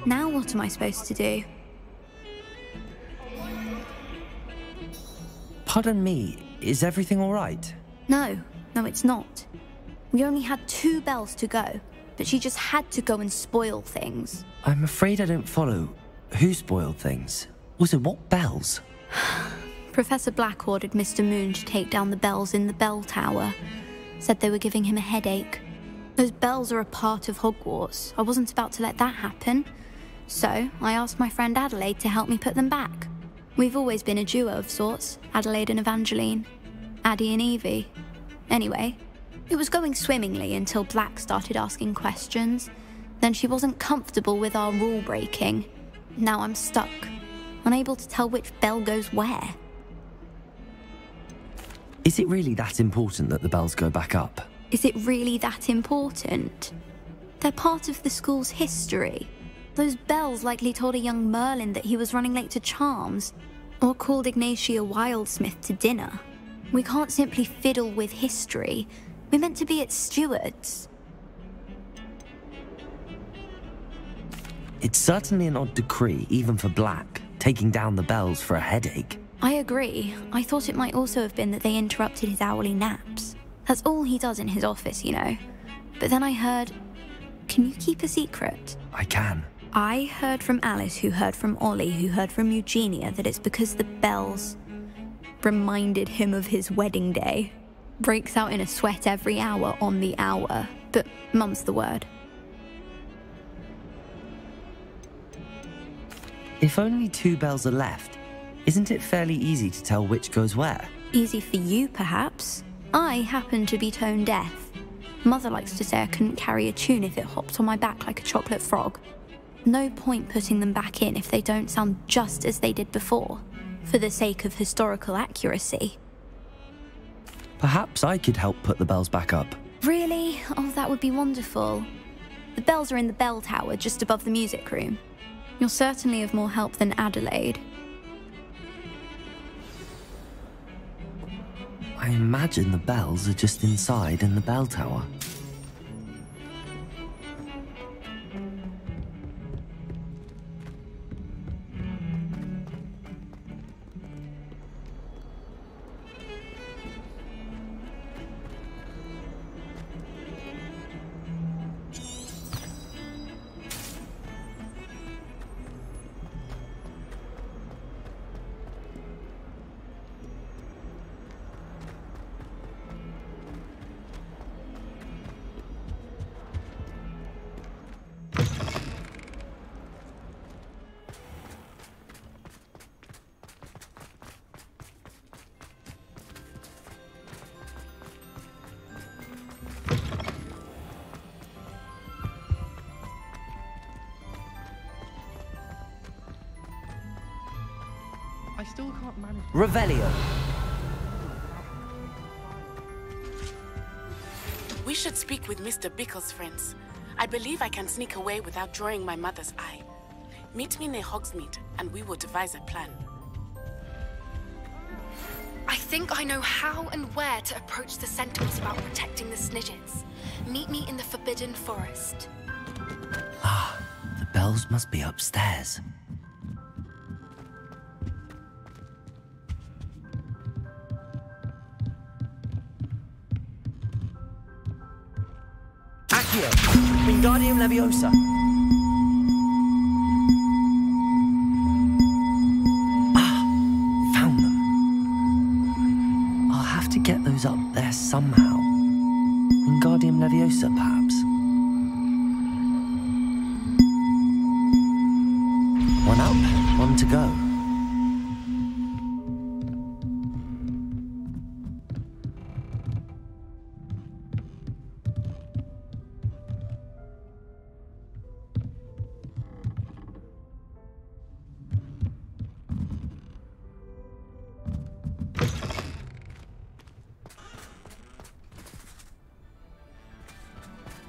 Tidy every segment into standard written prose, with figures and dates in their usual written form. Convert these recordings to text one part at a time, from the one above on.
Now what am I supposed to do? Pardon me, is everything all right? No, it's not. We only had 2 bells to go, but she just had to go and spoil things. I'm afraid I don't follow. Who spoiled things? Also, what bells? Professor Black ordered Mr. Moon to take down the bells in the bell tower. Said they were giving him a headache. Those bells are a part of Hogwarts. I wasn't about to let that happen. So, I asked my friend Adelaide to help me put them back. We've always been a duo of sorts, Adelaide and Evangeline. Addie and Evie. Anyway, it was going swimmingly until Black started asking questions. Then she wasn't comfortable with our rule breaking. Now I'm stuck, unable to tell which bell goes where. Is it really that important that the bells go back up? Is it really that important? They're part of the school's history. Those bells likely told a young Merlin that he was running late to Charms, or called Ignatia Wildsmith to dinner. We can't simply fiddle with history. We're meant to be its stewards. It's certainly an odd decree, even for Black, taking down the bells for a headache. I agree. I thought it might also have been that they interrupted his hourly naps. That's all he does in his office, you know. But then I heard... Can you keep a secret? I can. I heard from Alice, who heard from Ollie, who heard from Eugenia, that it's because the bells reminded him of his wedding day. Breaks out in a sweat every hour on the hour, but mum's the word. If only 2 bells are left, isn't it fairly easy to tell which goes where? Easy for you, perhaps. I happen to be tone deaf. Mother likes to say I couldn't carry a tune if it hopped on my back like a chocolate frog. No point putting them back in if they don't sound just as they did before, for the sake of historical accuracy. Perhaps I could help put the bells back up. Really? Oh, that would be wonderful. The bells are in the bell tower just above the music room. You're certainly of more help than Adelaide. I imagine the bells are just inside in the bell tower. I still can't manage. Revelio. We should speak with Mr. Bickle's friends. I believe I can sneak away without drawing my mother's eye. Meet me near Hogsmeade, and we will devise a plan. I think I know how and where to approach the Sentinels about protecting the Snidgets. Meet me in the Forbidden Forest. Ah, the bells must be upstairs. Accio! Wingardium Leviosa! Ah, found them. I'll have to get those up there somehow. Wingardium Leviosa, perhaps? One up, one to go.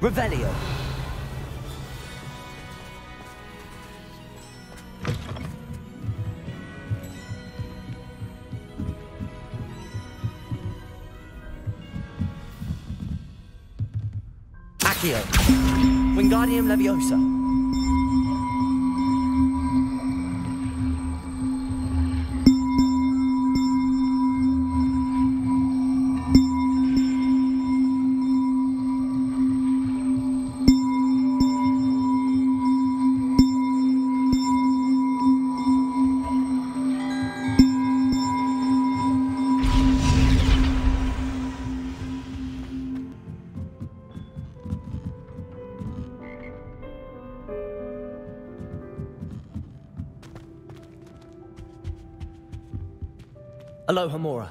Revelio. Accio. Wingardium Leviosa. Alohomora.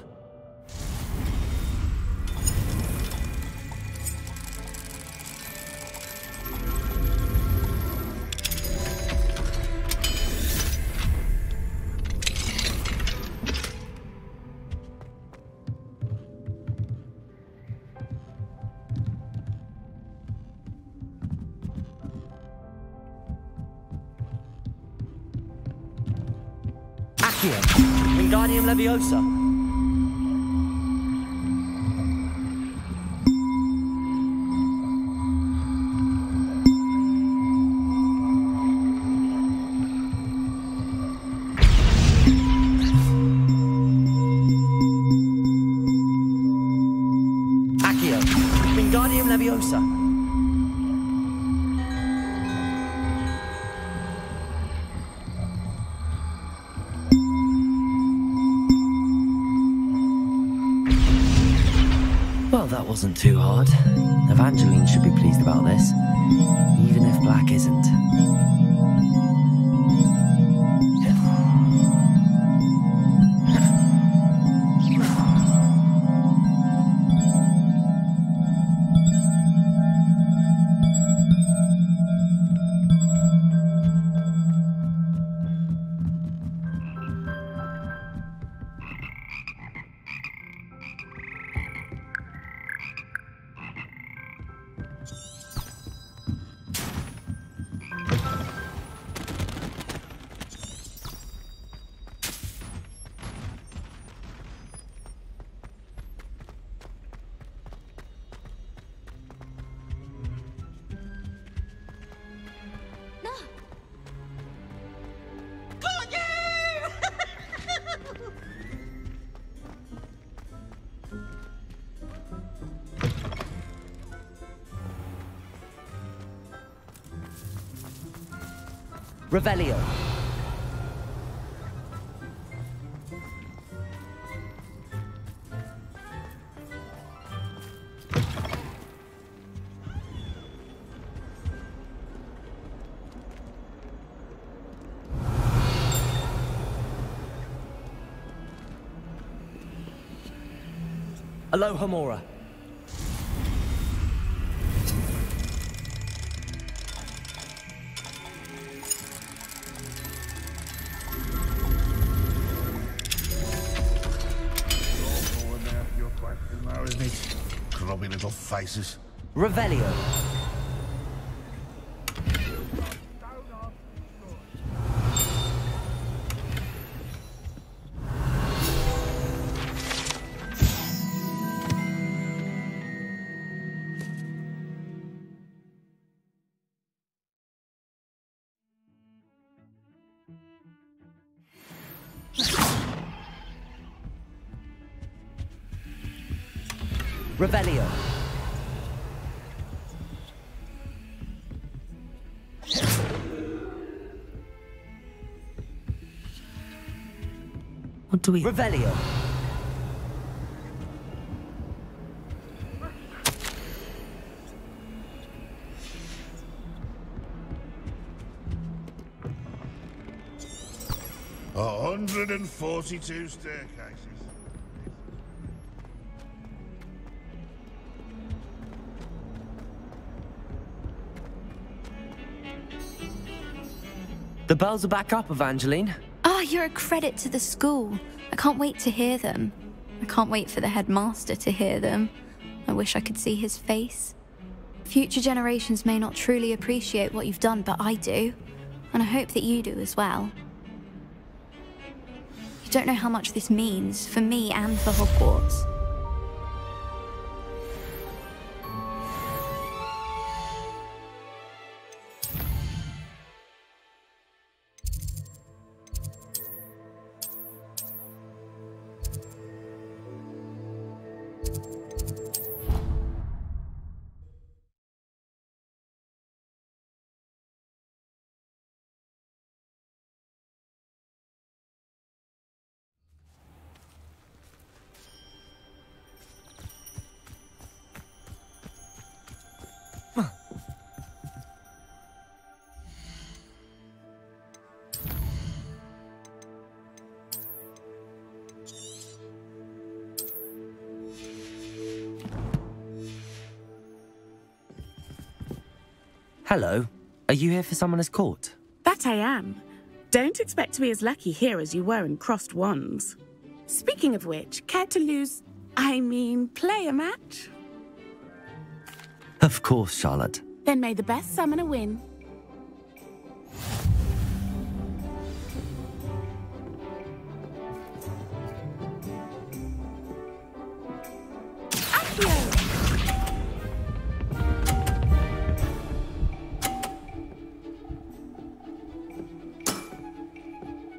Accio. Wingardium Leviosa. Accio. Wingardium Leviosa. Well, that wasn't too hard. Evangeline should be pleased about this, even if Black isn't. Revelio. Alohomora. Grubby little faces. Revelio. Revelio. What do we... Revelio. A 142 staircases. The bells are back up, Evangeline. Ah, you're a credit to the school. I can't wait to hear them. I can't wait for the headmaster to hear them. I wish I could see his face. Future generations may not truly appreciate what you've done, but I do. And I hope that you do as well. You don't know how much this means for me and for Hogwarts. Hello. Are you here for Summoner's Court? That I am. Don't expect to be as lucky here as you were in Crossed Wands. Speaking of which, care to play a match? Of course, Charlotte. Then may the best summoner win. Accio!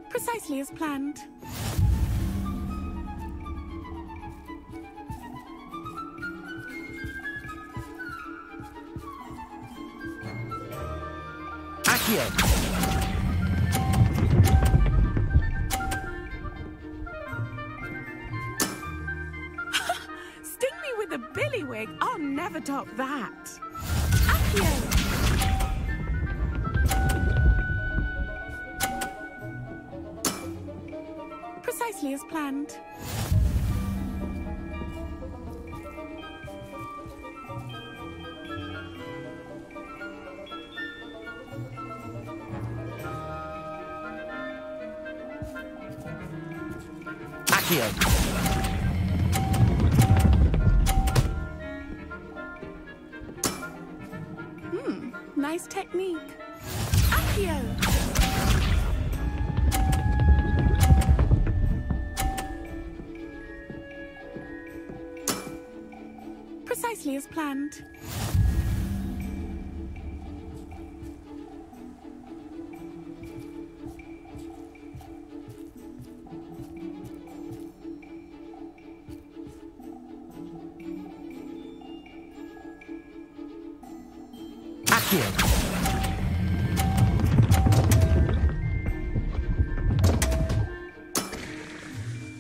Precisely as planned. Accio! Sting me with a billywig. I'll never top that. Accio! Precisely as planned. Accio! Nice technique. Accio! Precisely as planned. Accio!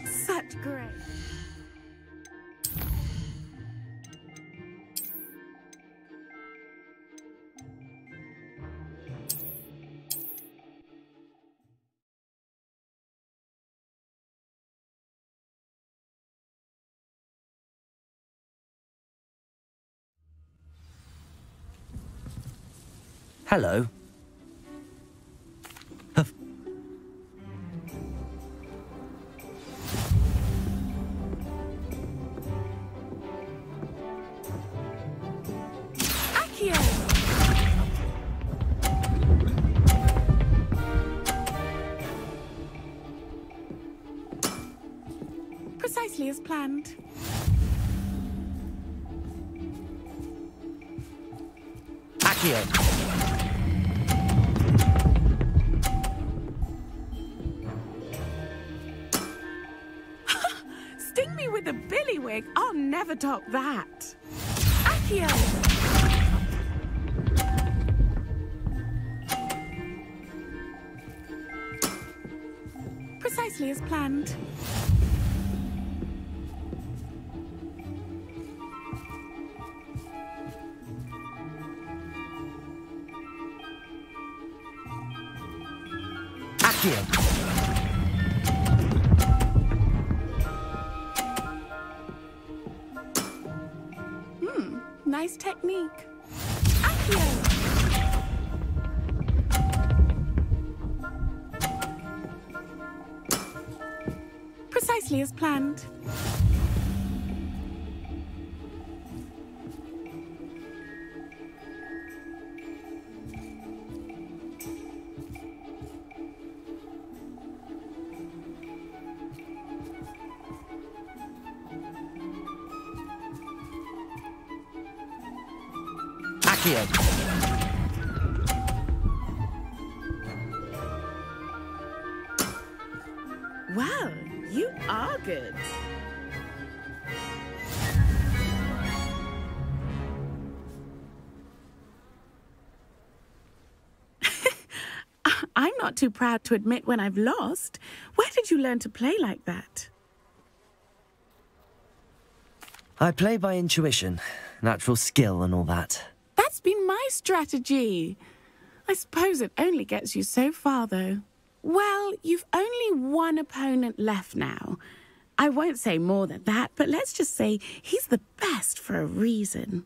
Such grace. Hello. planned. Accio. Sting me with a billywig. I'll never top that. Accio. Precisely as planned. Accio. Nice technique. Accio. Precisely as planned. Accio. Well, you are good. I'm not too proud to admit when I've lost. Where did you learn to play like that? I play by intuition, natural skill and all that. That's been my strategy. I suppose it only gets you so far, though. Well, you've only one opponent left now. I won't say more than that, but let's just say he's the best for a reason.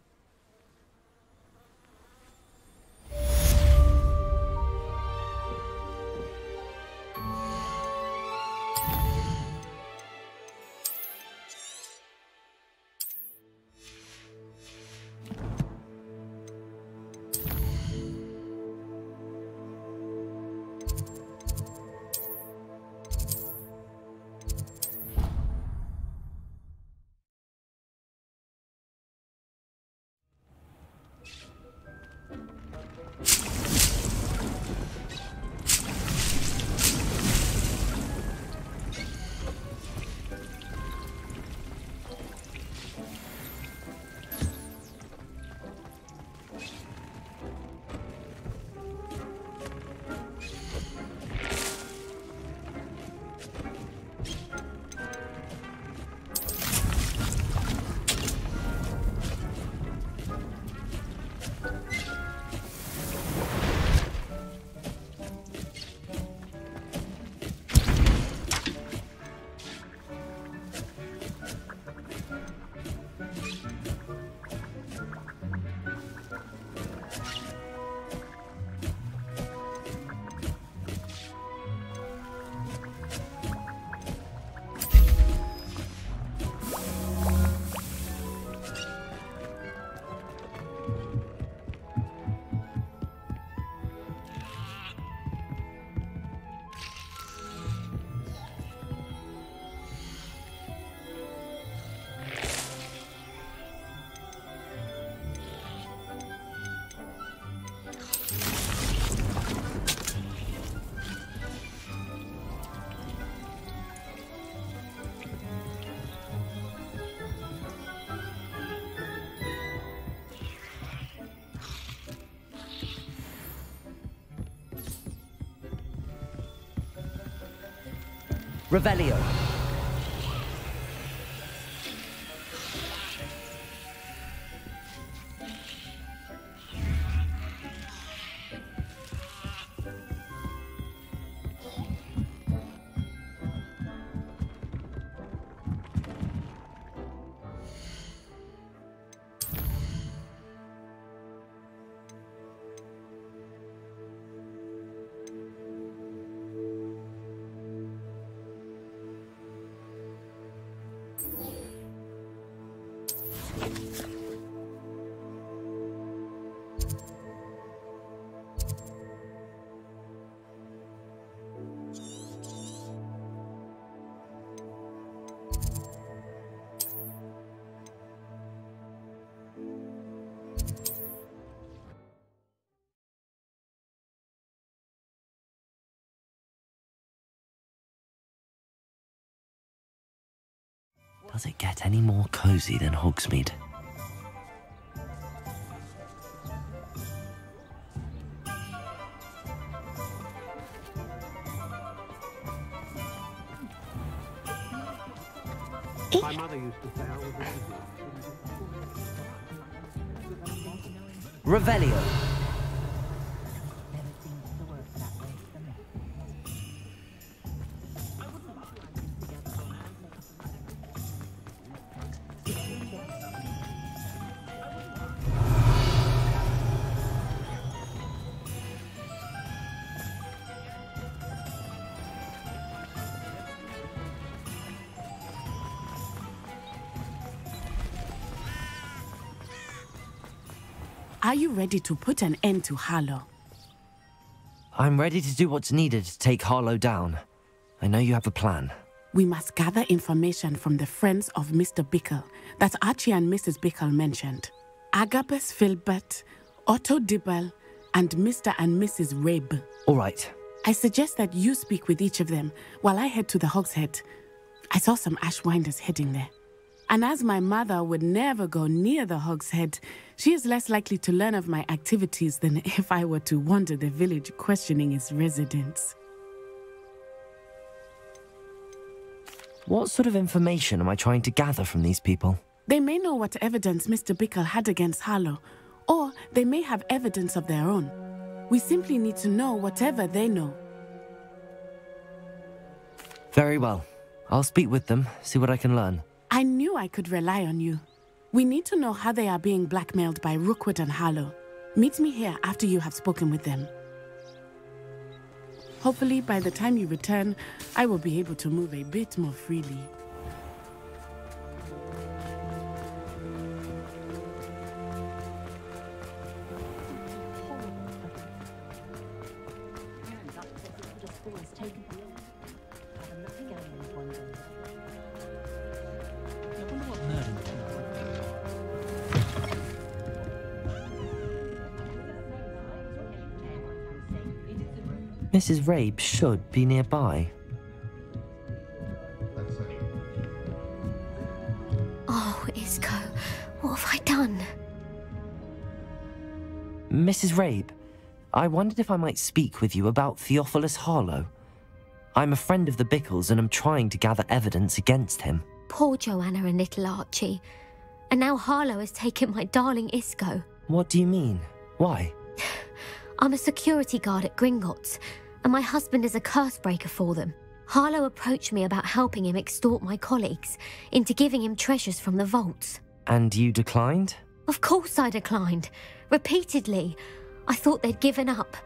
Revelio. Does it get any more cozy than Hogsmeade? My mother used to say I was a Revelio. Are you ready to put an end to Harlow? I'm ready to do what's needed to take Harlow down. I know you have a plan. We must gather information from the friends of Mr. Bickle that Archie and Mrs. Bickle mentioned. Agabus Filbert, Otto Dibble, and Mr. and Mrs. Rabe. All right. I suggest that you speak with each of them while I head to the Hogshead. I saw some Ashwinders heading there. And as my mother would never go near the Hogshead, she is less likely to learn of my activities than if I were to wander the village questioning its residents. What sort of information am I trying to gather from these people? They may know what evidence Mr. Bickle had against Harlow, or they may have evidence of their own. We simply need to know whatever they know. Very well. I'll speak with them, see what I can learn. I knew I could rely on you. We need to know how they are being blackmailed by Rookwood and Harlow. Meet me here after you have spoken with them. Hopefully, by the time you return, I will be able to move a bit more freely. Mrs. Rabe should be nearby. Oh, Isco, what have I done? Mrs. Rabe, I wondered if I might speak with you about Theophilus Harlow. I'm a friend of the Bickles and I'm trying to gather evidence against him. Poor Joanna and little Archie. And now Harlow has taken my darling Isco. What do you mean? Why? I'm a security guard at Gringotts, and my husband is a curse breaker for them. Harlow approached me about helping him extort my colleagues into giving him treasures from the vaults. And you declined? Of course I declined. Repeatedly. I thought they'd given up,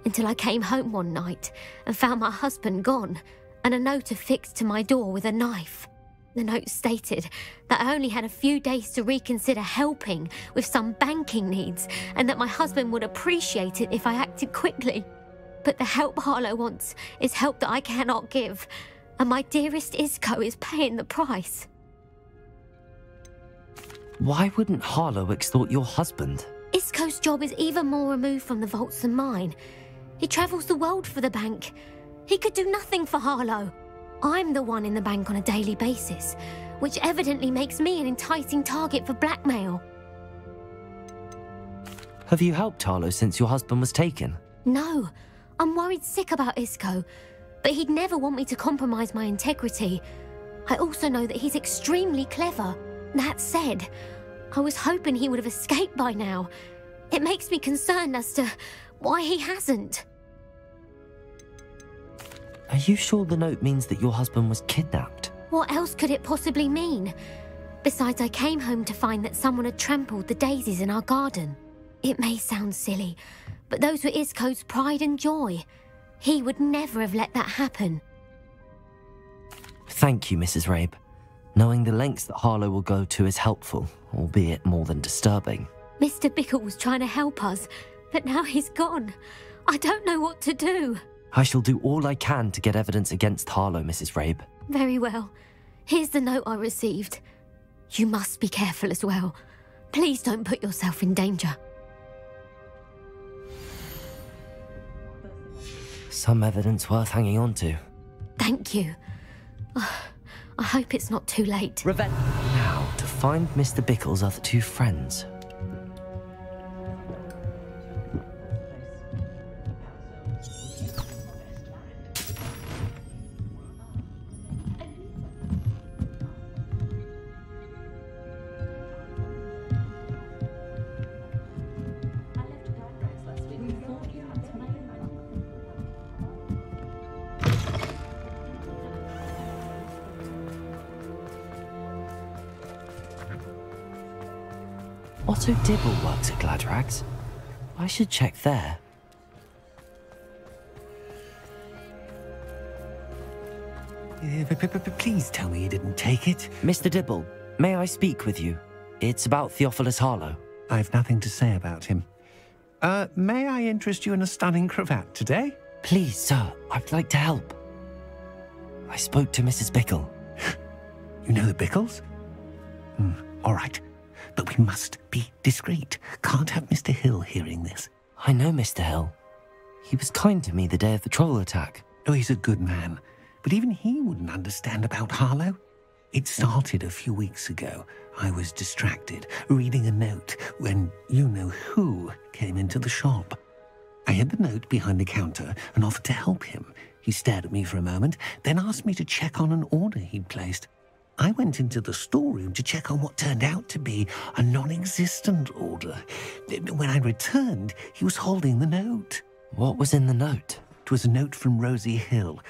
until I came home one night and found my husband gone, and a note affixed to my door with a knife. The note stated that I only had a few days to reconsider helping with some banking needs, and that my husband would appreciate it if I acted quickly. But the help Harlow wants is help that I cannot give, and my dearest Isco is paying the price. Why wouldn't Harlow extort your husband? Isco's job is even more removed from the vaults than mine. He travels the world for the bank. He could do nothing for Harlow. I'm the one in the bank on a daily basis, which evidently makes me an enticing target for blackmail. Have you helped Harlow since your husband was taken? No, I'm worried sick about Isco, but he'd never want me to compromise my integrity. I also know that he's extremely clever. That said, I was hoping he would have escaped by now. It makes me concerned as to why he hasn't. Are you sure the note means that your husband was kidnapped? What else could it possibly mean? Besides, I came home to find that someone had trampled the daisies in our garden. It may sound silly, but those were Isco's pride and joy. He would never have let that happen. Thank you, Mrs. Rabe. Knowing the lengths that Harlow will go to is helpful, albeit more than disturbing. Mr. Bickle was trying to help us, but now he's gone. I don't know what to do. I shall do all I can to get evidence against Harlow, Mrs. Rabe. Very well. Here's the note I received. You must be careful as well. Please don't put yourself in danger. Some evidence worth hanging on to. Thank you. I hope it's not too late. Now, to find Mr. Bickle's other two friends. Otto Dibble works at Gladrags. I should check there. Please tell me you didn't take it. Mr. Dibble, may I speak with you? It's about Theophilus Harlow. I've nothing to say about him. May I interest you in a stunning cravat today? Please, sir, I'd like to help. I spoke to Mrs. Bickle. You know the Bickles? All right. But we must be discreet. Can't have Mr. Hill hearing this. I know Mr. Hill. He was kind to me the day of the troll attack. Oh, he's a good man. But even he wouldn't understand about Harlow. It started a few weeks ago. I was distracted, reading a note, when you-know-who came into the shop. I hid the note behind the counter and offered to help him. He stared at me for a moment, then asked me to check on an order he'd placed. I went into the storeroom to check on what turned out to be a non-existent order. When I returned, he was holding the note. What was in the note? It was a note from Rosie Hill,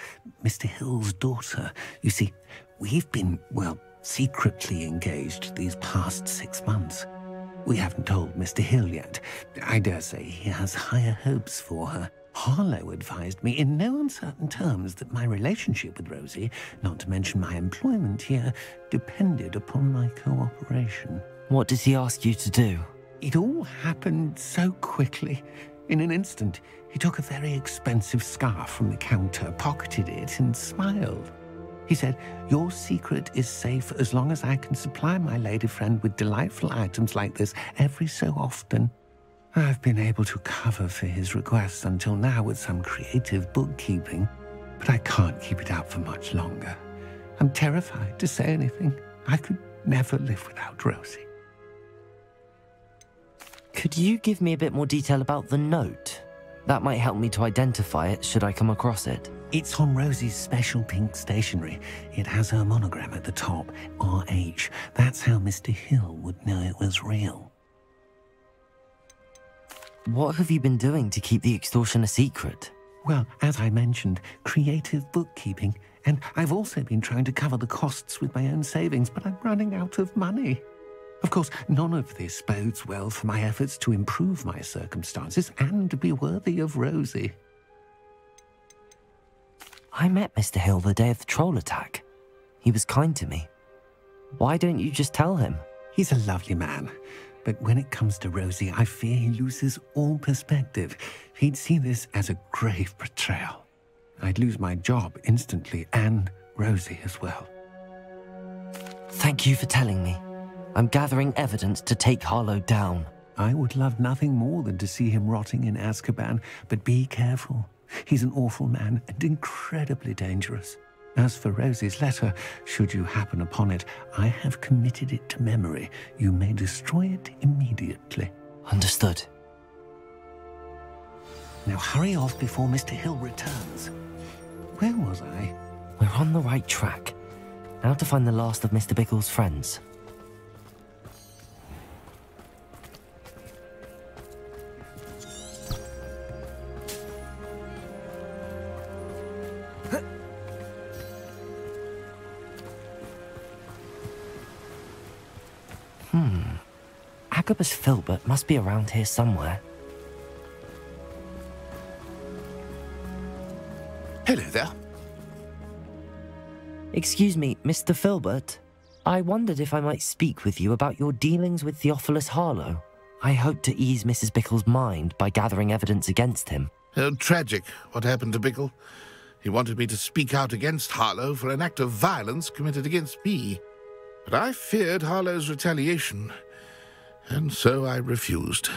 Mr. Hill's daughter. You see, we've been, well, secretly engaged these past 6 months. We haven't told Mr. Hill yet. I dare say he has higher hopes for her. Harlow advised me in no uncertain terms that my relationship with Rosie, not to mention my employment here, depended upon my cooperation. What did he ask you to do? It all happened so quickly. In an instant, he took a very expensive scarf from the counter, pocketed it, and smiled. He said, "Your secret is safe as long as I can supply my lady friend with delightful items like this every so often." I've been able to cover for his requests until now with some creative bookkeeping, but I can't keep it up for much longer. I'm terrified to say anything. I could never live without Rosie. Could you give me a bit more detail about the note? That might help me to identify it should I come across it. It's on Rosie's special pink stationery. It has her monogram at the top, RH. That's how Mr. Hill would know it was real. What have you been doing to keep the extortion a secret? Well, as I mentioned, creative bookkeeping. And I've also been trying to cover the costs with my own savings, but I'm running out of money. Of course, none of this bodes well for my efforts to improve my circumstances and be worthy of Rosie. I met Mr. Hill the day of the troll attack. He was kind to me. Why don't you just tell him? He's a lovely man. But when it comes to Rosie, I fear he loses all perspective. He'd see this as a grave betrayal. I'd lose my job instantly, and Rosie as well. Thank you for telling me. I'm gathering evidence to take Harlow down. I would love nothing more than to see him rotting in Azkaban, but be careful. He's an awful man and incredibly dangerous. As for Rosie's letter, should you happen upon it, I have committed it to memory. You may destroy it immediately. Understood. Now hurry off before Mr. Hill returns. Where was I? We're on the right track. Now to find the last of Mr. Bickle's friends. Agabus Filbert must be around here somewhere. Hello there. Excuse me, Mr. Filbert. I wondered if I might speak with you about your dealings with Theophilus Harlow. I hope to ease Mrs. Bickle's mind by gathering evidence against him. Oh, tragic what happened to Bickle. He wanted me to speak out against Harlow for an act of violence committed against me. But I feared Harlow's retaliation, and so I refused.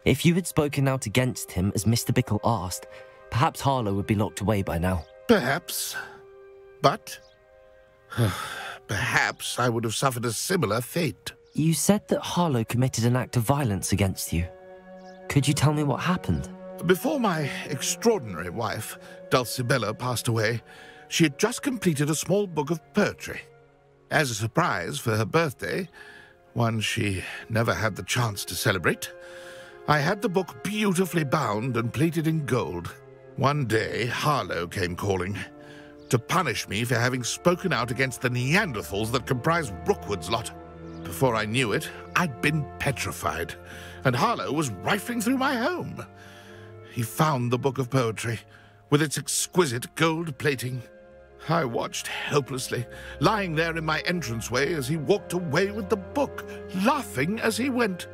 If you had spoken out against him, as Mr. Bickle asked, perhaps Harlow would be locked away by now. Perhaps. But perhaps I would have suffered a similar fate. You said that Harlow committed an act of violence against you. Could you tell me what happened? Before my extraordinary wife, Dulcibella, passed away, she had just completed a small book of poetry. As a surprise for her birthday, one she never had the chance to celebrate, I had the book beautifully bound and plated in gold. One day, Harlow came calling to punish me for having spoken out against the Neanderthals that comprised Rookwood's lot. Before I knew it, I'd been petrified, and Harlow was rifling through my home. He found the book of poetry, with its exquisite gold plating. I watched helplessly, lying there in my entranceway as he walked away with the book, laughing as he went.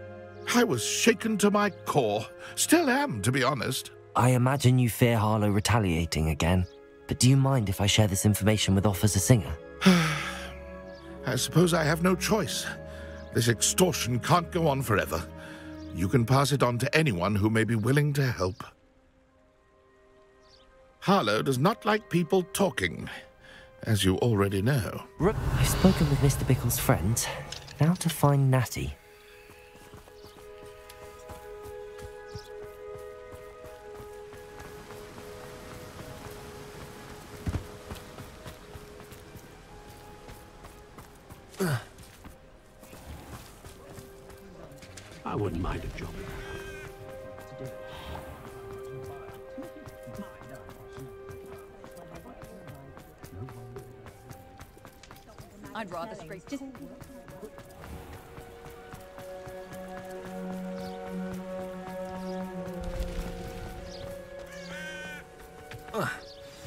I was shaken to my core. Still am, to be honest. I imagine you fear Harlow retaliating again, but do you mind if I share this information with Officer Singer? I suppose I have no choice. This extortion can't go on forever. You can pass it on to anyone who may be willing to help. Harlow does not like people talking, as you already know. I've spoken with Mr. Bickle's friends. Now to find Natty. I wouldn't mind a job. I'd rather straight just...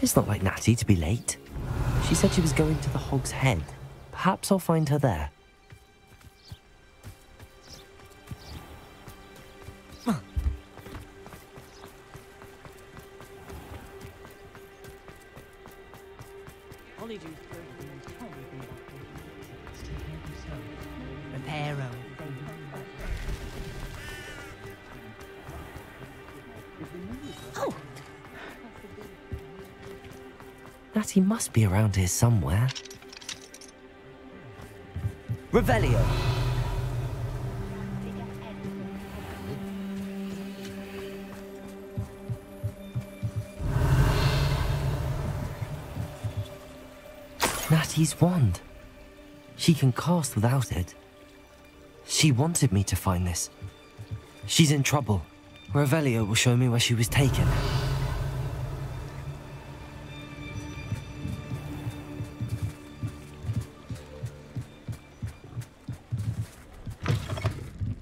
It's not like Natty to be late. She said she was going to the Hog's Head. Perhaps I'll find her there. Reparo. Oh! Natty must be around here somewhere. Revelio. Natty's wand. She can cast without it. She wanted me to find this. She's in trouble. Revelio will show me where she was taken.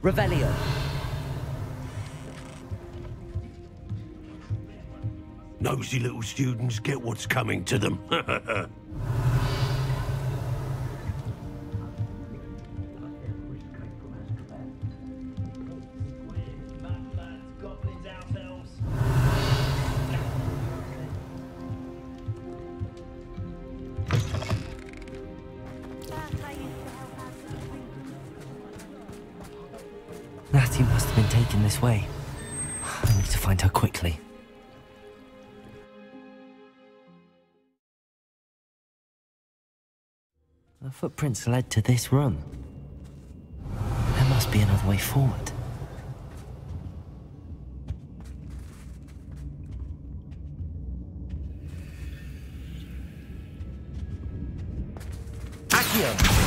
Revelio. Nosy little students get what's coming to them. Natty must have been taken this way. I need to find her quickly. The footprints led to this room. There must be another way forward. Accio.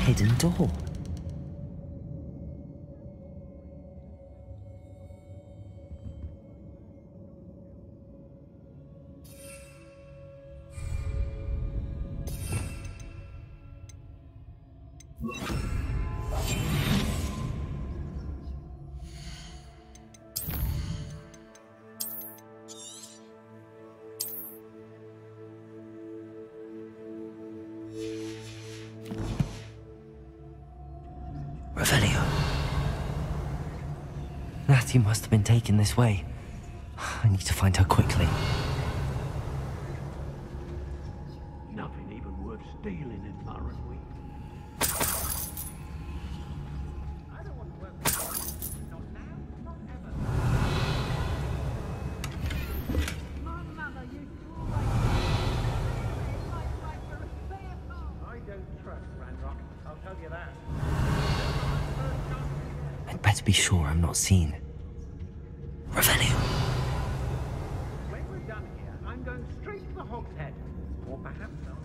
Hidden door. Revelio. Natty must have been taken this way. I I need to find her quickly. Nothing even worth stealing in Murray. I don't want to work with you. Not now, not ever. My mother used to always I don't trust Ranrock, I'll tell you that. I'd better be sure I'm not seen. Revelio. When we're done here, I'm going straight to the Hogshead. Or perhaps not.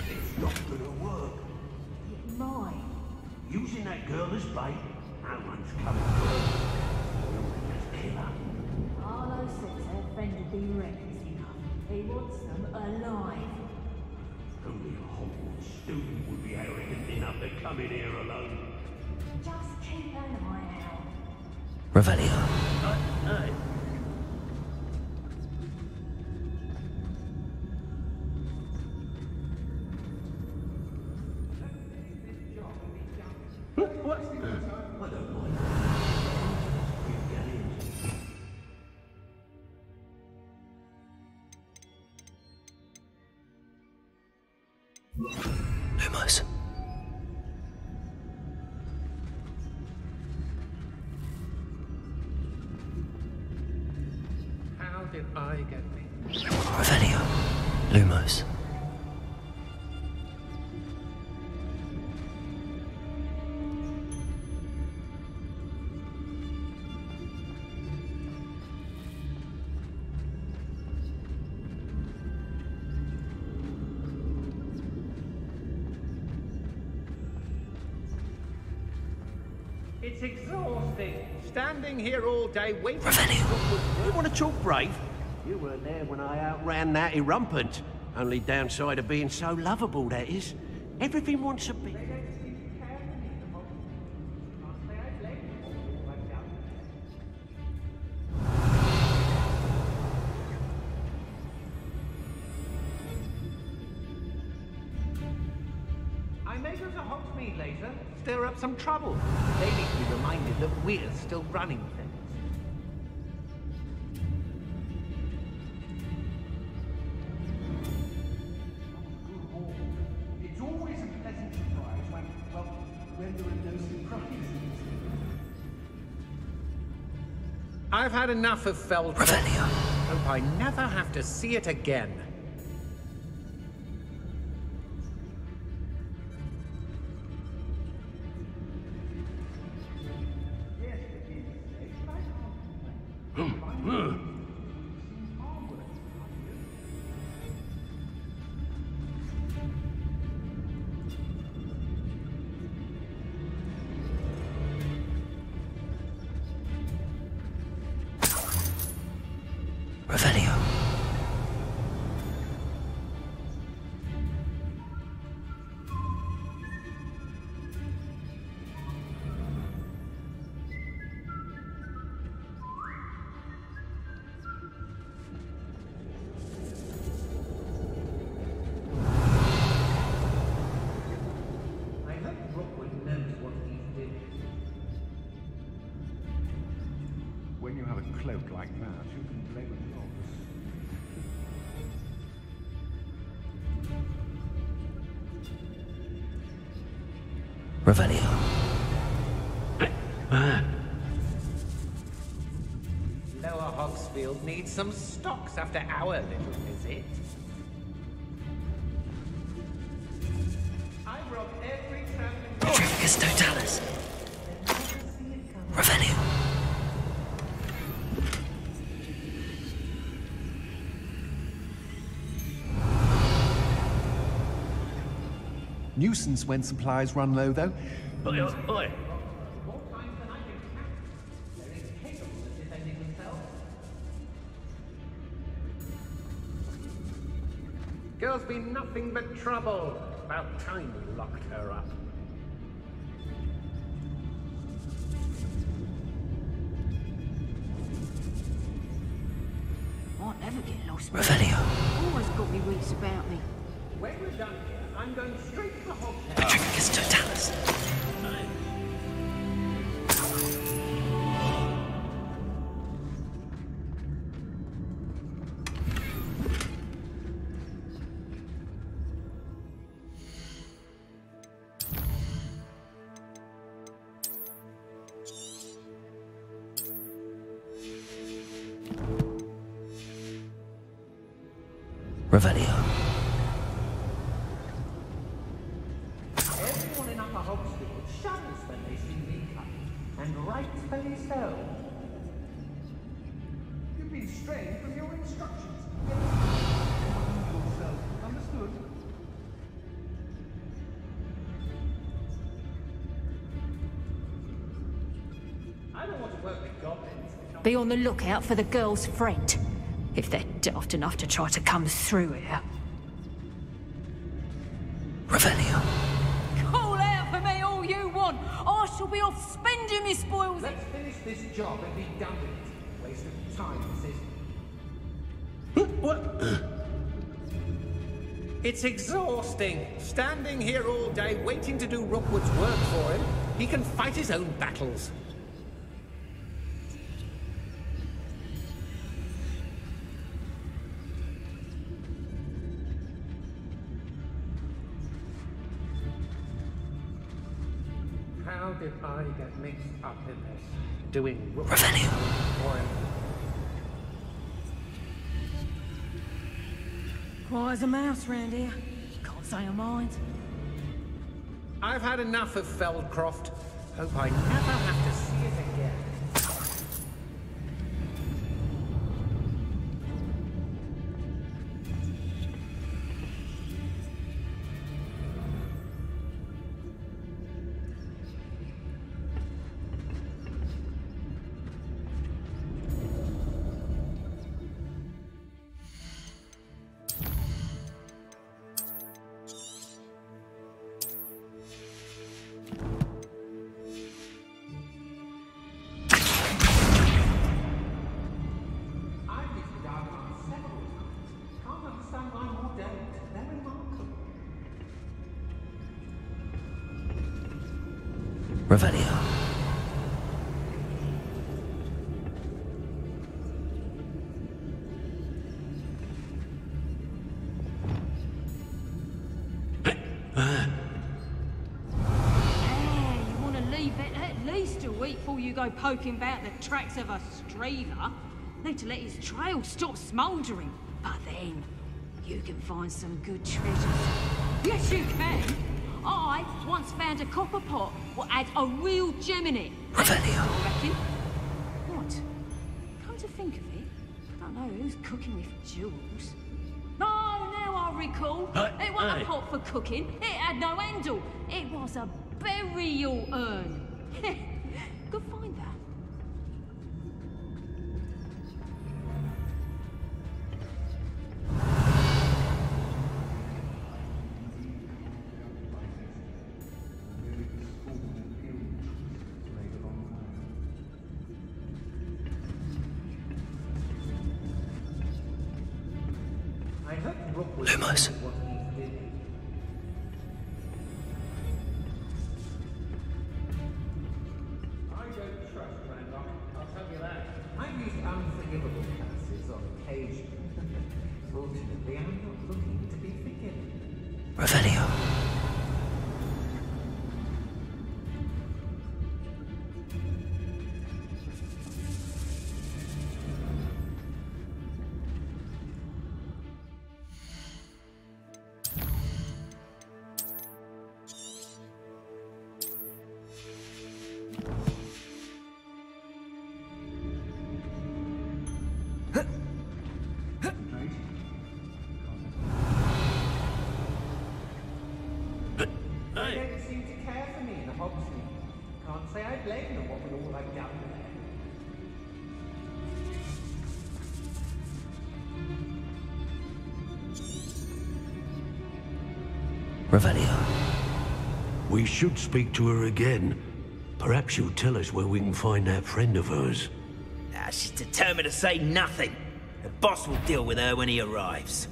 It's not gonna work. It's mine. Using that girl as bait, no one's coming first. We'll just kill her. Harlow says her friend would be reckless enough. He wants them alive. Only a Hogwarts student would be arrogant enough to come in here alone. Just keep an eye out. Revelio. Hey. What? I don't mind. You get in. Lumos. How did I get me? Revelio. Lumos. It's exhausting. Standing here all day waiting. Revelio. You want to talk brave? You weren't there when I outran that rampant. Only downside of being so lovable, that is. Everything wants a bit. I may go to Hogsmeade later, stir up some trouble. They need to be reminded that we're still running things. It's always a pleasant surprise when there are no surprises. I've had enough of Feld. Revelio. Hope I never have to see it again. Revelio. I hope Rookwood knows what he's doing. When you have a cloak like that, you can blame it all. Revelio. Lower Hogsfield needs some stocks after our little visit. I rob every traveling. Petrificus totalis. Revelio. Nuisance when supplies run low, though. Oi, oi. More times than I can count. They're incapable of defending themselves. Girl's been nothing but trouble. About time we locked her up. Might never get lost. Revelio. Always got me wits about me. When we're done here, I'm going straight to the hotel. Triggers totalis. Revelio. Everyone in Upper Hogsfield shudders when they see me coming, and rightfully so. You've been straying from your instructions. Yourself. Understood? I don't want to work with goblins. Be on the lookout for the girl's friend, if they're daft enough to try to come through here. Revelio. Call out for me all you want. I shall be off spending me spoils. Let's finish this job and be done with it. Waste of time, this is. What? It's exhausting. Standing here all day, waiting to do Rookwood's work for him. He can fight his own battles. How did I get mixed up in this? Doing Revelio. Quiet as a mouse round here. Can't say a mind. I've had enough of Feldcroft. Hope I never have to see it again. Revelio. You want to leave it at least a week before you go poking about the tracks of a streamer. Need to let his trail stop smouldering. But then, you can find some good treasures. Yes, you can. I once found a copper pot what had a real gem in it. Revelio. I reckon. What? Come to think of it, I don't know who's cooking with jewels. Oh, now I recall. It wasn't a pot for cooking. It had no handle. It was a burial urn. Go find that. Lumos. I don't trust Randolph, I'll tell you that. I've used unforgivable curses on occasion. Fortunately, I'm not looking to be forgiven. Revelio. They don't seem to care for me in the Hogsmeade. Can't say I blame them what with all I've done there. Revelio. We should speak to her again. Perhaps she'll tell us where we can find that friend of hers. She's determined to say nothing. The boss will deal with her when he arrives.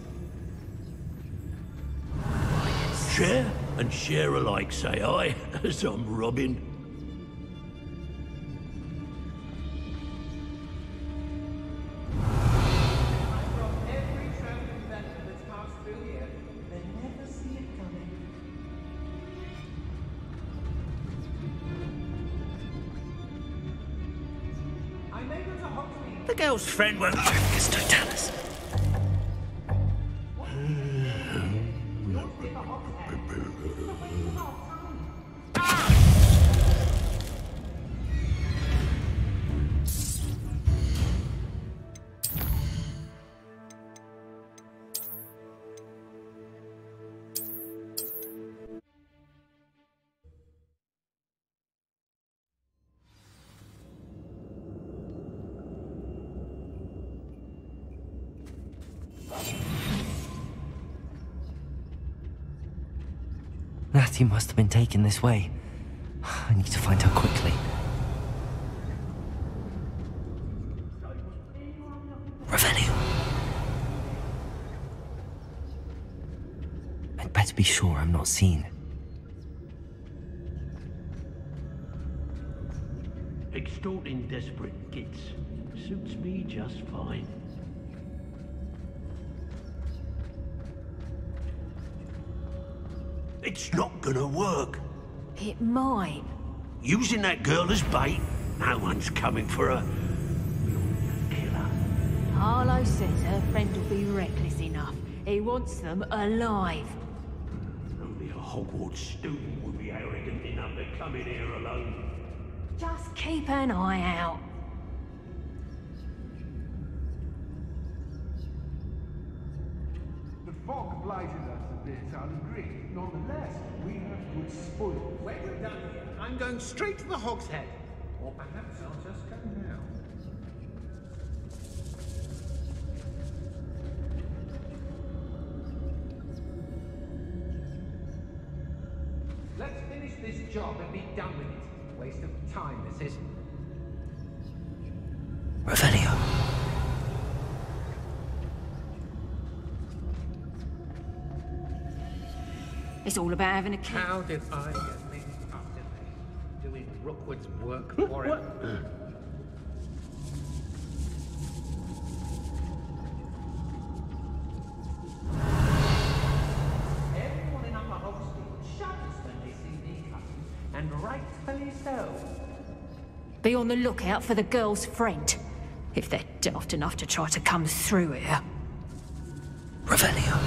Share and share alike, say I, as I'm robbing. The girl's friend won't focus, don't tell us. Natty must have been taken this way. I need to find her quickly. Revelio. I'd better be sure I'm not seen. Extorting desperate gits suits me just fine. It's not gonna work. It might. Using that girl as bait, no one's coming for her. We'll kill her. Harlow says her friend will be reckless enough. He wants them alive. Only a Hogwarts student would be arrogant enough to come in here alone. Just keep an eye out. The fog blighted us a bit, I'll agree. Nonetheless, we have good spoil. When we're done here, I'm going straight to the Hog's Head. Or perhaps I'll just go now. Let's finish this job and be done with it. Waste of time, this is. Revelio. It's all about having a key. How did I get mixed up in doing Rookwood's work for him? Everyone in Upper Hogsfield shudders when they see me coming, and rightfully so. Be on the lookout for the girl's friend, if they're daft enough to try to come through here. Revelio.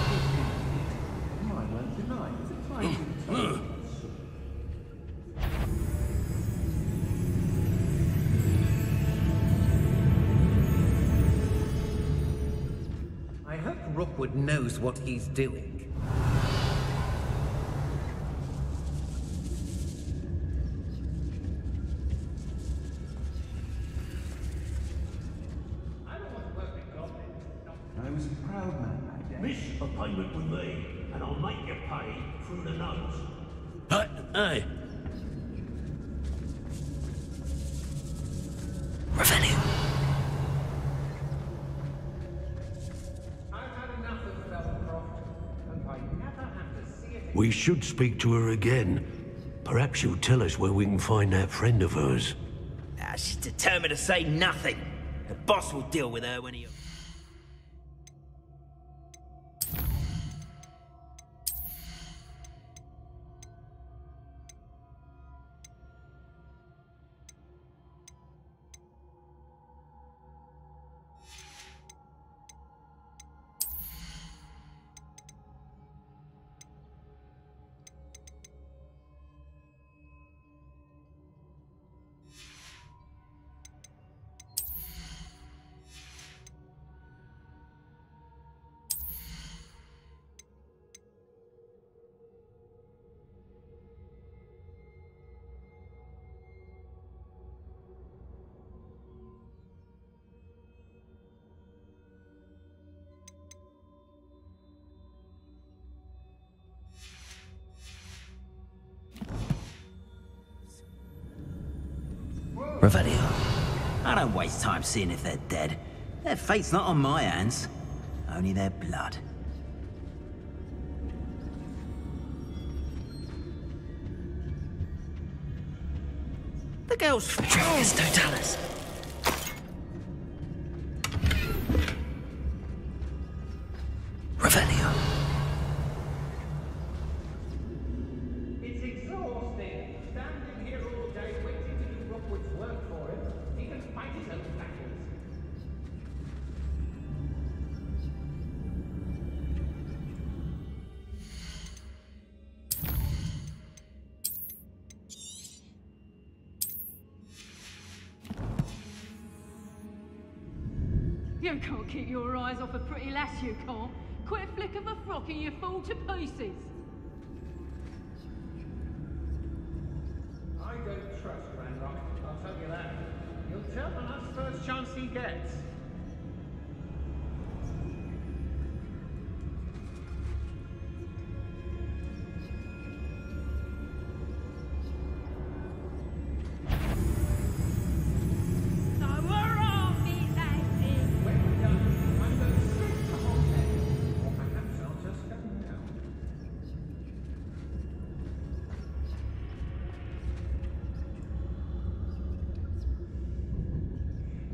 I hope Rookwood knows what he's doing. I don't want to work with goblins. I was a proud man that day. Miss a payment with me, and I'll make you pay through the nose. Hey. Revelio. I've had enough of Belcroft, and I never have to see it again. We should speak to her again. Perhaps she'll tell us where we can find that friend of hers. Ah, she's determined to say nothing. The boss will deal with her when he... Revelio. I don't waste time seeing if they're dead. Their fate's not on my hands. Only their blood. girl's... Tricus Totalis. Revelio. It's exhausting. Standing here all day waiting to do Rockwood's work for him. He can fight his own battles. You can't keep your eyes off a pretty lass, you can't. Quit a flick of a frock and you fall to pieces. I don't trust Ranrock, I'll tell you that. He'll turn on us first chance he gets. So we're on, these asses. When we're done, I'm going to straight to the hotel. Or perhaps I'll just go now.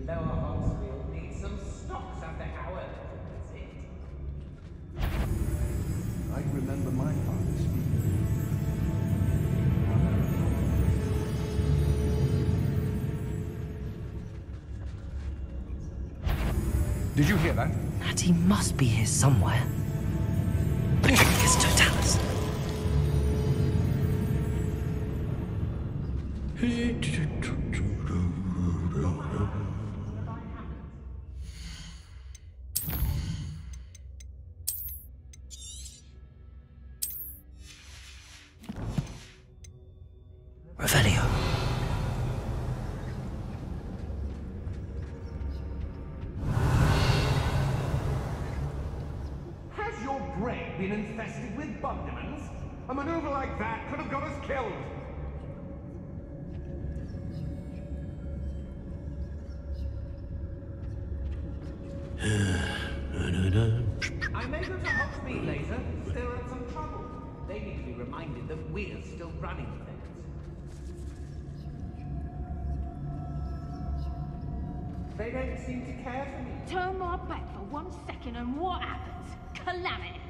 Lower Hogsfield needs some stocks after Howard. That's it. I remember my father speaking. Did you hear that? Natty must be here somewhere. Tricus Totalis. Revelio. Has your brain been infested with bug demons? A maneuver like that could have got us killed. I made it to Hogsmeade later. Still had some trouble. They need to be reminded that we're still running things. They don't seem to care for me. Turn my back for 1 second and what happens? Calamity.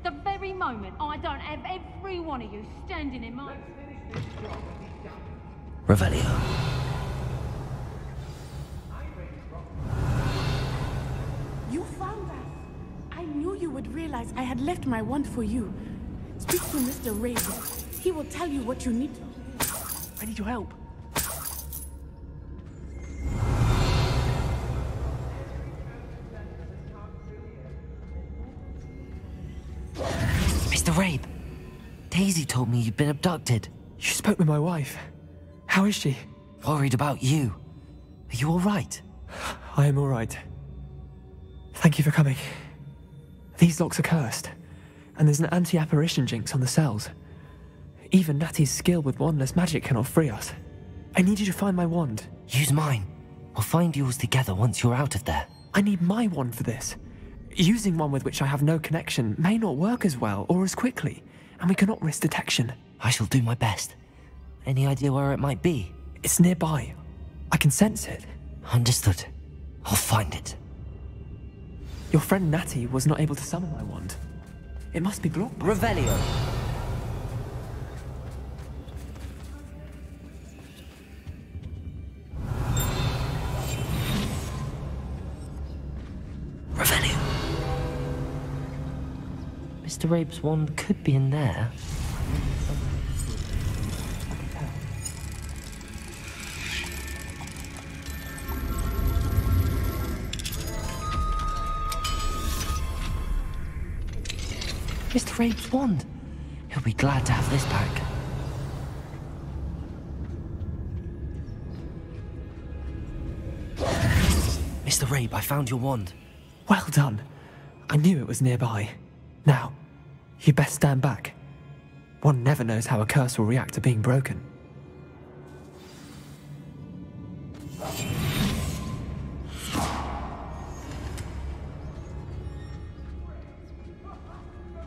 The very moment I don't have every one of you standing in my... Let's finish this job and be done. Revelio. You found us. I knew you would realize I had left my wand for you. Speak to Mr. Raven. He will tell you what you need. I need your help. Mr. Rabe, Daisy told me you'd been abducted. You spoke with my wife. How is she? Worried about you. Are you all right? I am all right. Thank you for coming. These locks are cursed, and there's an anti-apparition jinx on the cells. Even Natty's skill with wandless magic cannot free us. I need you to find my wand. Use mine. We'll find yours together once you're out of there. I need my wand for this. Using one with which I have no connection may not work as well or as quickly, and we cannot risk detection. I shall do my best. Any idea where it might be? It's nearby. I can sense it. Understood. I'll find it. Your friend Natty was not able to summon my wand. It must be blocked by... Revelio. Revelio. Mr. Rabe's wand could be in there. Mr. Rabe's wand. He'll be glad to have this back. Mr. Rabe, I found your wand. Well done. I knew it was nearby. Now, you best stand back. One never knows how a curse will react to being broken.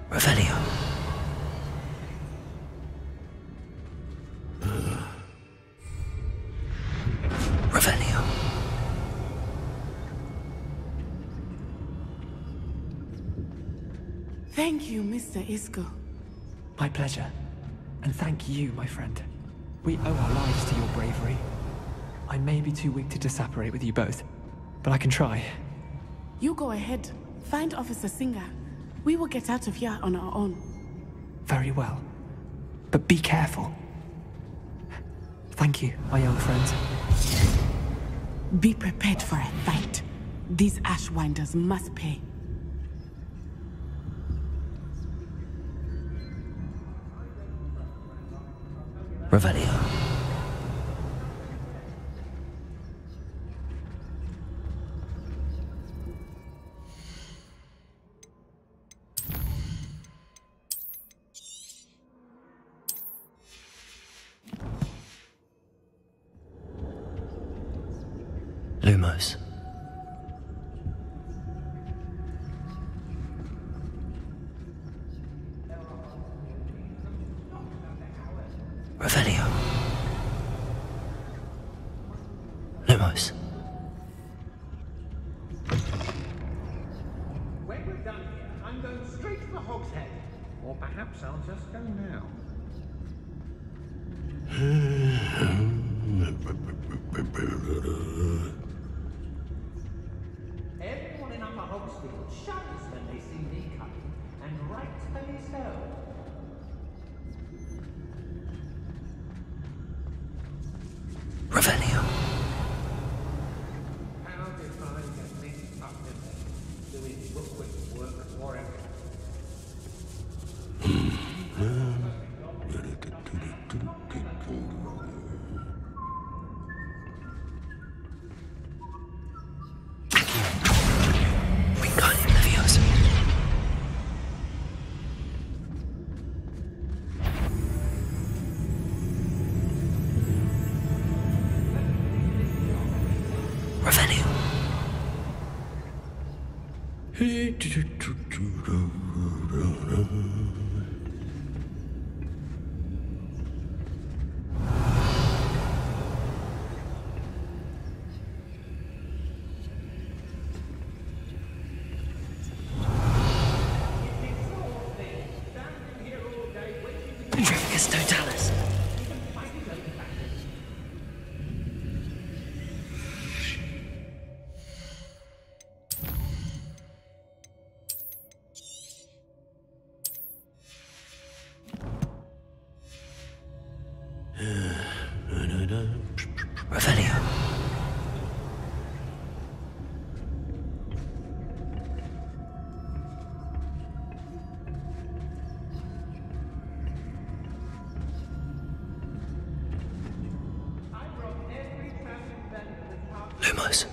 Revelio. Thank you, Mr. Isco. My pleasure. And thank you, my friend. We owe our lives to your bravery. I may be too weak to disapparate with you both, but I can try. You go ahead. Find Officer Singer. We will get out of here on our own. Very well. But be careful. Thank you, my young friends. Be prepared for a fight. These Ashwinders must pay. Revelio. Lumos. Revelio. Lumos. When we're done here, I'm going straight to the Hogshead. Or perhaps I'll just go now. Everyone in Upper Hogsfield shudders when they see me coming, and rightfully so. Revelio. How did I get mixed up in there? Doing bookwork work forever. Totalis. Revelio. Lumos.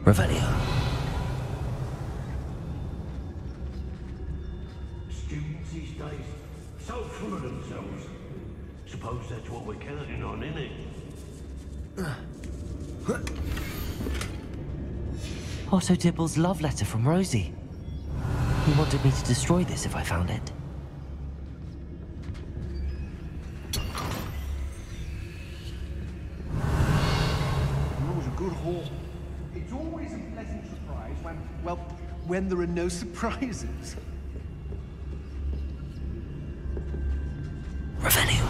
Revelio. Students these days, so full of themselves. Suppose that's what we're counting on, innit? Otto Dibble's love letter from Rosie. He wanted me to destroy this if I found it. Always a good haul. It's always a pleasant surprise when there are no surprises. Revelio.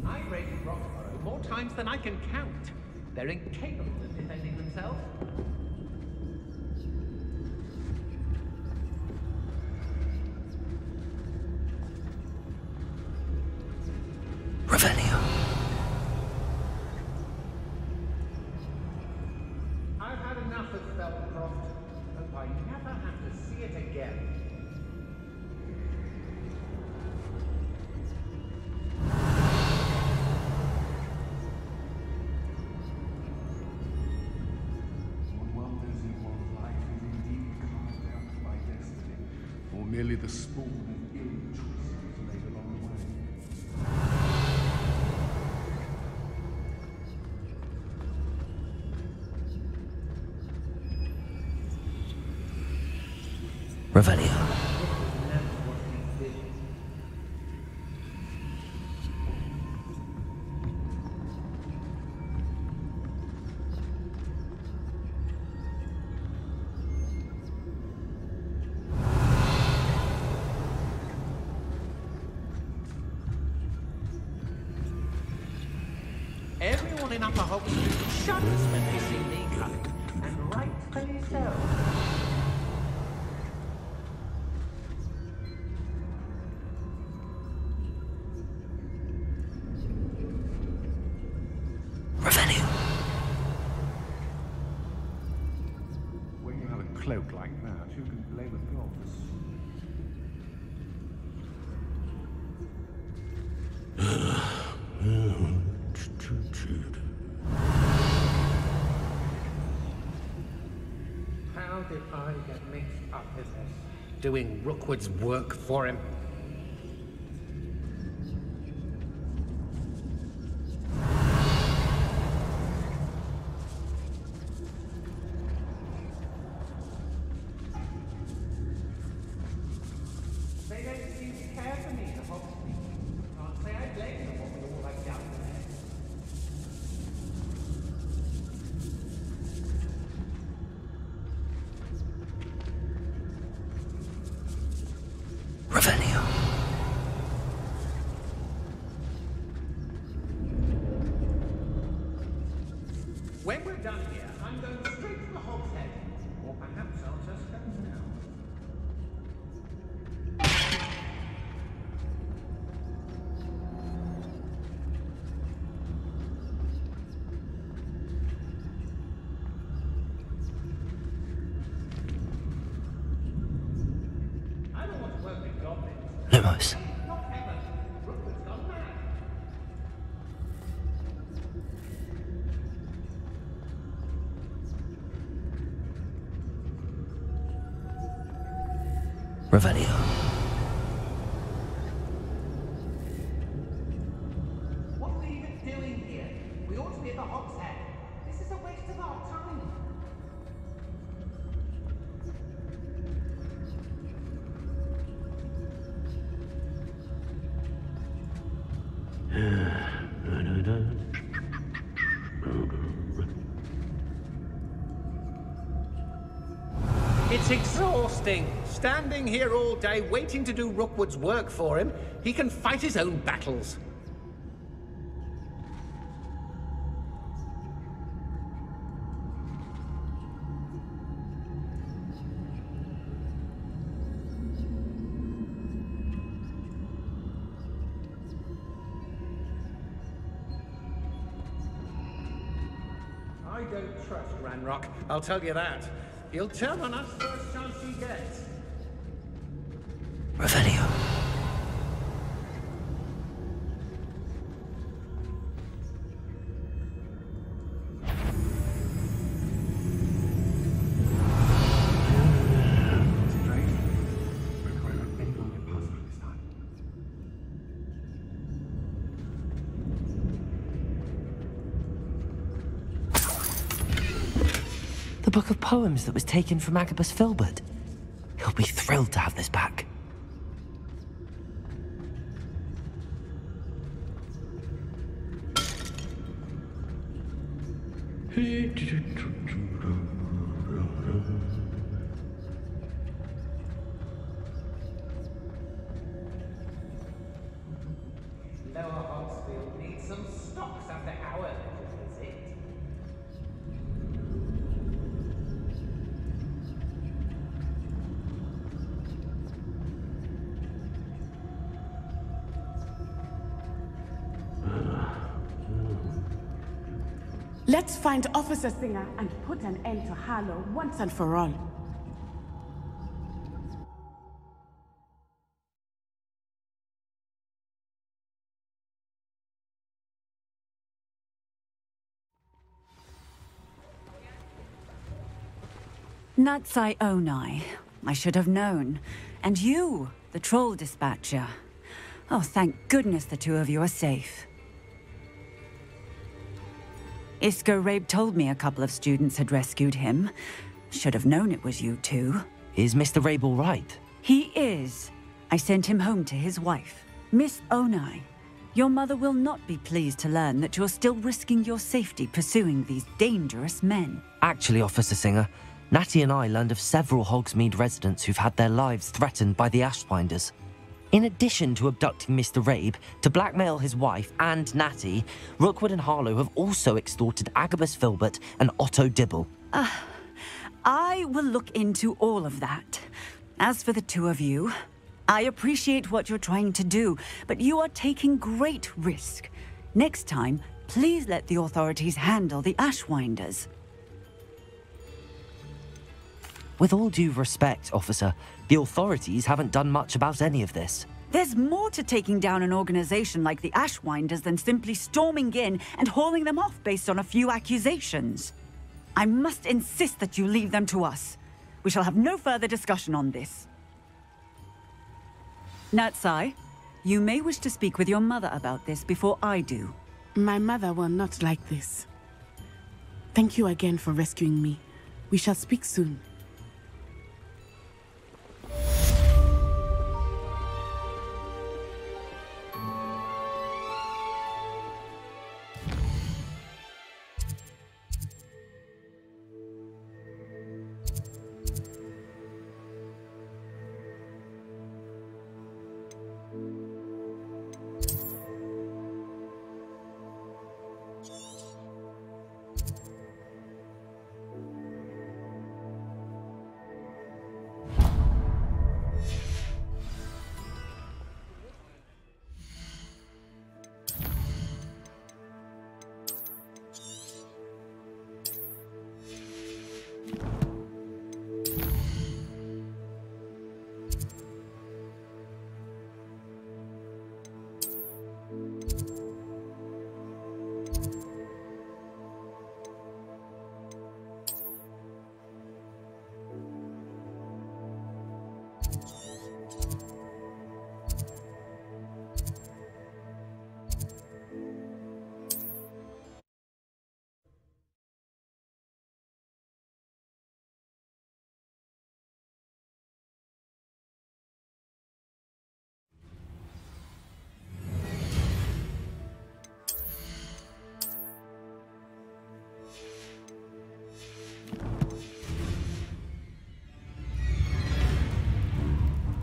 I've raided Roxborough more times than I can count. They're incapable of defending themselves. Revelio. I've had enough of Felcroft. hope I never have to see it again. Merely the spawn of ill choices made along the way. Revelio. Everyone in Upper Hope Street shudders when they see me coming, and rightfully so. Revelio. When you have a cloak like that, you can blame the gods. How did I get mixed up in this? Doing Rookwood's work for him? They don't seem to care for me, the Hogsmeade. Can't say I blame them what we all like down there. Revelio. When we're done here, I'm going straight to the Hog's Head. Or perhaps I'll just go now. I don't want to work with goblins. Lumos. Not ever. Rookwood's gone mad. Revelio. What are we even doing here? We ought to be at the Hog's Head. This is a waste of our time. It's exhausting. Standing here all day waiting to do Rookwood's work for him. He can fight his own battles. I don't trust Ranrock, I'll tell you that. He'll turn on us first chance he gets. Revelio. The book of poems that was taken from Agabus Filbert. He'll be thrilled to have this back. Lower Hogsfield needs some stocks after our little visit. Let's find Officer Singer and put an end to Harlow once and for all. Natsai Onai. I should have known. And you, the troll dispatcher. Oh, thank goodness the two of you are safe. Isco Rabe told me a couple of students had rescued him. Should have known it was you two. Is Mr. Rabe all right? He is. I sent him home to his wife. Miss Onai, your mother will not be pleased to learn that you're still risking your safety pursuing these dangerous men. Actually, Officer Singer, Natty and I learned of several Hogsmeade residents who've had their lives threatened by the Ashwinders. In addition to abducting Mr. Rabe, to blackmail his wife and Natty, Rookwood and Harlow have also extorted Agabus Filbert and Otto Dibble. I will look into all of that. As for the two of you, I appreciate what you're trying to do, but you are taking great risk. Next time, please let the authorities handle the Ashwinders. With all due respect, officer, the authorities haven't done much about any of this. There's more to taking down an organization like the Ashwinders than simply storming in and hauling them off based on a few accusations. I must insist that you leave them to us. We shall have no further discussion on this. Natsai, you may wish to speak with your mother about this before I do. My mother will not like this. Thank you again for rescuing me. We shall speak soon.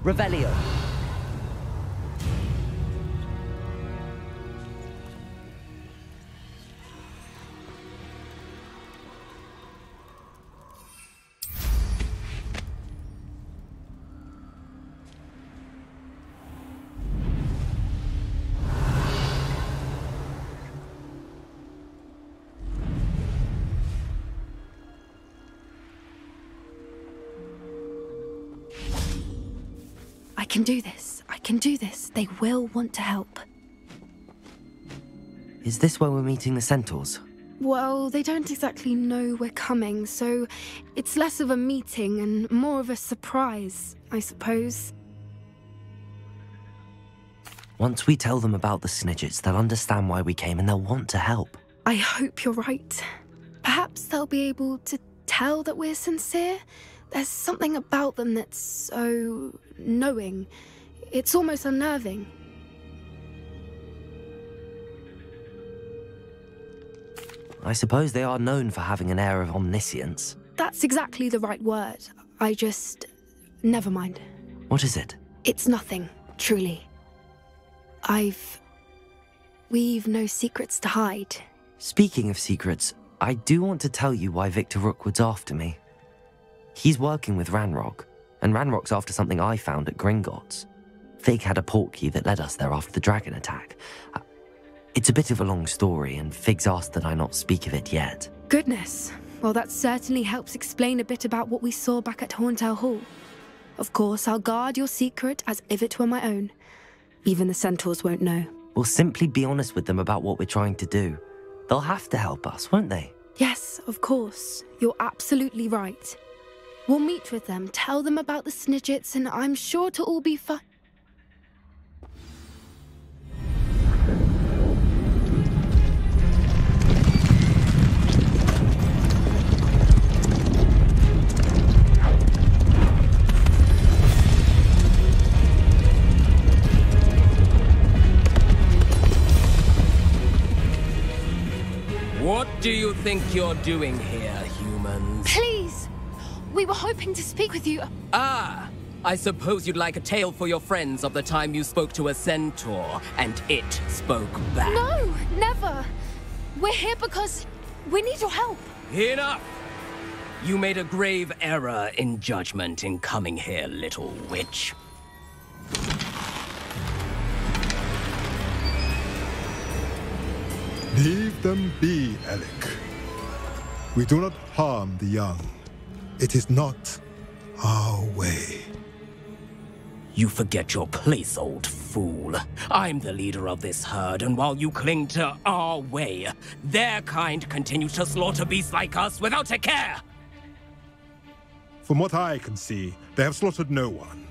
Revelio. I can do this. I can do this. They will want to help. Is this where we're meeting the Centaurs? Well, they don't exactly know we're coming, so it's less of a meeting and more of a surprise, I suppose. Once we tell them about the Snidgets, they'll understand why we came and they'll want to help. I hope you're right. Perhaps they'll be able to tell that we're sincere. There's something about them that's so knowing. It's almost unnerving. I suppose they are known for having an air of omniscience. That's exactly the right word. I just... never mind. What is it? It's nothing, truly. We've no secrets to hide. Speaking of secrets, I do want to tell you why Victor Rookwood's after me. He's working with Ranrock, and Ranrock's after something I found at Gringotts. Fig had a portkey that led us there after the dragon attack. It's a bit of a long story, and Fig's asked that I not speak of it yet. Goodness. Well, that certainly helps explain a bit about what we saw back at Horntail Hall. Of course, I'll guard your secret as if it were my own. Even the Centaurs won't know. We'll simply be honest with them about what we're trying to do. They'll have to help us, won't they? Yes, of course. You're absolutely right. We'll meet with them, tell them about the Snidgets, and I'm sure to all be fine. What do you think you're doing here, humans? Please! We were hoping to speak with you. Ah! I suppose you'd like a tale for your friends of the time you spoke to a centaur, and it spoke back. No, never! We're here because we need your help. Enough! You made a grave error in judgment in coming here, little witch. Leave them be, Alec. We do not harm the young. It is not our way. You forget your place, old fool. I'm the leader of this herd, and while you cling to our way, their kind continues to slaughter beasts like us without a care! From what I can see, they have slaughtered no one.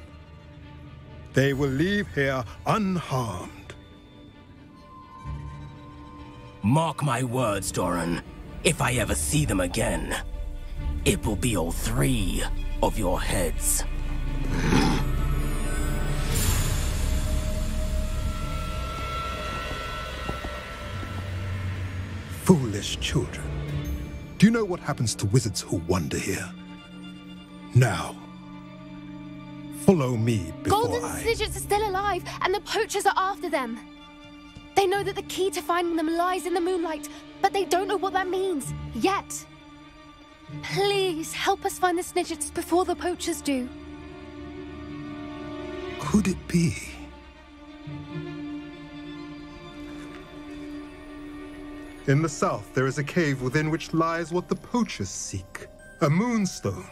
They will leave here unharmed. Mark my words, Doran. If I ever see them again, it will be all 3 of your heads. Foolish children. Do you know what happens to wizards who wander here? Now, follow me before Golden Snidgets are still alive, and the poachers are after them. They know that the key to finding them lies in the moonlight, but they don't know what that means, yet. Please, help us find the Snidgets before the poachers do. Could it be? In the south, there is a cave within which lies what the poachers seek. A moonstone.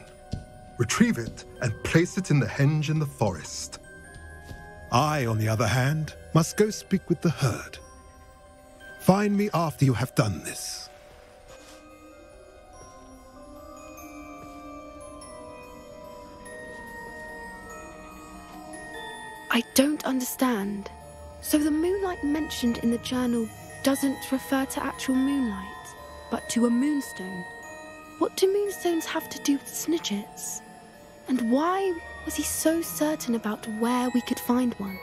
Retrieve it and place it in the henge in the forest. I, on the other hand, must go speak with the herd. Find me after you have done this. I don't understand. So the moonlight mentioned in the journal doesn't refer to actual moonlight, but to a moonstone. What do moonstones have to do with Snidgets? And why was he so certain about where we could find one?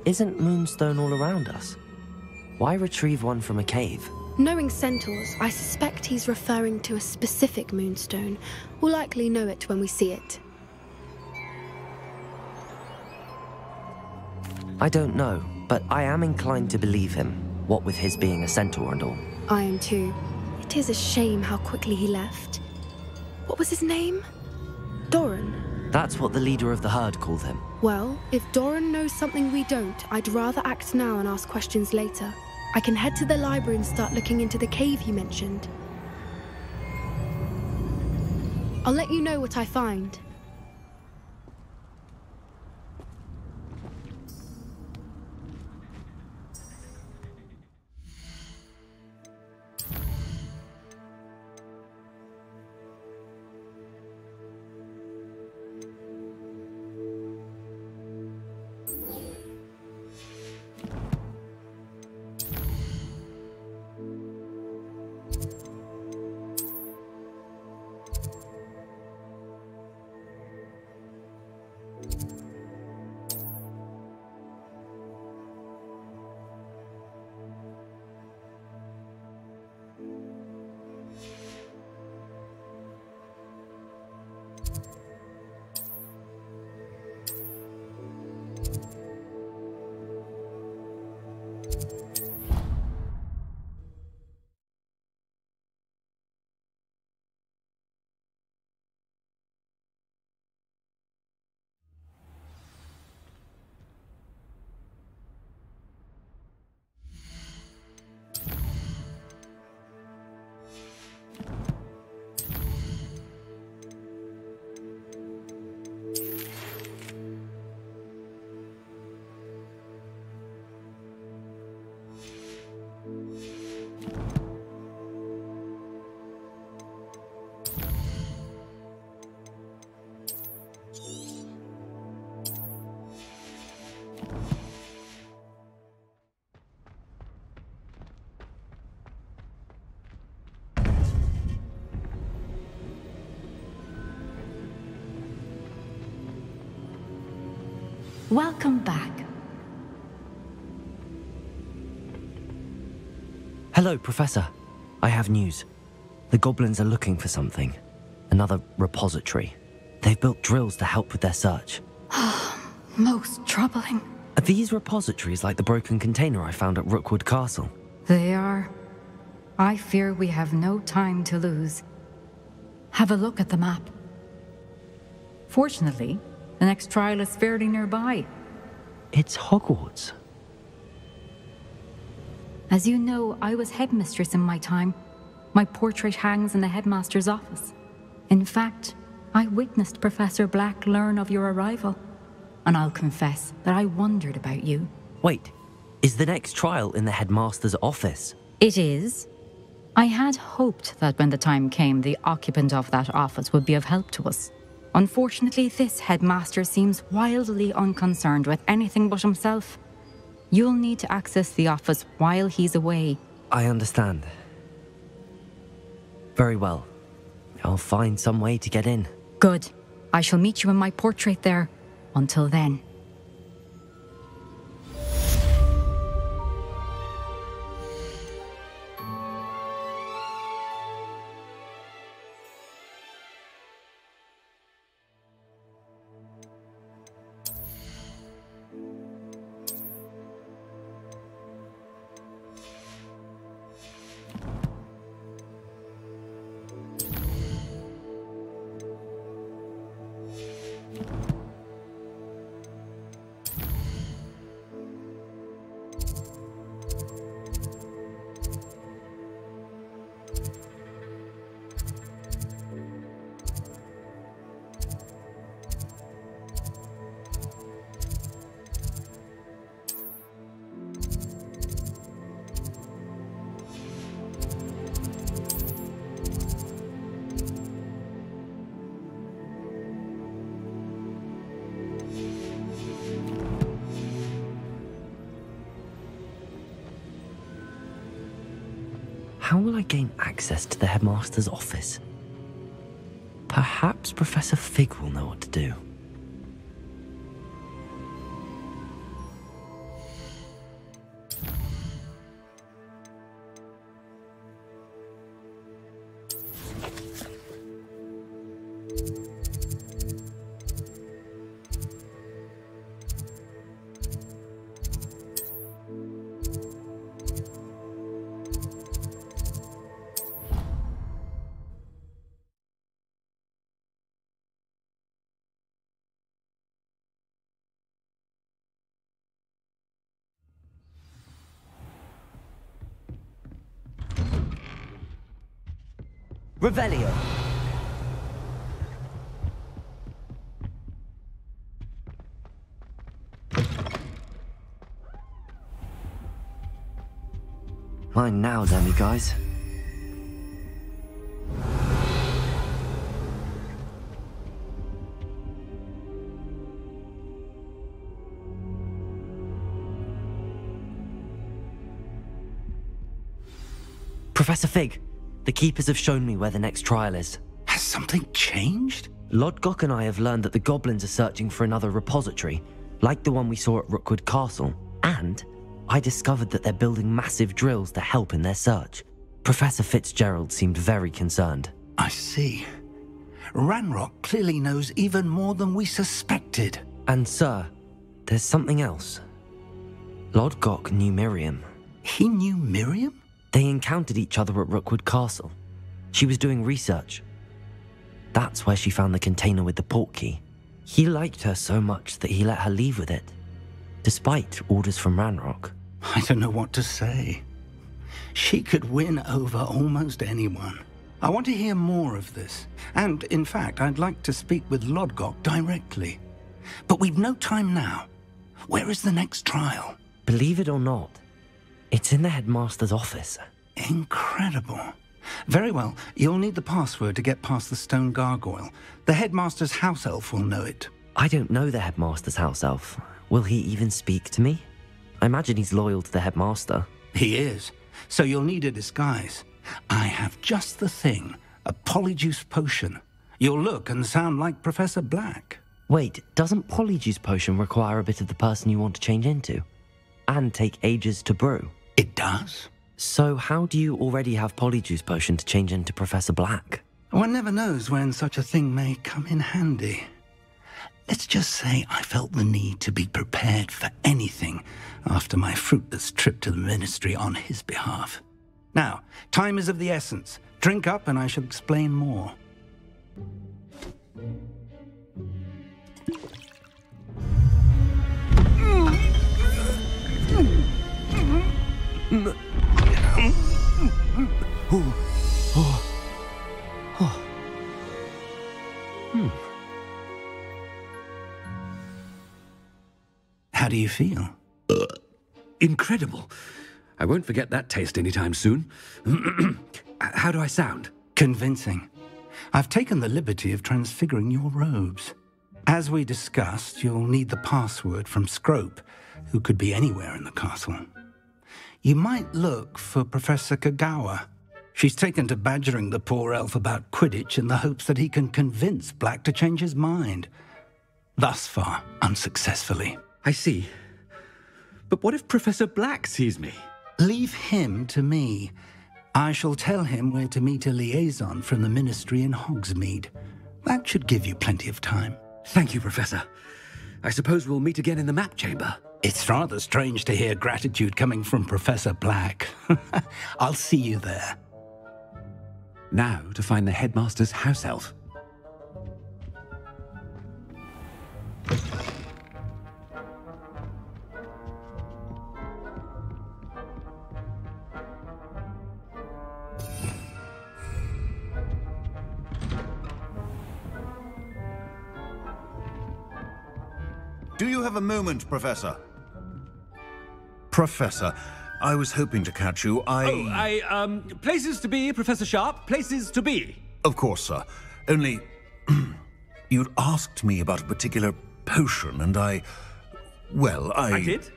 Isn't Moonstone all around us? Why retrieve one from a cave? Knowing centaurs, I suspect he's referring to a specific moonstone. We'll likely know it when we see it. I don't know, but I am inclined to believe him, what with his being a centaur and all. I am too. It is a shame how quickly he left. What was his name? Doran? That's what the leader of the herd called him. Well, if Doran knows something we don't, I'd rather act now and ask questions later. I can head to the library and start looking into the cave you mentioned. I'll let you know what I find. Welcome back. Hello, Professor. I have news. The goblins are looking for something. Another repository. They've built drills to help with their search. Most troubling. Are these repositories like the broken container I found at Rookwood Castle? They are. I fear we have no time to lose. Have a look at the map. Fortunately, the next trial is fairly nearby. It's Hogwarts. As you know, I was headmistress in my time. My portrait hangs in the headmaster's office. In fact, I witnessed Professor Black learn of your arrival. And I'll confess that I wondered about you. Wait, is the next trial in the headmaster's office? It is. I had hoped that when the time came, the occupant of that office would be of help to us. Unfortunately, this headmaster seems wildly unconcerned with anything but himself. You'll need to access the office while he's away. I understand. Very well. I'll find some way to get in. Good. I shall meet you in my portrait there. Until then. How will I gain access to the headmaster's office? Perhaps Professor Fig will know what to do. Revelio. Mine now, dummy guys. Professor Fig, the Keepers have shown me where the next trial is. Has something changed? Lodgok and I have learned that the goblins are searching for another repository, like the one we saw at Rookwood Castle, and I discovered that they're building massive drills to help in their search. Professor Fitzgerald seemed very concerned. I see. Ranrock clearly knows even more than we suspected. And sir, there's something else. Lodgok knew Miriam. He knew Miriam? They encountered each other at Rookwood Castle. She was doing research. That's where she found the container with the portkey. He liked her so much that he let her leave with it, despite orders from Ranrock. I don't know what to say. She could win over almost anyone. I want to hear more of this. And, in fact, I'd like to speak with Lodgok directly. But we've no time now. Where is the next trial? Believe it or not, it's in the headmaster's office. Incredible. Very well, you'll need the password to get past the stone gargoyle. The headmaster's house elf will know it. I don't know the headmaster's house elf. Will he even speak to me? I imagine he's loyal to the headmaster. He is. So you'll need a disguise. I have just the thing. A polyjuice potion. You'll look and sound like Professor Black. Wait, doesn't Polyjuice Potion require a bit of the person you want to change into? And take ages to brew? It does. So how do you already have Polyjuice Potion to change into Professor Black? One never knows when such a thing may come in handy. Let's just say I felt the need to be prepared for anything after my fruitless trip to the Ministry on his behalf. Now, time is of the essence. Drink up and I shall explain more. How do you feel? Incredible. I won't forget that taste anytime soon. How do I sound? Convincing. I've taken the liberty of transfiguring your robes. As we discussed, you'll need the password from Scrope, who could be anywhere in the castle. You might look for Professor Kagawa. She's taken to badgering the poor elf about Quidditch in the hopes that he can convince Black to change his mind. Thus far, unsuccessfully. I see. But what if Professor Black sees me? Leave him to me. I shall tell him where to meet a liaison from the Ministry in Hogsmeade. That should give you plenty of time. Thank you, Professor. I suppose we'll meet again in the map chamber. It's rather strange to hear gratitude coming from Professor Black. I'll see you there. Now to find the headmaster's house elf. Do you have a moment, Professor? Professor, I was hoping to catch you. Places to be, Professor Sharp. Places to be. Of course, sir. Only, you'd asked me about a particular potion, and I did?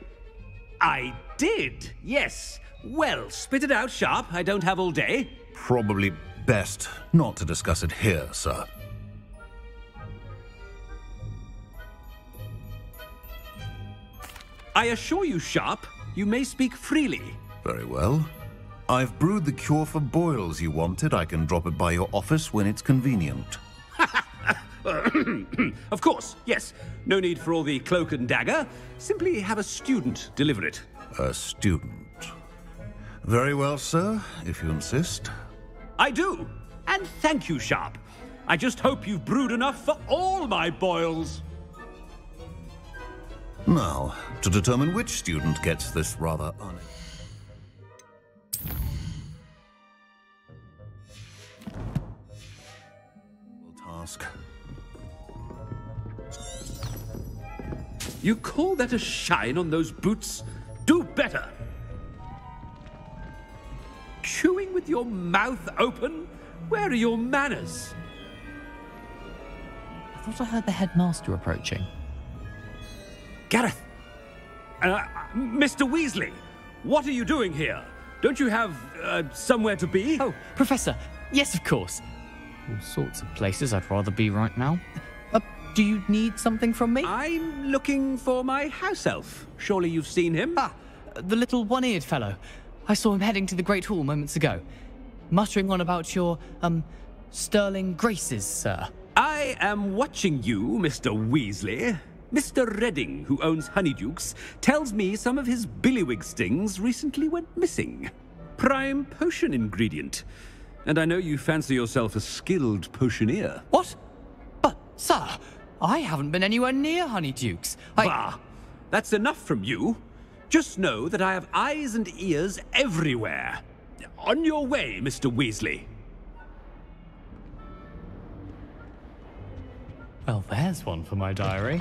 I did, yes. Well, spit it out, Sharp. I don't have all day. Probably best not to discuss it here, sir. I assure you, Sharp, you may speak freely. Very well. I've brewed the cure for boils you wanted. I can drop it by your office when it's convenient. Of course, yes. No need for all the cloak and dagger. Simply have a student deliver it. A student? Very well, sir, if you insist. I do. And thank you, Sharp. I just hope you've brewed enough for all my boils. Now, to determine which student gets this rather task. You call that a shine on those boots? Do better! Chewing with your mouth open? Where are your manners? I thought I heard the headmaster approaching. Gareth! Mr. Weasley, what are you doing here? Don't you have, somewhere to be? Oh, Professor, yes, of course. All sorts of places I'd rather be right now. Do you need something from me? I'm looking for my house elf. Surely you've seen him? Ah, the little one-eared fellow. I saw him heading to the Great Hall moments ago, muttering on about your, sterling graces, sir. I am watching you, Mr. Weasley. Mr. Redding, who owns Honeydukes, tells me some of his billywig stings recently went missing. Prime potion ingredient. And I know you fancy yourself a skilled potioneer. What? But, sir, I haven't been anywhere near Honeydukes. Bah! That's enough from you. Just know that I have eyes and ears everywhere. On your way, Mr. Weasley. Well, there's one for my diary.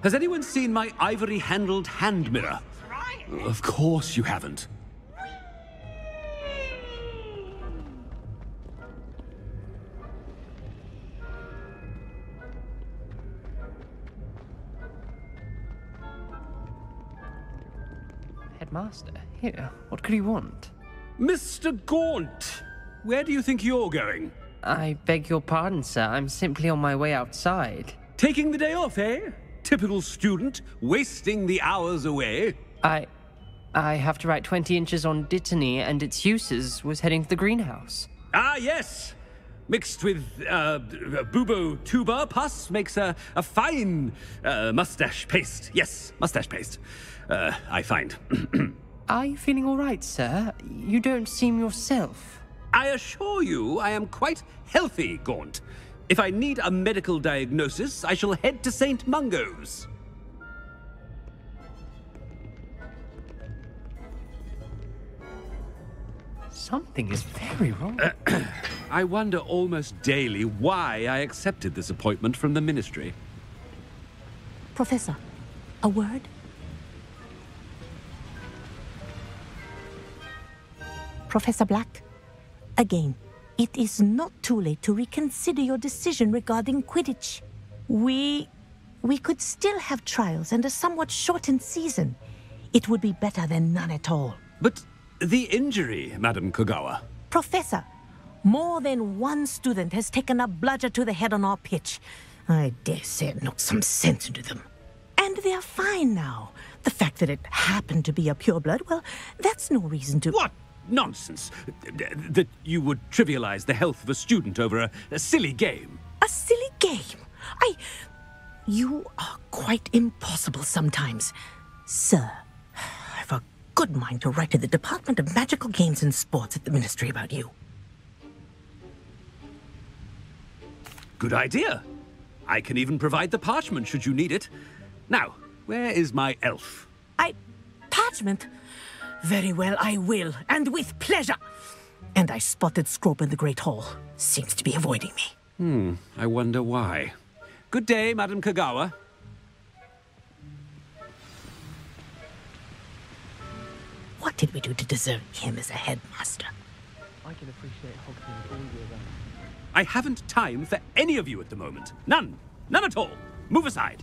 Has anyone seen my ivory-handled hand mirror? Of course you haven't. headmaster. Here, what could he want? Mr. Gaunt, where do you think you're going? I beg your pardon, sir. I'm simply on my way outside. Taking the day off, eh? Typical student, wasting the hours away. I have to write 20 inches on Dittany and its uses. Was heading to the greenhouse. Ah, yes! Mixed with bubo tuber pus makes a fine mustache paste. Yes, mustache paste. I find. Are you feeling all right, sir? You don't seem yourself. I assure you I am quite healthy, Gaunt. If I need a medical diagnosis, I shall head to St. Mungo's. Something is very wrong. I wonder almost daily why I accepted this appointment from the Ministry. Professor, a word? Professor Black, again, it is not too late to reconsider your decision regarding Quidditch. We could still have trials and a somewhat shortened season. It would be better than none at all. But the injury, Madam Kogawa. Professor, more than one student has taken a bludger to the head on our pitch. I dare say it knocked some sense into them. And they're fine now. The fact that it happened to be a pureblood, well, that's no reason to... What nonsense! That you would trivialize the health of a student over a silly game. A silly game? You are quite impossible sometimes. Sir, I've a good mind to write to the Department of Magical Games and Sports at the Ministry about you. Good idea. I can even provide the parchment should you need it. Now, where is my elf? Parchment? Very well, I will, and with pleasure. And I spotted Scrope in the Great Hall. Seems to be avoiding me. I wonder why. Good day, Madam Kogawa. What did we do to deserve him as a headmaster? I can appreciate Hogwarts all year round. I haven't time for any of you at the moment. None. None at all. Move aside.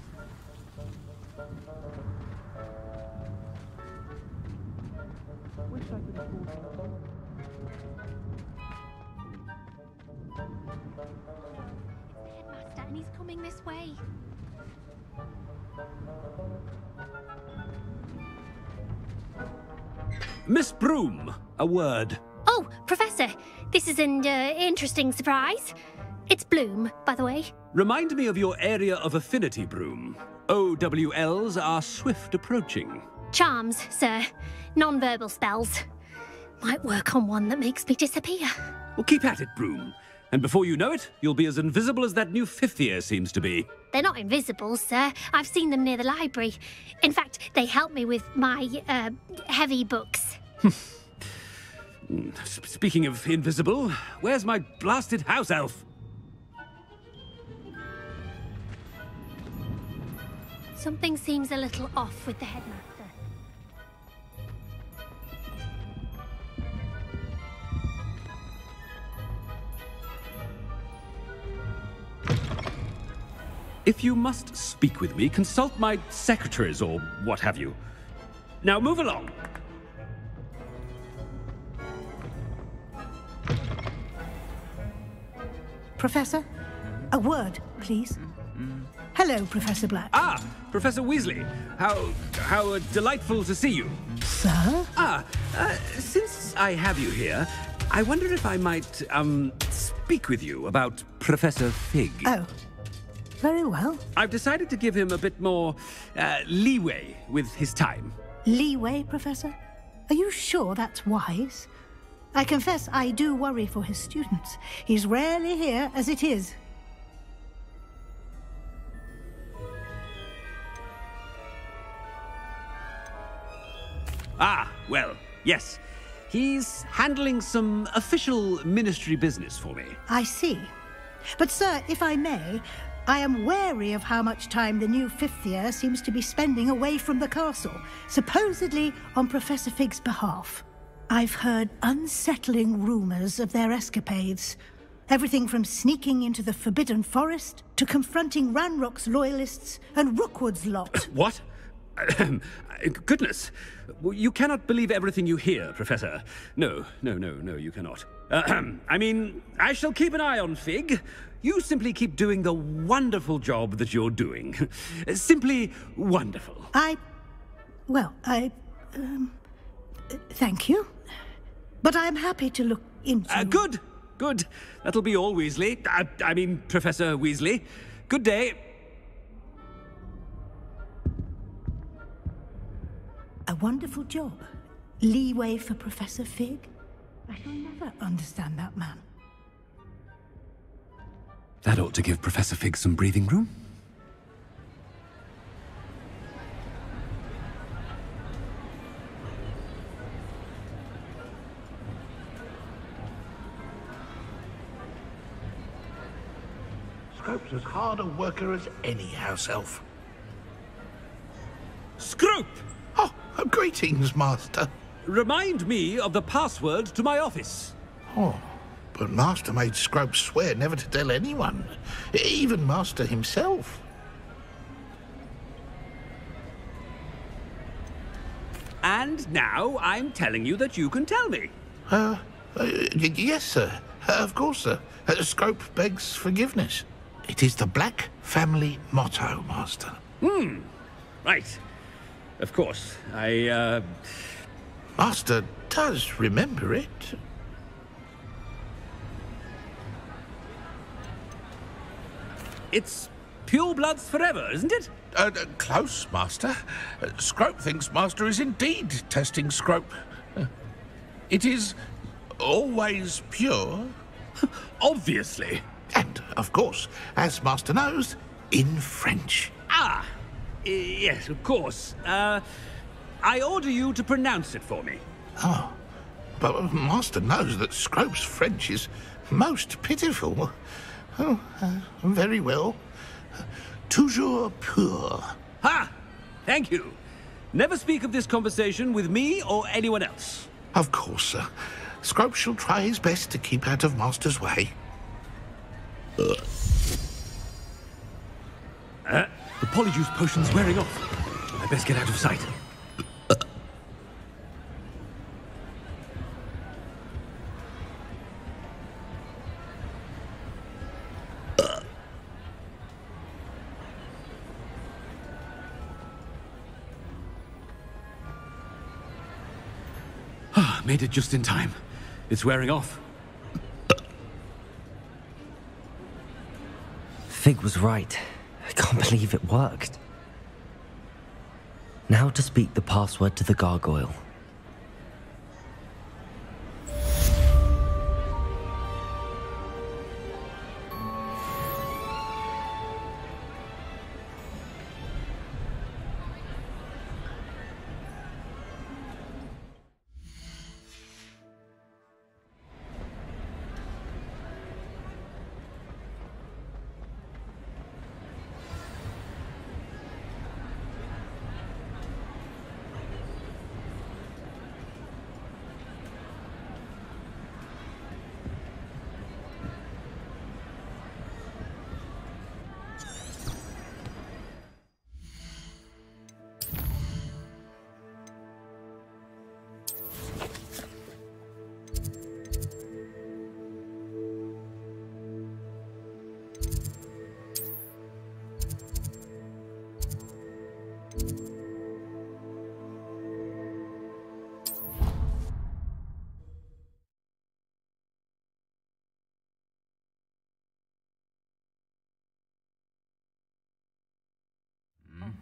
Headmaster, and he's coming this way. Miss Broom, a word. Oh, Professor, this is an interesting surprise. It's Bloom, by the way. Remind me of your area of affinity, Broom. OWLs are swift approaching. Charms, sir. Non-verbal spells. Might work on one that makes me disappear. Well, keep at it, Broom. And before you know it, you'll be as invisible as that new fifth year seems to be. They're not invisible, sir. I've seen them near the library. In fact, they help me with my, heavy books. Speaking of invisible, where's my blasted house elf? Something seems a little off with the headmaster. If you must speak with me, consult my secretaries or what have you. Now move along. Professor, a word, please. Hello, Professor Black. Ah, Professor Weasley. How delightful to see you. Sir? Since I have you here, I wonder if I might, speak with you about Professor Fig. Oh, very well. I've decided to give him a bit more, leeway with his time. Leeway, Professor? Are you sure that's wise? I confess I do worry for his students. He's rarely here as it is. Ah, well, yes. He's handling some official ministry business for me. I see. But, sir, if I may, I am wary of how much time the new fifth year seems to be spending away from the castle, supposedly on Professor Fig's behalf. I've heard unsettling rumors of their escapades. Everything from sneaking into the Forbidden Forest to confronting Ranrock's loyalists and Rookwood's lot. What? Goodness, you cannot believe everything you hear, Professor. No, you cannot. I mean, I shall keep an eye on Fig. You simply keep doing the wonderful job that you're doing. Simply wonderful. Thank you. But I'm happy to look into... Good. That'll be all, Weasley. I mean, Professor Weasley. Good day. A wonderful job. Leeway for Professor Fig? I shall never understand that man. That ought to give Professor Fig some breathing room. Scrope's as hard a worker as any house elf. Scrope! Oh, greetings, Master. Remind me of the password to my office. Oh, but Master made Scrope swear never to tell anyone, even Master himself. And now I'm telling you that you can tell me. Yes, sir. Of course, sir. Scrope begs forgiveness. It is the Black family motto, Master. Right. Of course. Master does remember it. It's pure bloods forever, isn't it? Close, Master. Scrope thinks Master is indeed testing Scrope. It is always pure. Obviously. And, of course, as Master knows, in French. Yes, of course. I order you to pronounce it for me. Oh, but Master knows that Scrope's French is most pitiful. Oh, very well. Toujours pur. Ha! Thank you. Never speak of this conversation with me or anyone else. Of course, sir. Scrope shall try his best to keep out of Master's way. The polyjuice potion's wearing off. I best get out of sight. Made it just in time. It's wearing off. Fig was right. I can't believe it worked. Now to speak the password to the gargoyle.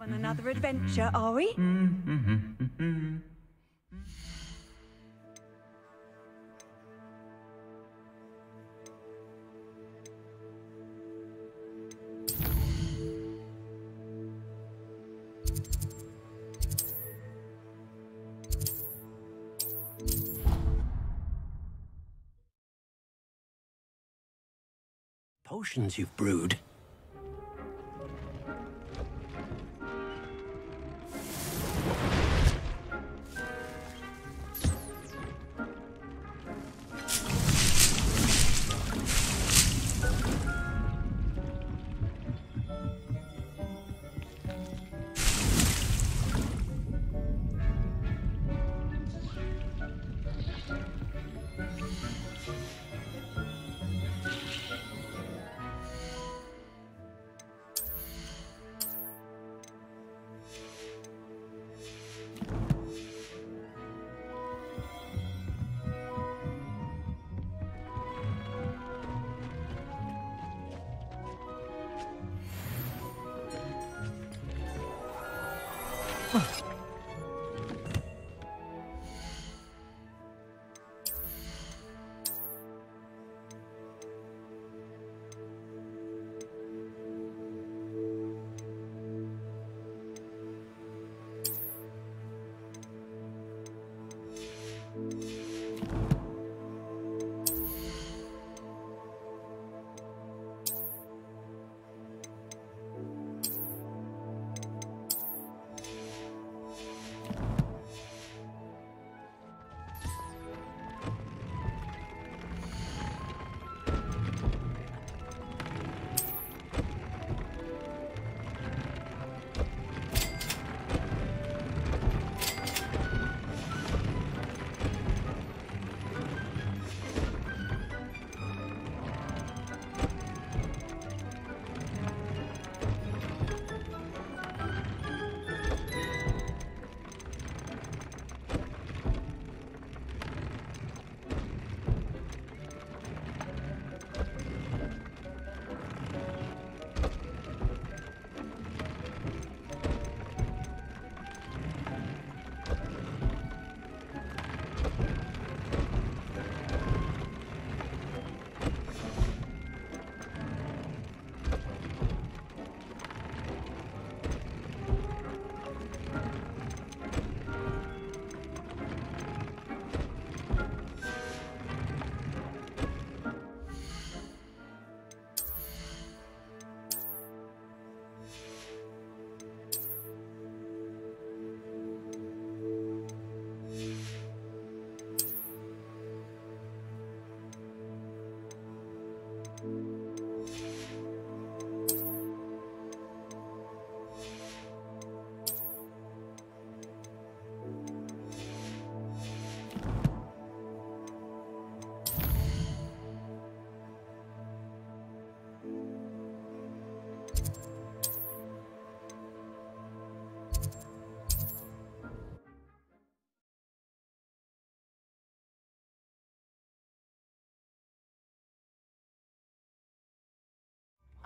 On another adventure, are we? Potions you've brewed.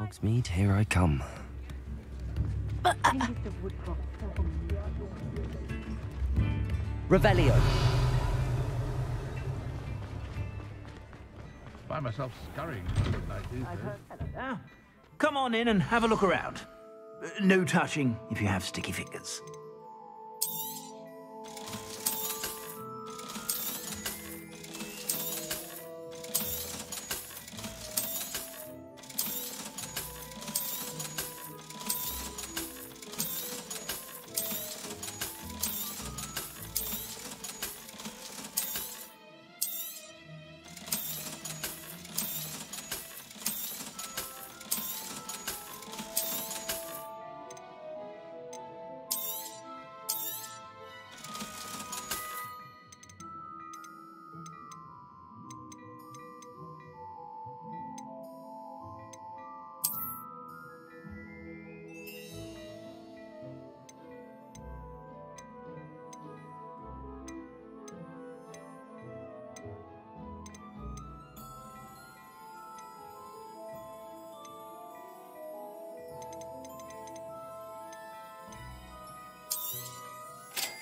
Hogsmeade, here I come. Revelio. Find myself scurrying like these days. Come on in and have a look around. No touching if you have sticky fingers.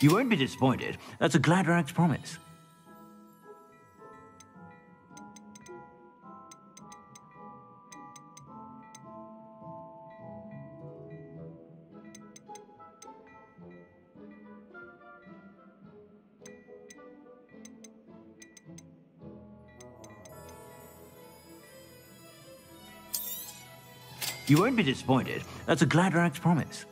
You won't be disappointed. That's a Gladrax promise. You won't be disappointed. That's a Gladrax promise.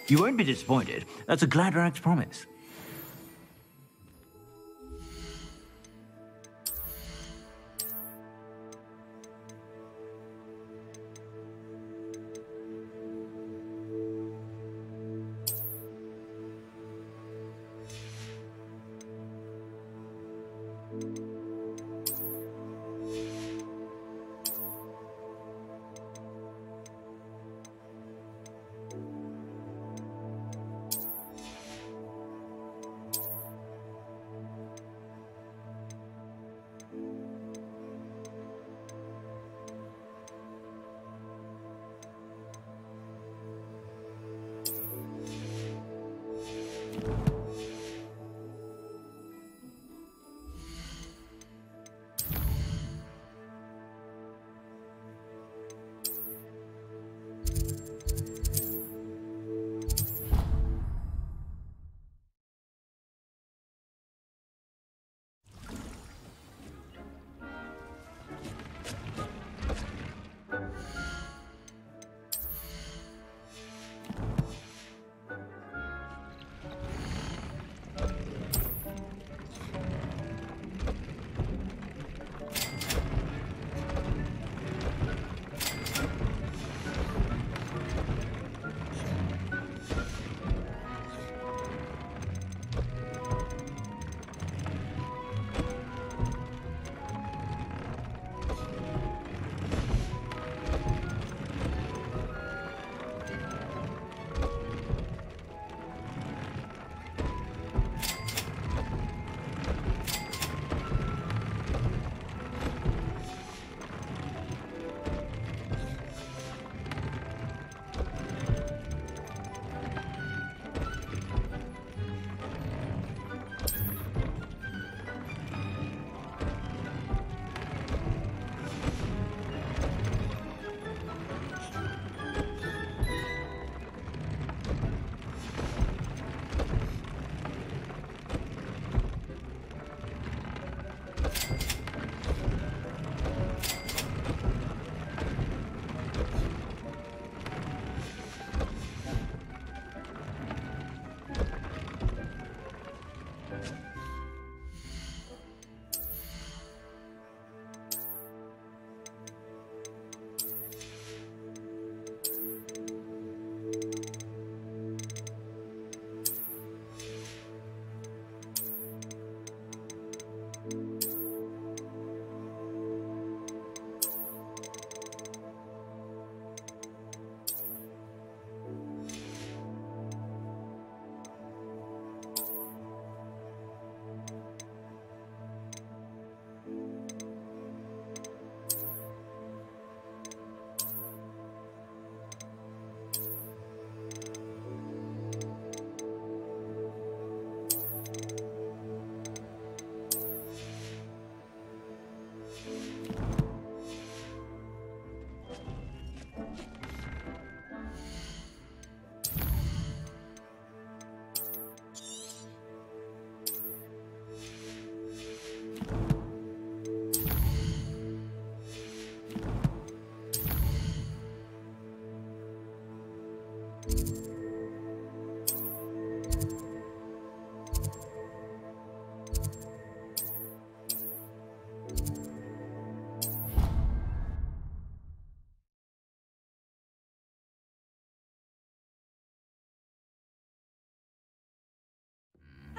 You won't be disappointed. That's a Gladrax promise.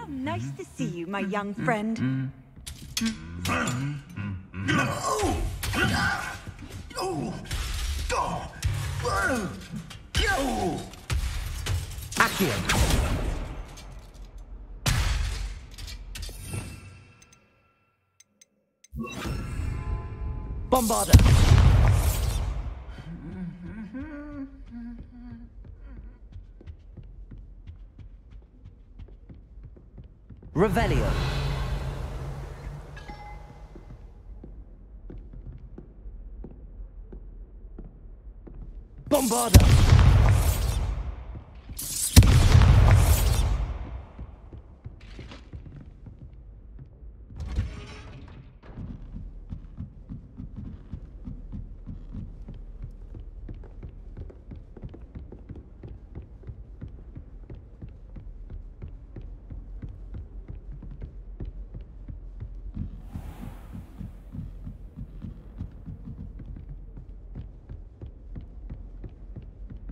How nice to see you, my young friend. Accio. Bombarder. Revelio. Bombarder.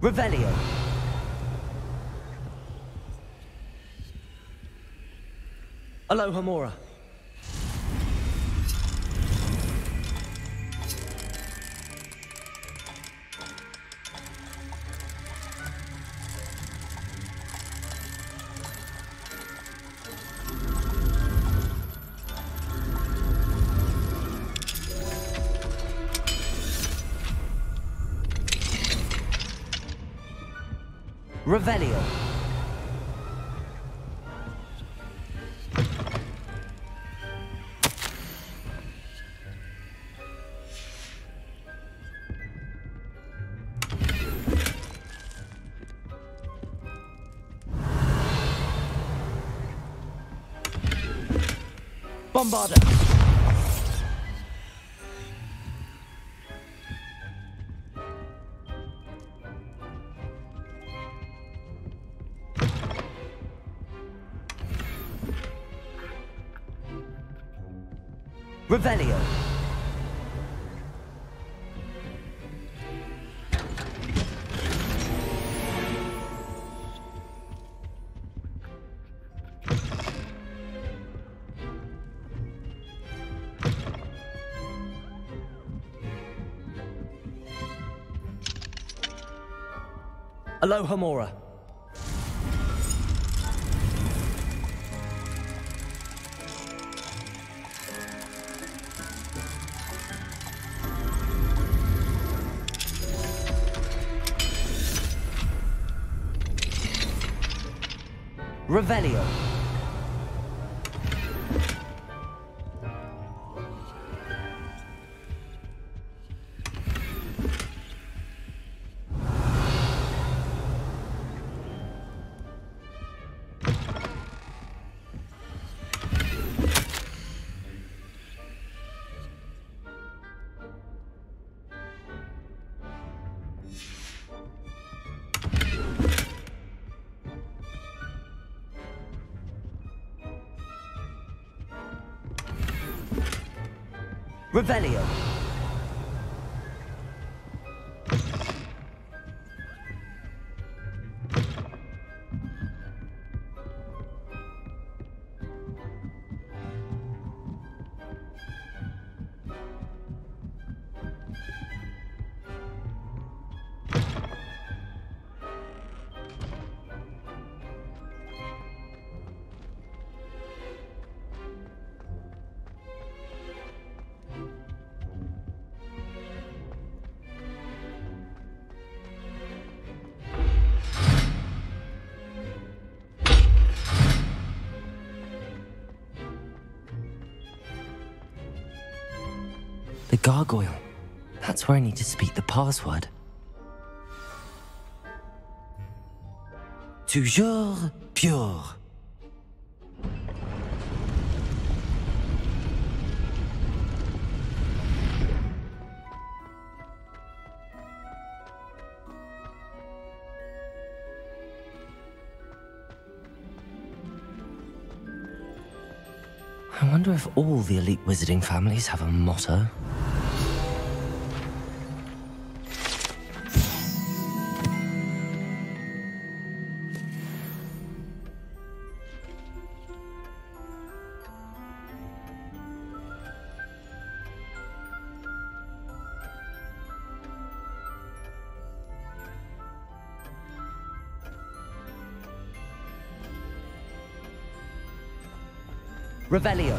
Revelio. Aloha Mora. Revelio. Bombarder. Revelio. Aloha Mora. Revelio. Revelio. The gargoyle. That's where I need to speak the password. Toujours pure. I wonder if all the elite wizarding families have a motto. Revelio.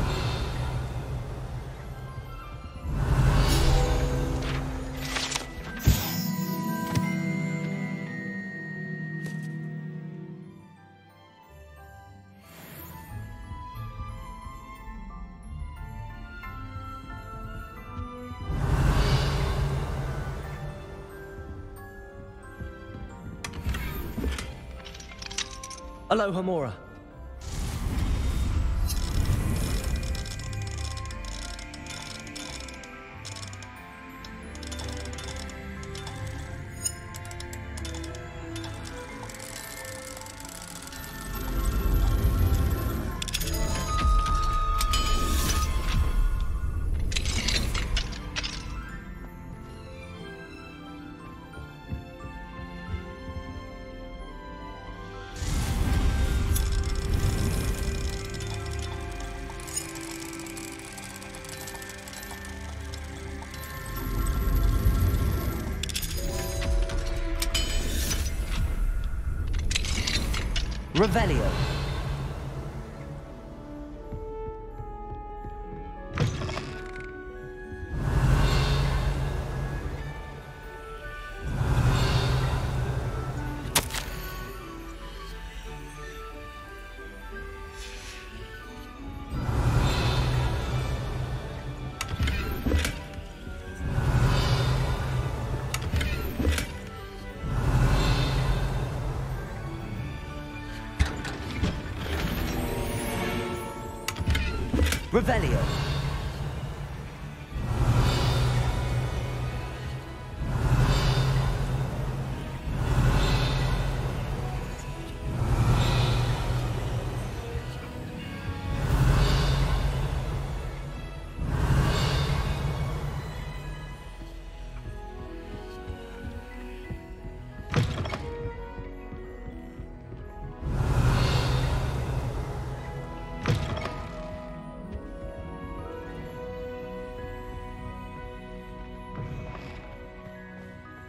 Aloha Mora. Revelio. Revelio.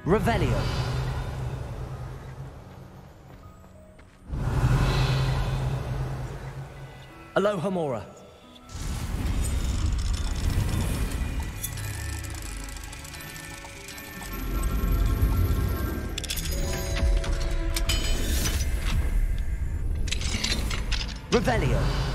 Revelio. Aloha Mora. Revelio.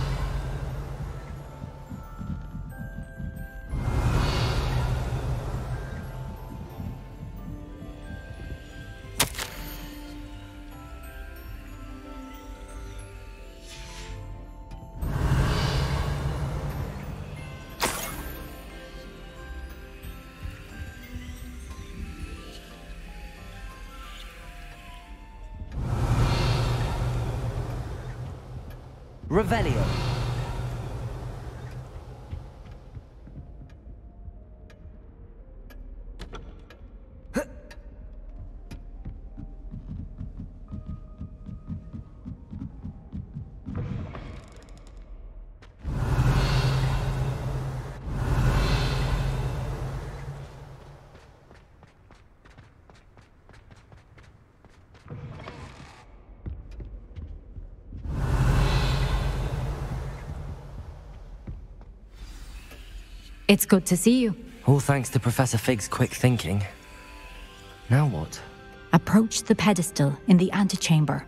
Revelio. It's good to see you. All thanks to Professor Fig's quick thinking. Now what? Approach the pedestal in the antechamber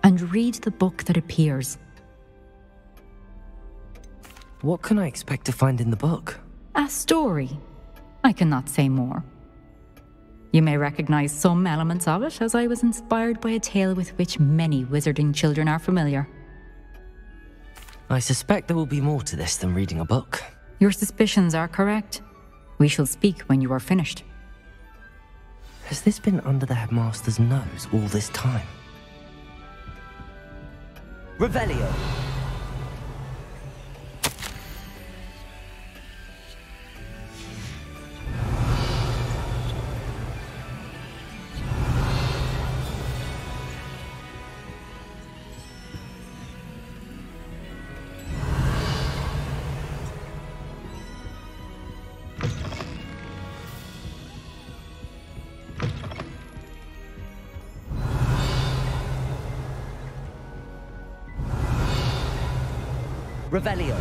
and read the book that appears. What can I expect to find in the book? A story. I cannot say more. You may recognize some elements of it, as I was inspired by a tale with which many wizarding children are familiar. I suspect there will be more to this than reading a book. Your suspicions are correct. We shall speak when you are finished. Has this been under the headmaster's nose all this time? Revelio. Revelio.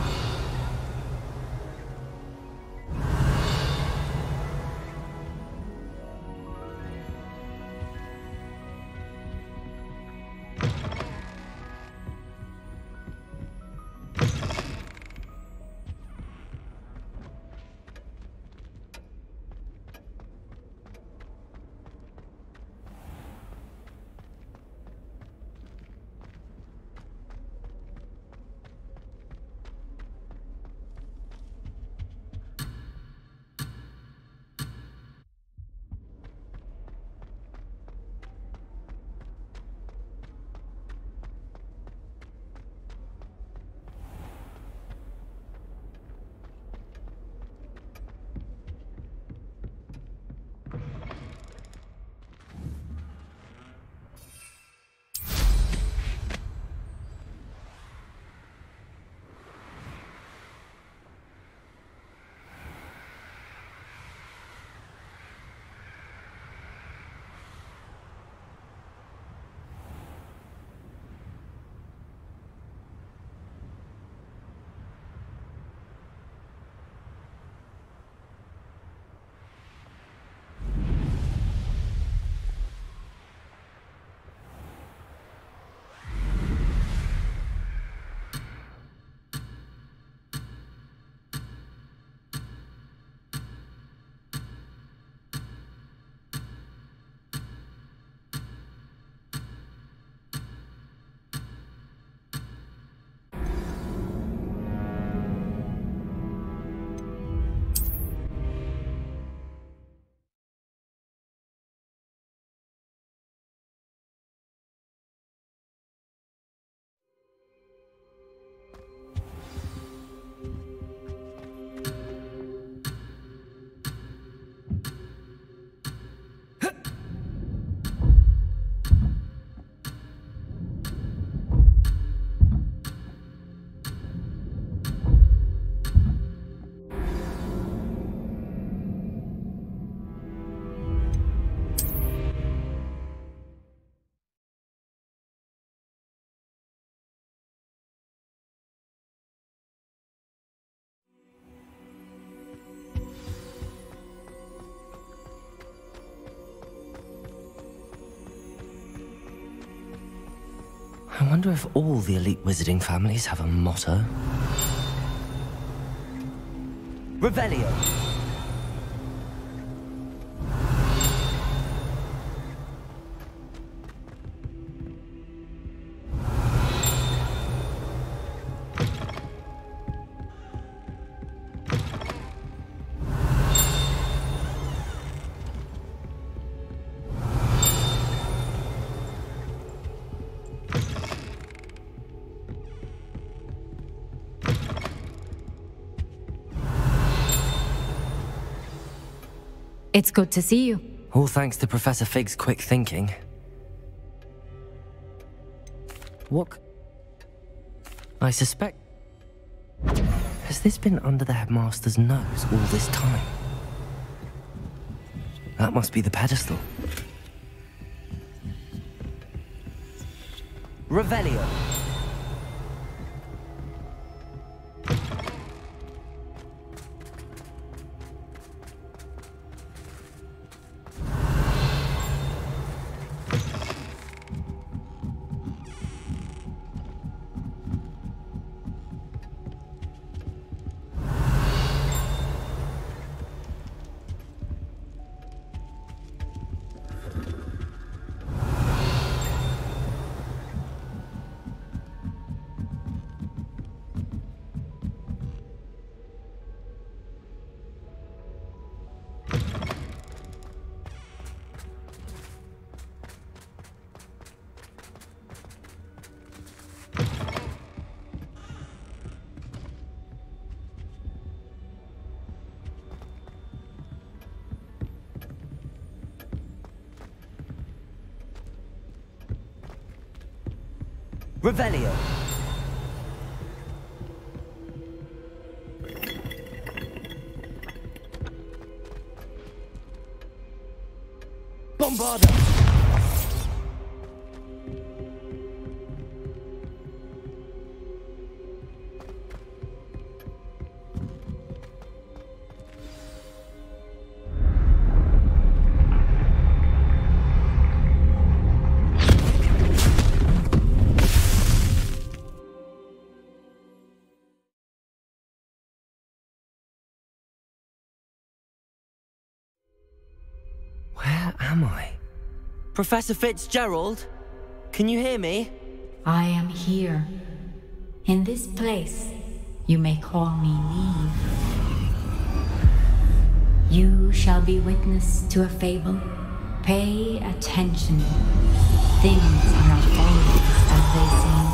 wonder if all the elite wizarding families have a motto. Revelio. It's good to see you. All thanks to Professor Fig's quick thinking. What? I suspect... Has this been under the headmaster's nose all this time? That must be the pedestal. Revelio. Revelio. Bombarda. Where am I? Professor Fitzgerald? Can you hear me? I am here. In this place, you may call me Neve. You shall be witness to a fable. Pay attention. Things are not always as they seem.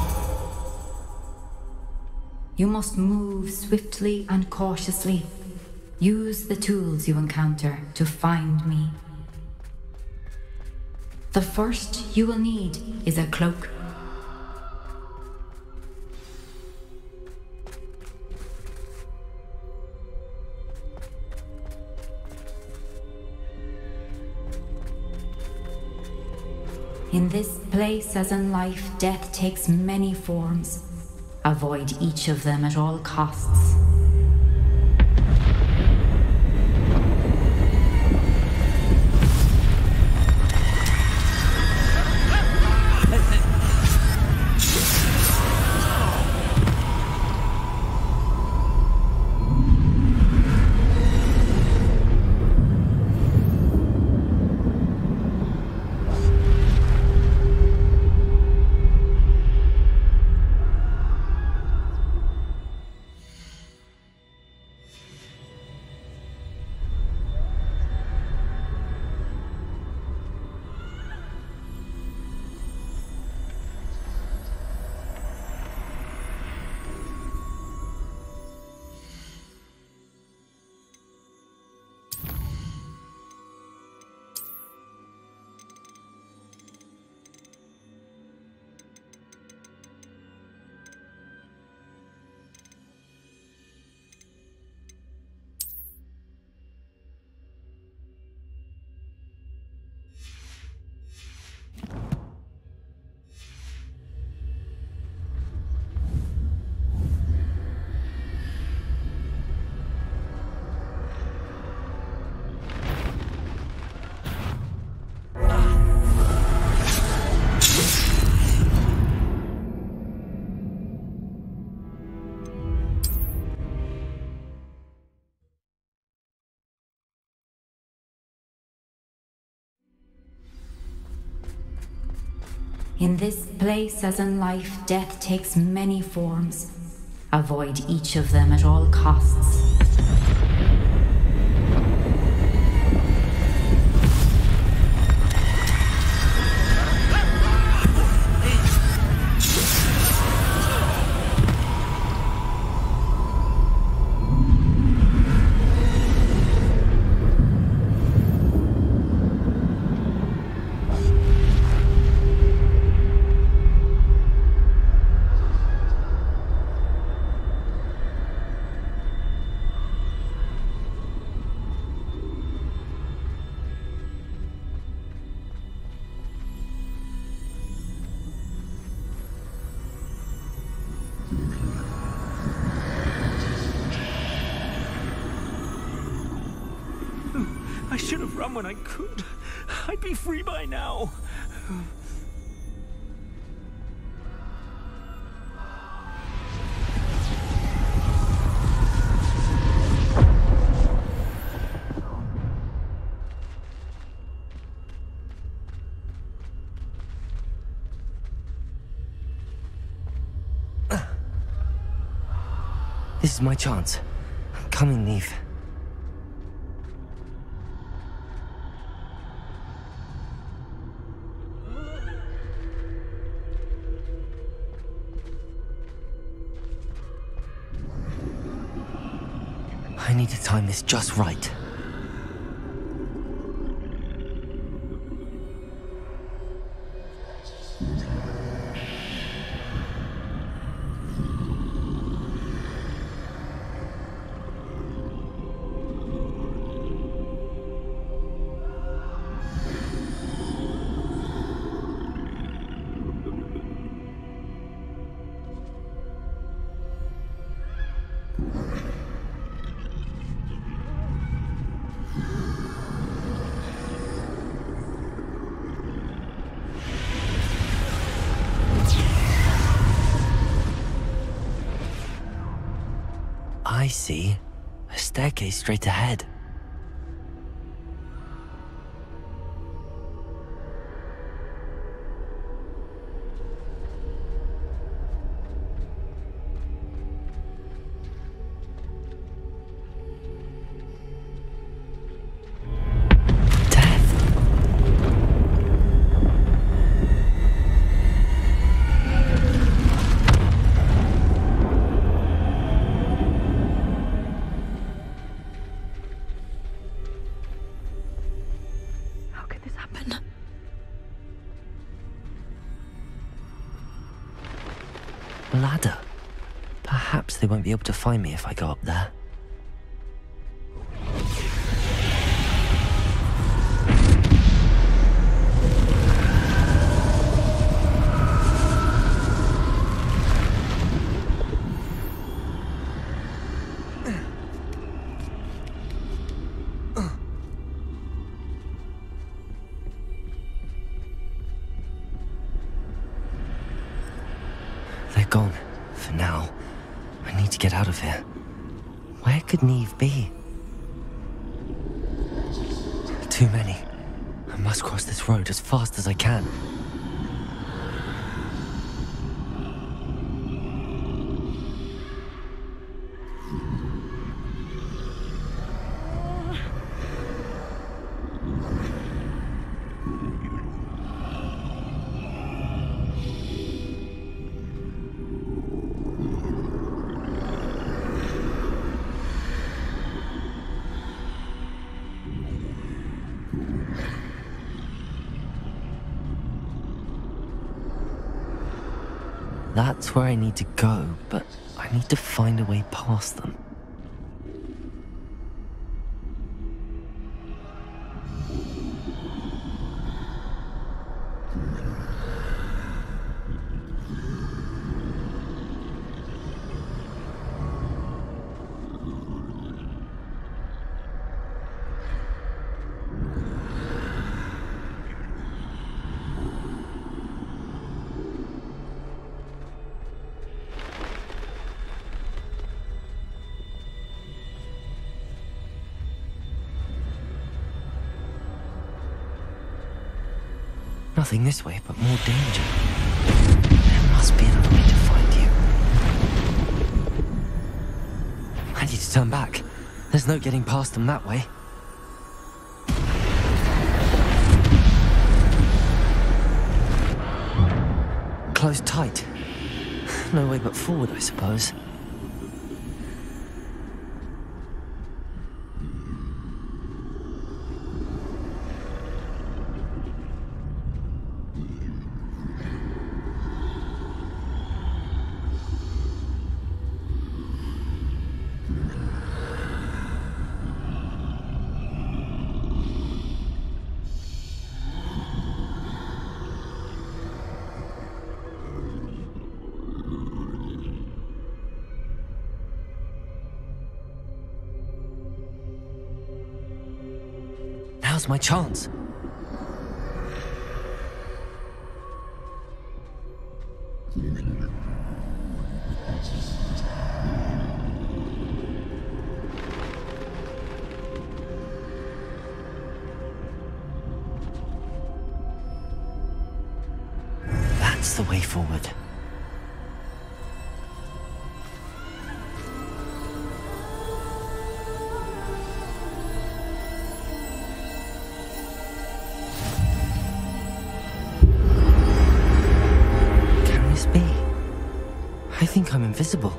You must move swiftly and cautiously. Use the tools you encounter to find me. The first you will need is a cloak. In this place, as in life, death takes many forms. Avoid each of them at all costs. In this place, as in life, death takes many forms. Avoid each of them at all costs. I should have run when I could. I'd be free by now. This is my chance. I'm coming, Neve. I need to time this just right. I see. A staircase straight ahead. Ladder. Perhaps they won't be able to find me if I go up there. They're gone, for now. I need to get out of here. Where could Neve be? Too many. I must cross this road as fast as I can. That's where I need to go, but I need to find a way past them. Nothing this way, but more danger. There must be another way to find you. I need to turn back. There's no getting past them that way. Closed tight. No way but forward, I suppose. Now's my chance. That's the way forward. I think I'm invisible.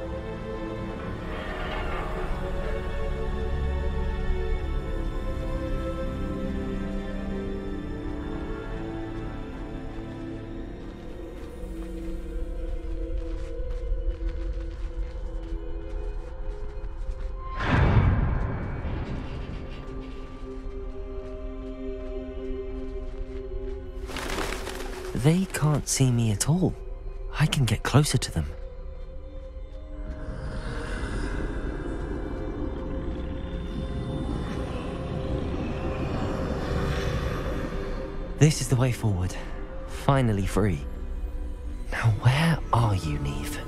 They can't see me at all. I can get closer to them. This is the way forward. Finally free. Now where are you, Neve?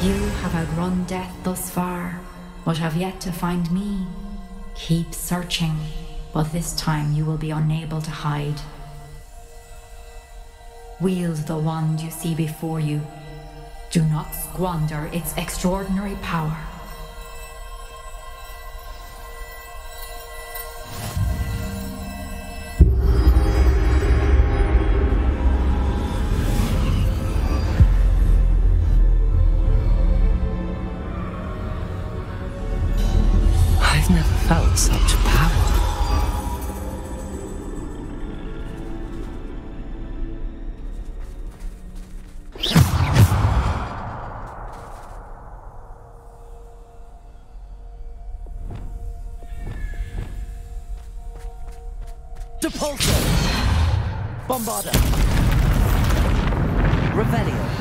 You have outrun death thus far, but have yet to find me. Keep searching, but this time you will be unable to hide. Wield the wand you see before you. Do not squander its extraordinary power. I've never felt such power. Depulso! Bombarda! Revelio!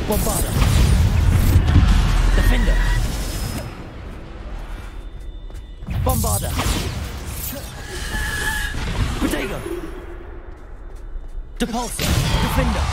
Bombarda! Defender! Bombarda! Protego! Depulso! Defender!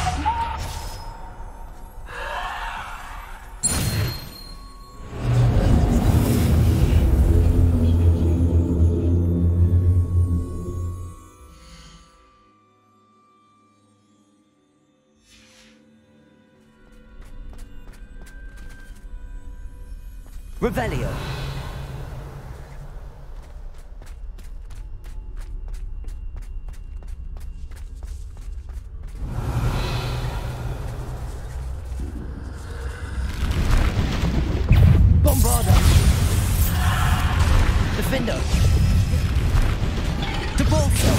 Revelio. Bombarda. Defender. Debolso.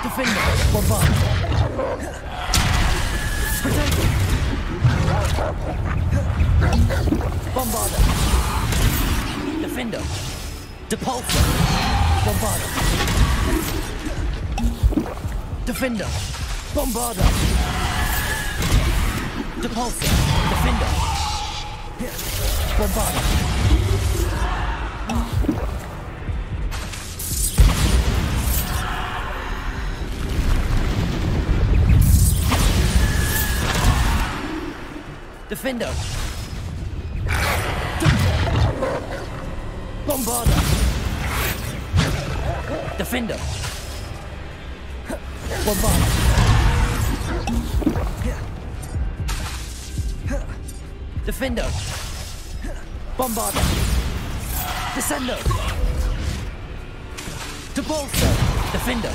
Defender. Bombarda. Protego. Bombarda. Defender. Depulso. Bombarda. Defender. Bombarda. Depulso. Defender. Bombarda. Defender. Bombarda. Defender. Bombarda. Defender. Bombarda. Descendo. Debolso. Defender.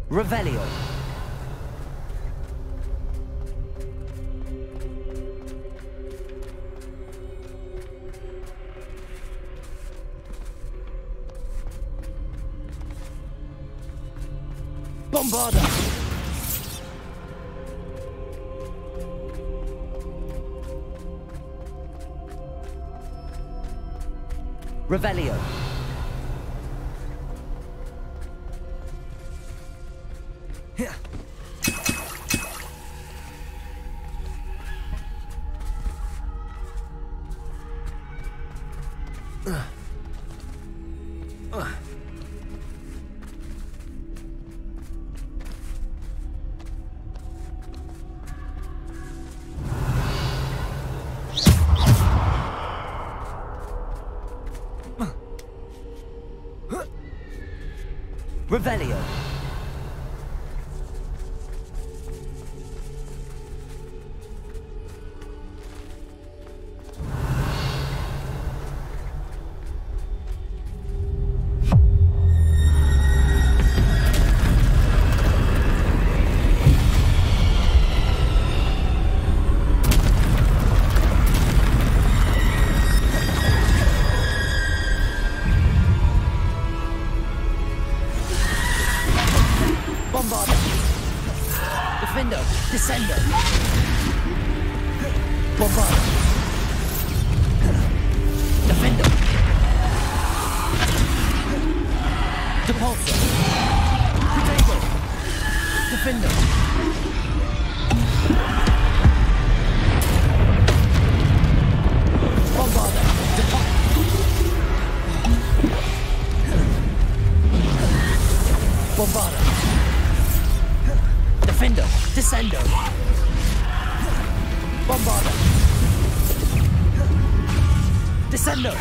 Revelio. Bombarda. Revelio. Revelio. Bombarda. Defender. Descendo. Bombarda. Defender. Depulso. Protego. Defender. Bombarda. Bombarda. Defender. Descendo. Bombarda. Descendo.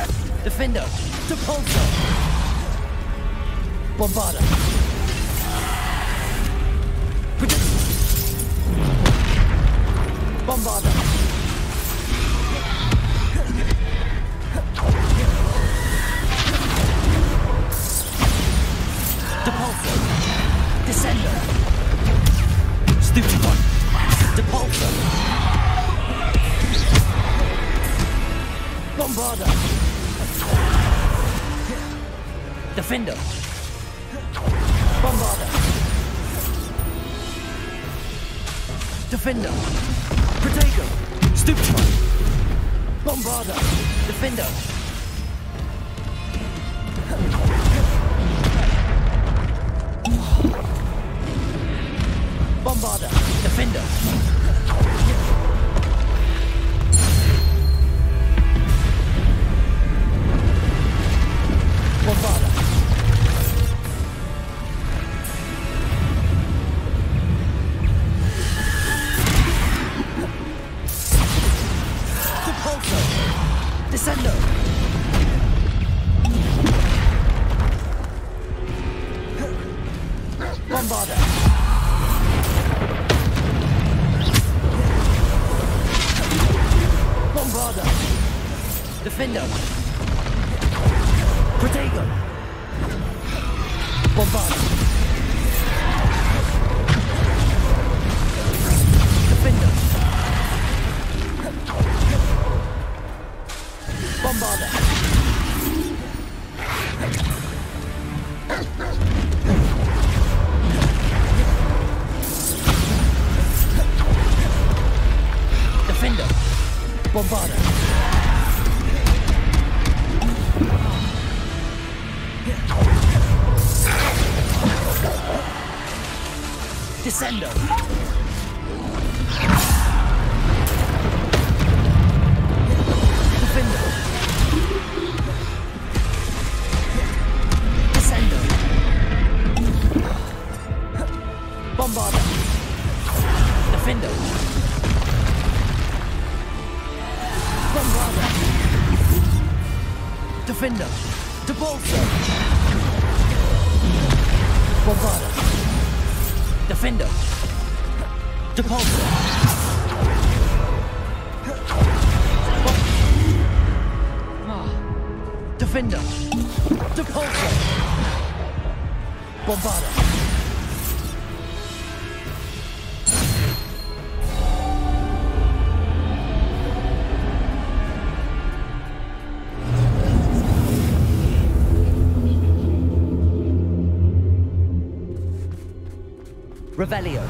Defender. Depulso. Bombarda. Bombarda. Depulso. Descendo. Stupid one. Depulso. Bombarda. Defender. Bombarda. Defender. Protego. Stupid one. Bombarda. Defender. Bombarda. Defender. Descendo! Bombarda! Bombarda! Defendo! Protego! Bombarda! Defendo! Bombarda! Defendo! Bombarda! Descendo! Defendo! Descendo! Bombarda! Defendo! Bombarda! Defendo! Depulso! Bombarda! Defendo! Depulso! Defendo! Depulso! Bombarda! Revelio.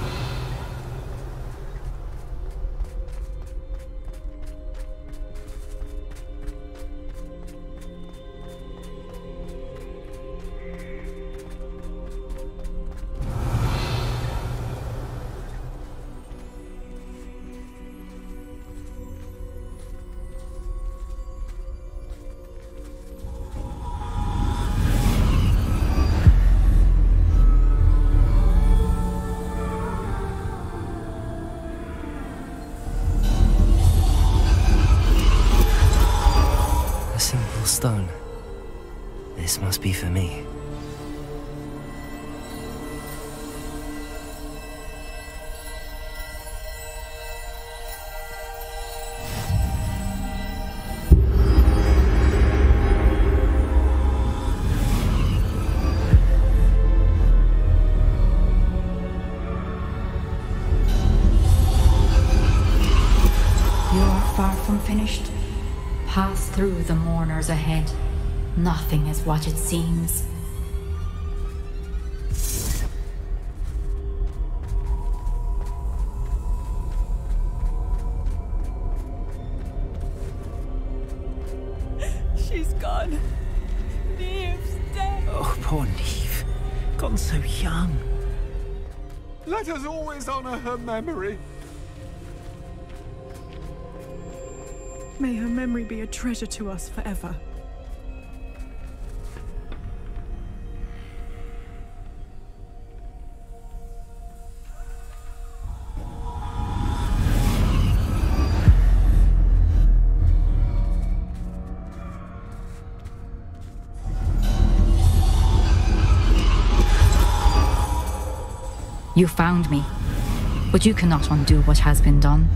Stone. This must be for me. You're far from finished. Pass through the mourners ahead. Nothing is what it seems. She's gone. Neve's dead. Oh, poor Neve. Gone so young. Let us always honor her memory. May her memory be a treasure to us forever. You found me, but you cannot undo what has been done.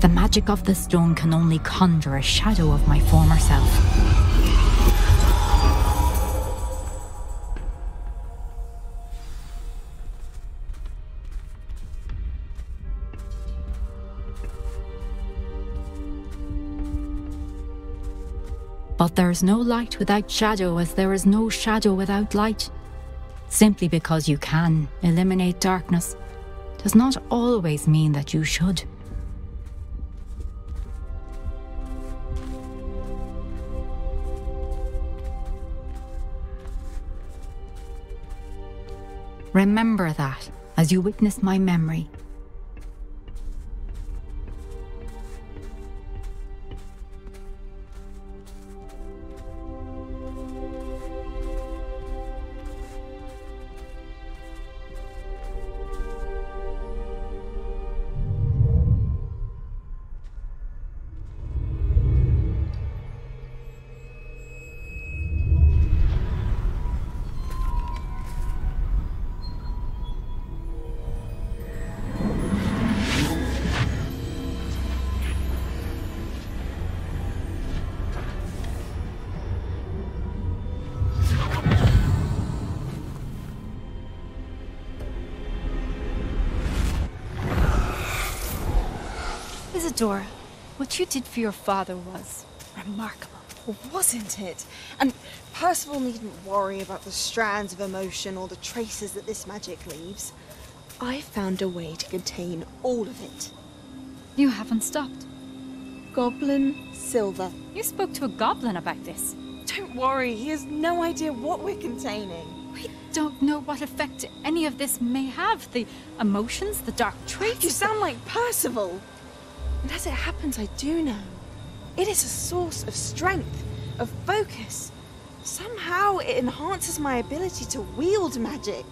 The magic of the stone can only conjure a shadow of my former self. But there is no light without shadow, as there is no shadow without light. Simply because you can eliminate darkness does not always mean that you should. Remember that as you witness my memory. Isadora, what you did for your father was remarkable. Well, wasn't it? And Percival needn't worry about the strands of emotion or the traces that this magic leaves. I found a way to contain all of it. You haven't stopped. Goblin Silver. You spoke to a goblin about this. Don't worry, he has no idea what we're containing. We don't know what effect any of this may have. The emotions, the dark traits. You sound like Percival. And as it happens, I do know. It is a source of strength, of focus. Somehow it enhances my ability to wield magic.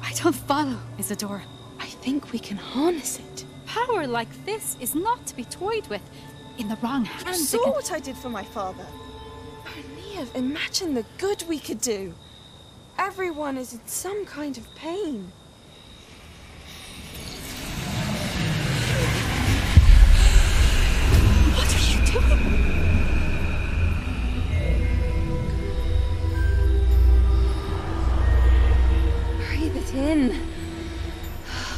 I don't follow, Isadora. I think we can harness it. Power like this is not to be toyed with. In the wrong hands. You saw what I did for my father. Only imagine the good we could do. Everyone is in some kind of pain. What are you doing? Breathe it in.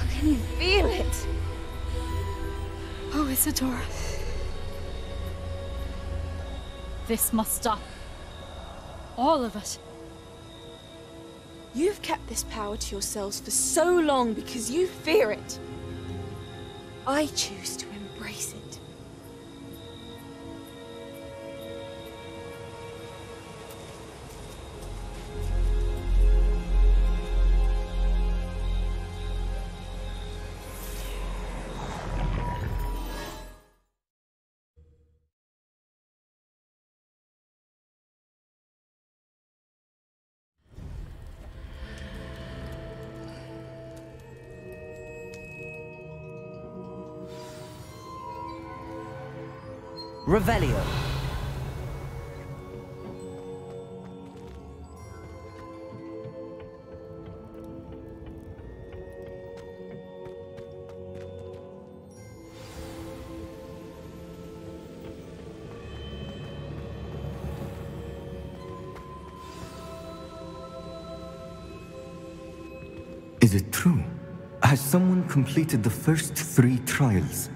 Can you feel it? Oh, Isadora. This must stop. All of it. You've kept this power to yourselves for so long because you fear it. I choose to embrace it. Revelio. Is it true? Has someone completed the first 3 trials?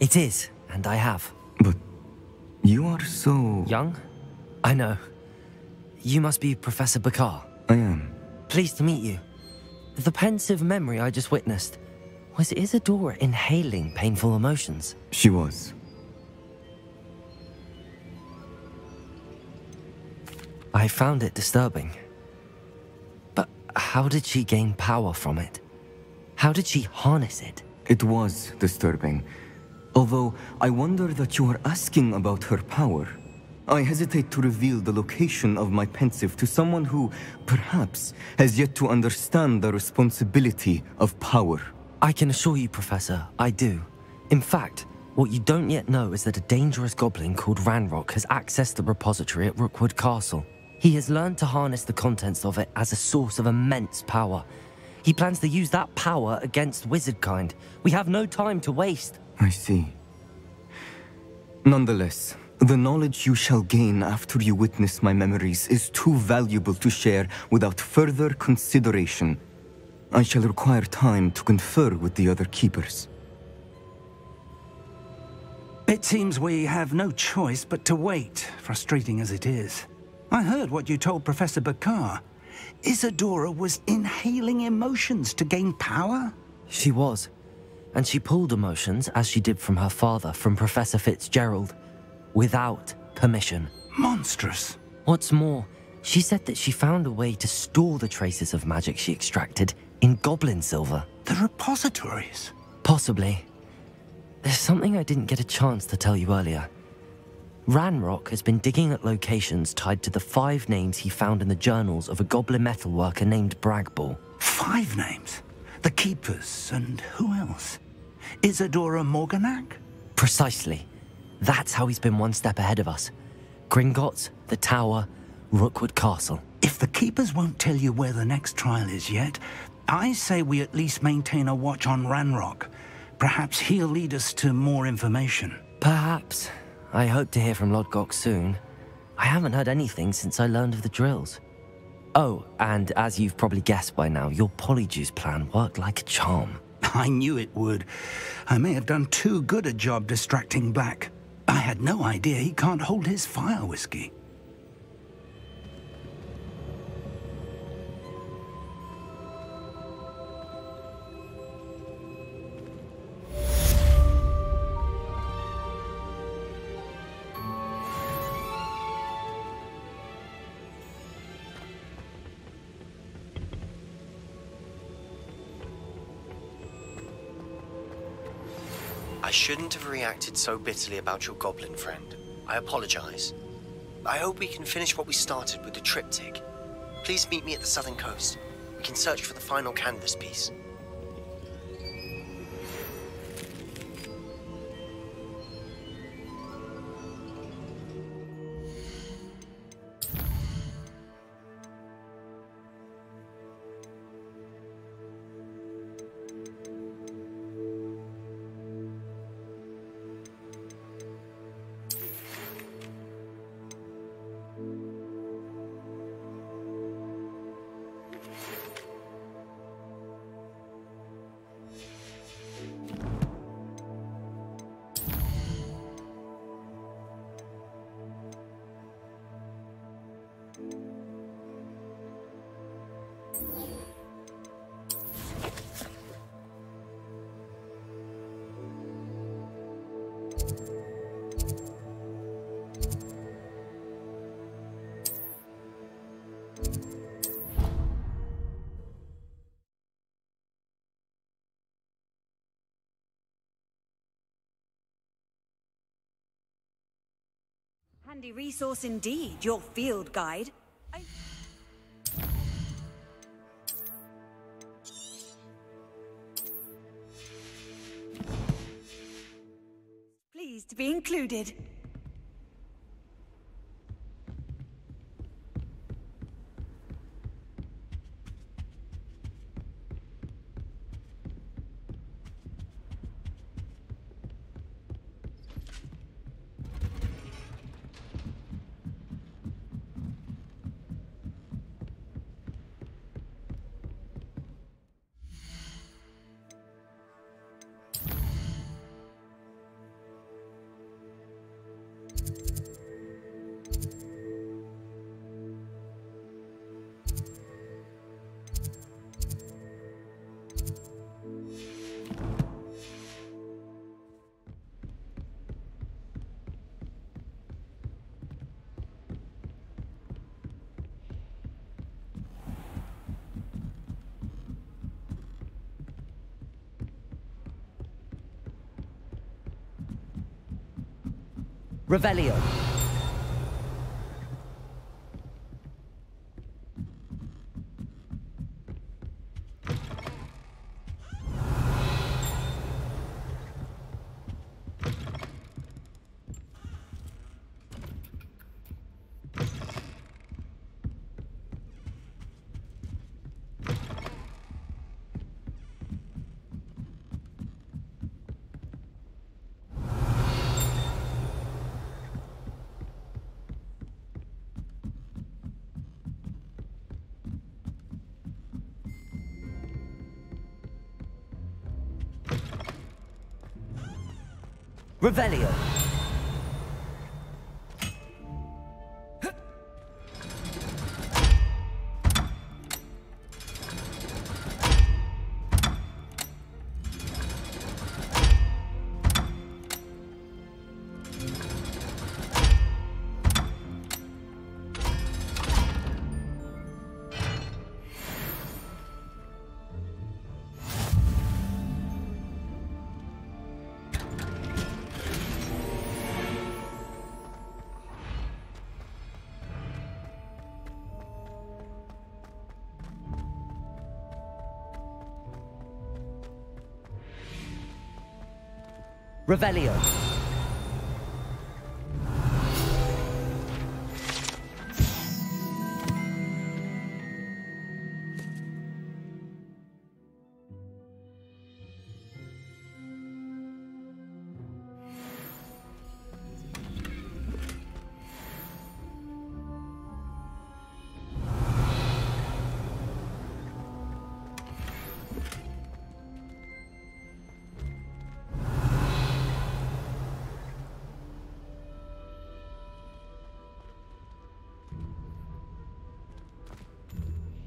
It is. And I have. But you are so... young? I know. You must be Professor Bakar. I am. Pleased to meet you. The pensive memory I just witnessed, was Isadora inhaling painful emotions? She was. I found it disturbing. But how did she gain power from it? How did she harness it? It was disturbing. Although, I wonder that you are asking about her power. I hesitate to reveal the location of my pensive to someone who, perhaps, has yet to understand the responsibility of power. I can assure you, Professor, I do. In fact, what you don't yet know is that a dangerous goblin called Ranrock has accessed the repository at Rookwood Castle. He has learned to harness the contents of it as a source of immense power. He plans to use that power against wizardkind. We have no time to waste. I see. Nonetheless, the knowledge you shall gain after you witness my memories is too valuable to share without further consideration. I shall require time to confer with the other keepers. It seems we have no choice but to wait, frustrating as it is. I heard what you told Professor Bakar. Isadora was inhaling emotions to gain power? She was. And she pulled emotions, as she did from her father, from Professor Fitzgerald, without permission. Monstrous. What's more, she said that she found a way to store the traces of magic she extracted in goblin silver. The repositories? Possibly. There's something I didn't get a chance to tell you earlier. Ranrock has been digging at locations tied to the 5 names he found in the journals of a goblin metalworker named Bragball. 5 names? The Keepers, and who else? Isadora Morganac? Precisely. That's how he's been one step ahead of us. Gringotts, the Tower, Rookwood Castle. If the Keepers won't tell you where the next trial is yet, I say we at least maintain a watch on Ranrock. Perhaps he'll lead us to more information. Perhaps. I hope to hear from Lodgok soon. I haven't heard anything since I learned of the drills. Oh, and as you've probably guessed by now, your Polyjuice plan worked like a charm. I knew it would. I may have done too good a job distracting Black. I had no idea he can't hold his fire whiskey. I shouldn't have reacted so bitterly about your goblin friend. I apologize. I hope we can finish what we started with the triptych. Please meet me at the southern coast. We can search for the final canvas piece. Handy resource indeed, your field guide. Pleased to be included. Revelio. Revelio. Revelio.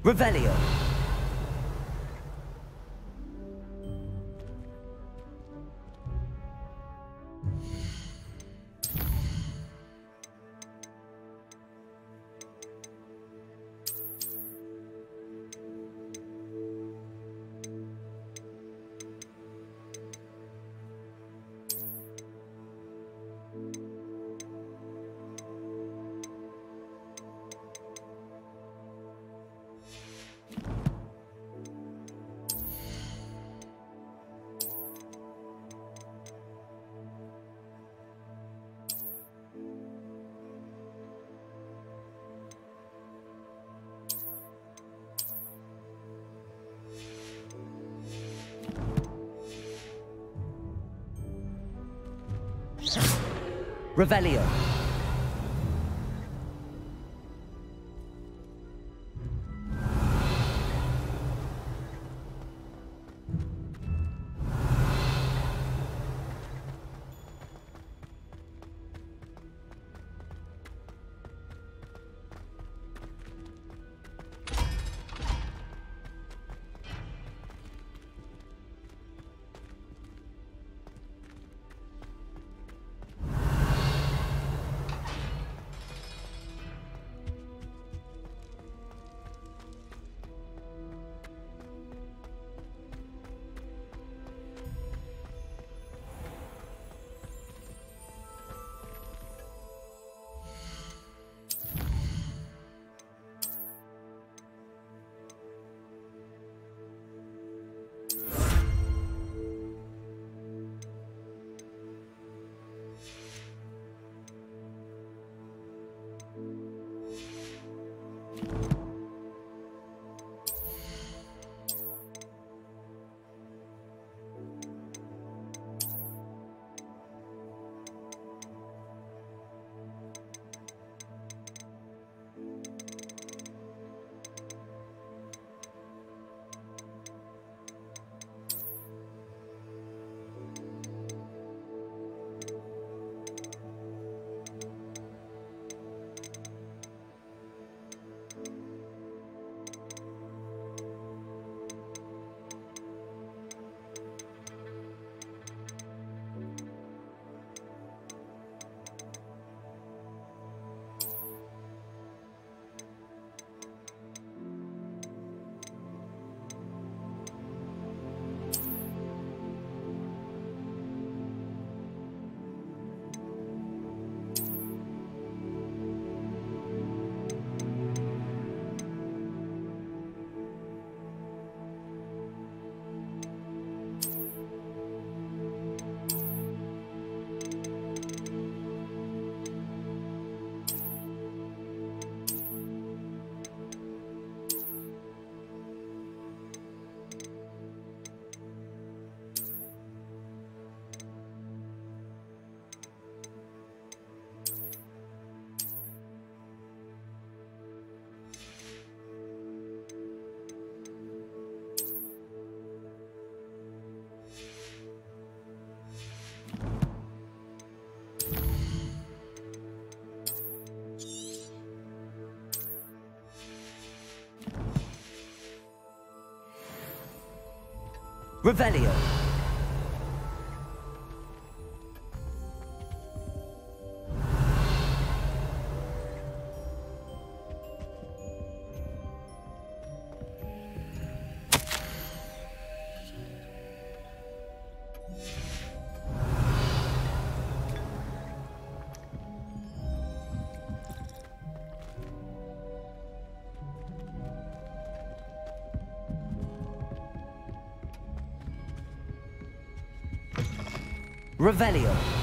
Revelio. Revelio. Revelio. Revelio.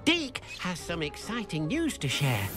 Deke has some exciting news to share.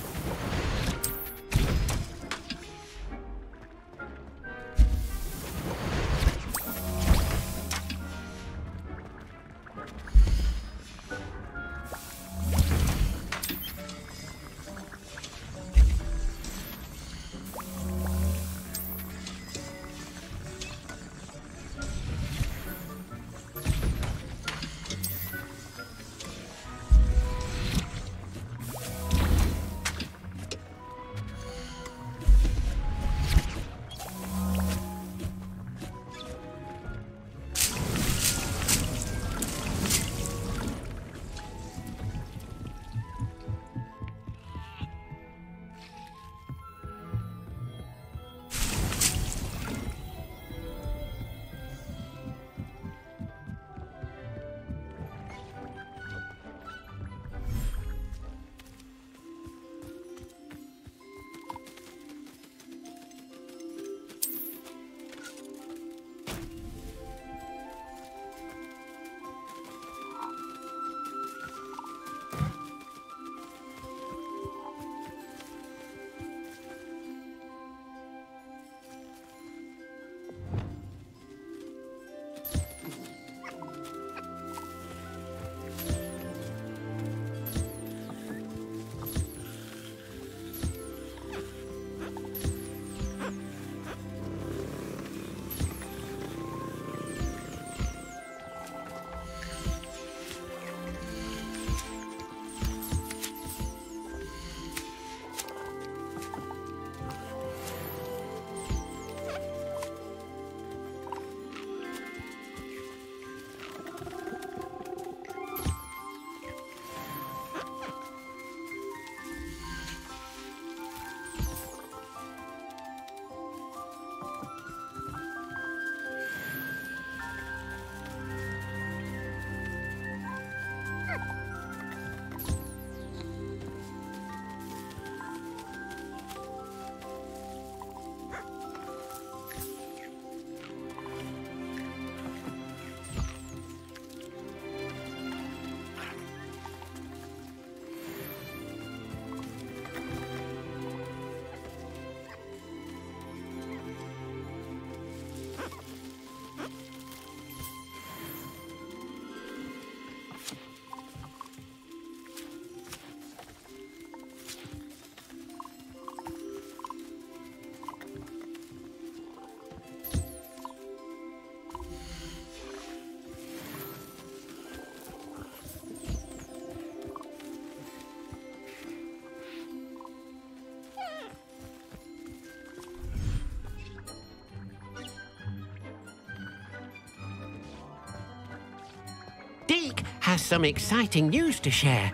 Deke has some exciting news to share.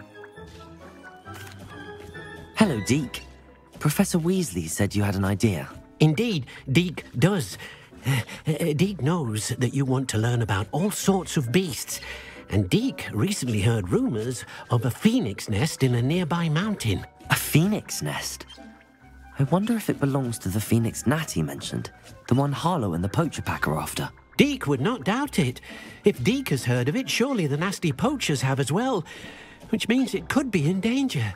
Hello, Deke. Professor Weasley said you had an idea. Indeed, Deke does. Deke knows that you want to learn about all sorts of beasts, and Deke recently heard rumors of a phoenix nest in a nearby mountain. A phoenix nest? I wonder if it belongs to the phoenix Natty mentioned, the one Harlow and the Poacher Pack are after. Deke would not doubt it. If Deke has heard of it, surely the nasty poachers have as well, which means it could be in danger.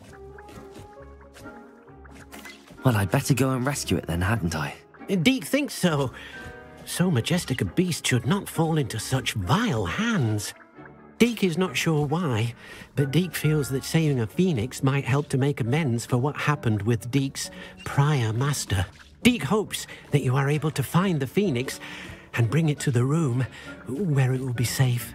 Well, I'd better go and rescue it then, hadn't I? Deke thinks so. So majestic a beast should not fall into such vile hands. Deke is not sure why, but Deke feels that saving a phoenix might help to make amends for what happened with Deke's prior master. Deke hopes that you are able to find the phoenix and bring it to the room where it will be safe.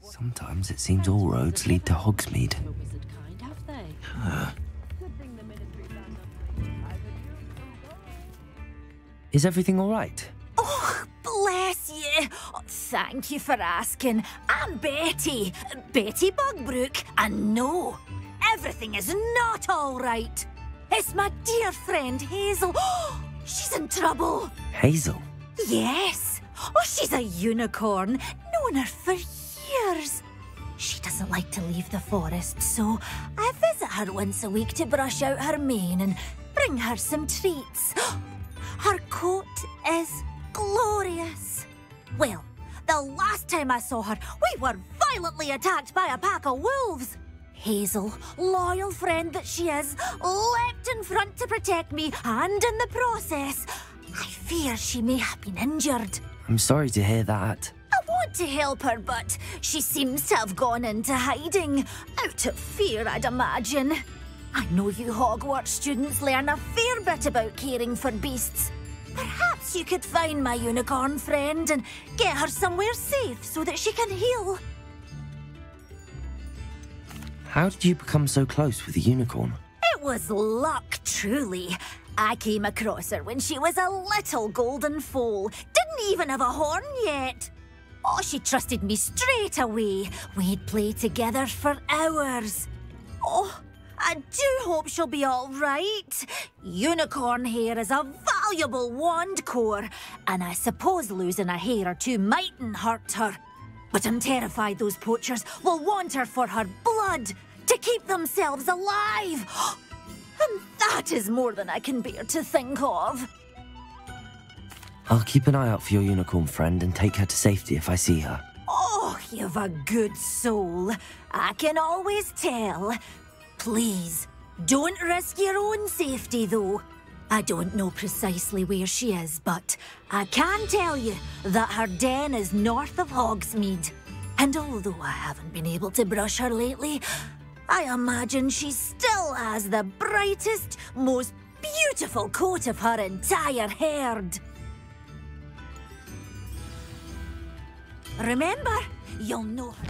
Sometimes it seems all roads lead to Hogsmeade. Is everything all right? Oh, bless you. Oh, thank you for asking. I'm Betty. Betty Bugbrook. And no, everything is not all right. It's my dear friend Hazel. She's in trouble. Hazel? Yes. Oh, she's a unicorn. Known her for years. She doesn't like to leave the forest, so I visit her once a week to brush out her mane and bring her some treats. Her coat is glorious. Well, the last time I saw her, we were violently attacked by a pack of wolves. Hazel, loyal friend that she is, leapt in front to protect me, and in the process, I fear she may have been injured. I'm sorry to hear that. I want to help her, but she seems to have gone into hiding. Out of fear, I'd imagine. I know you Hogwarts students learn a fair bit about caring for beasts. Perhaps you could find my unicorn friend and get her somewhere safe so that she can heal. How did you become so close with the unicorn? It was luck, truly. I came across her when she was a little golden foal. Didn't even have a horn yet. Oh, she trusted me straight away. We'd play together for hours. Oh, I do hope she'll be all right. Unicorn hair is a valuable wand core, and I suppose losing a hair or two mightn't hurt her. But I'm terrified those poachers will want her for her blood, to keep themselves alive. And that is more than I can bear to think of. I'll keep an eye out for your unicorn friend and take her to safety if I see her. Oh, you've a good soul. I can always tell. Please, don't risk your own safety, though. I don't know precisely where she is, but I can tell you that her den is north of Hogsmeade. And although I haven't been able to brush her lately, I imagine she still has the brightest, most beautiful coat of her entire herd. Remember, you'll know her.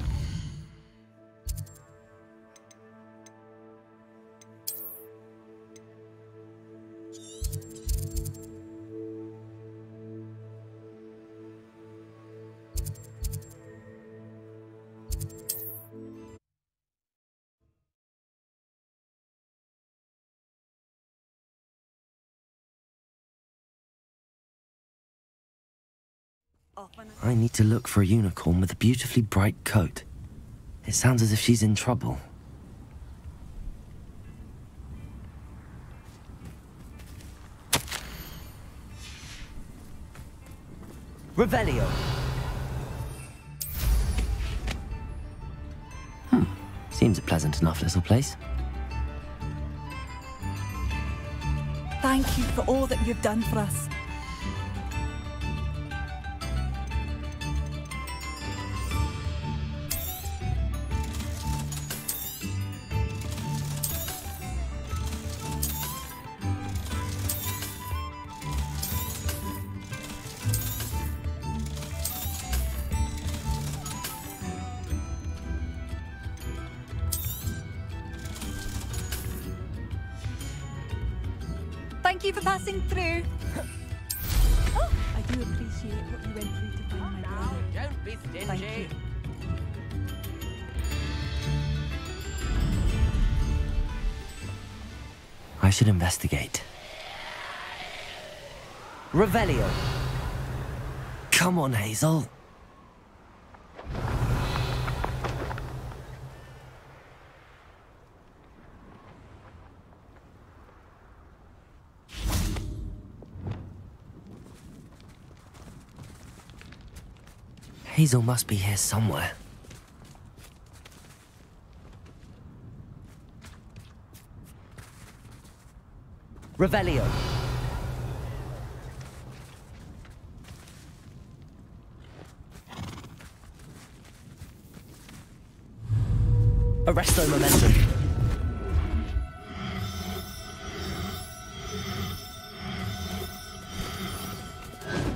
I need to look for a unicorn with a beautifully bright coat. It sounds as if she's in trouble. Revelio. Seems a pleasant enough little place. Thank you for all that you've done for us. Thank you for passing through. Oh, I do appreciate what you went through to find my brother. Don't be stingy. Thank you. I should investigate. Revelio. Come on, Hazel. Hazel must be here somewhere. Revelio. Arresto momentum.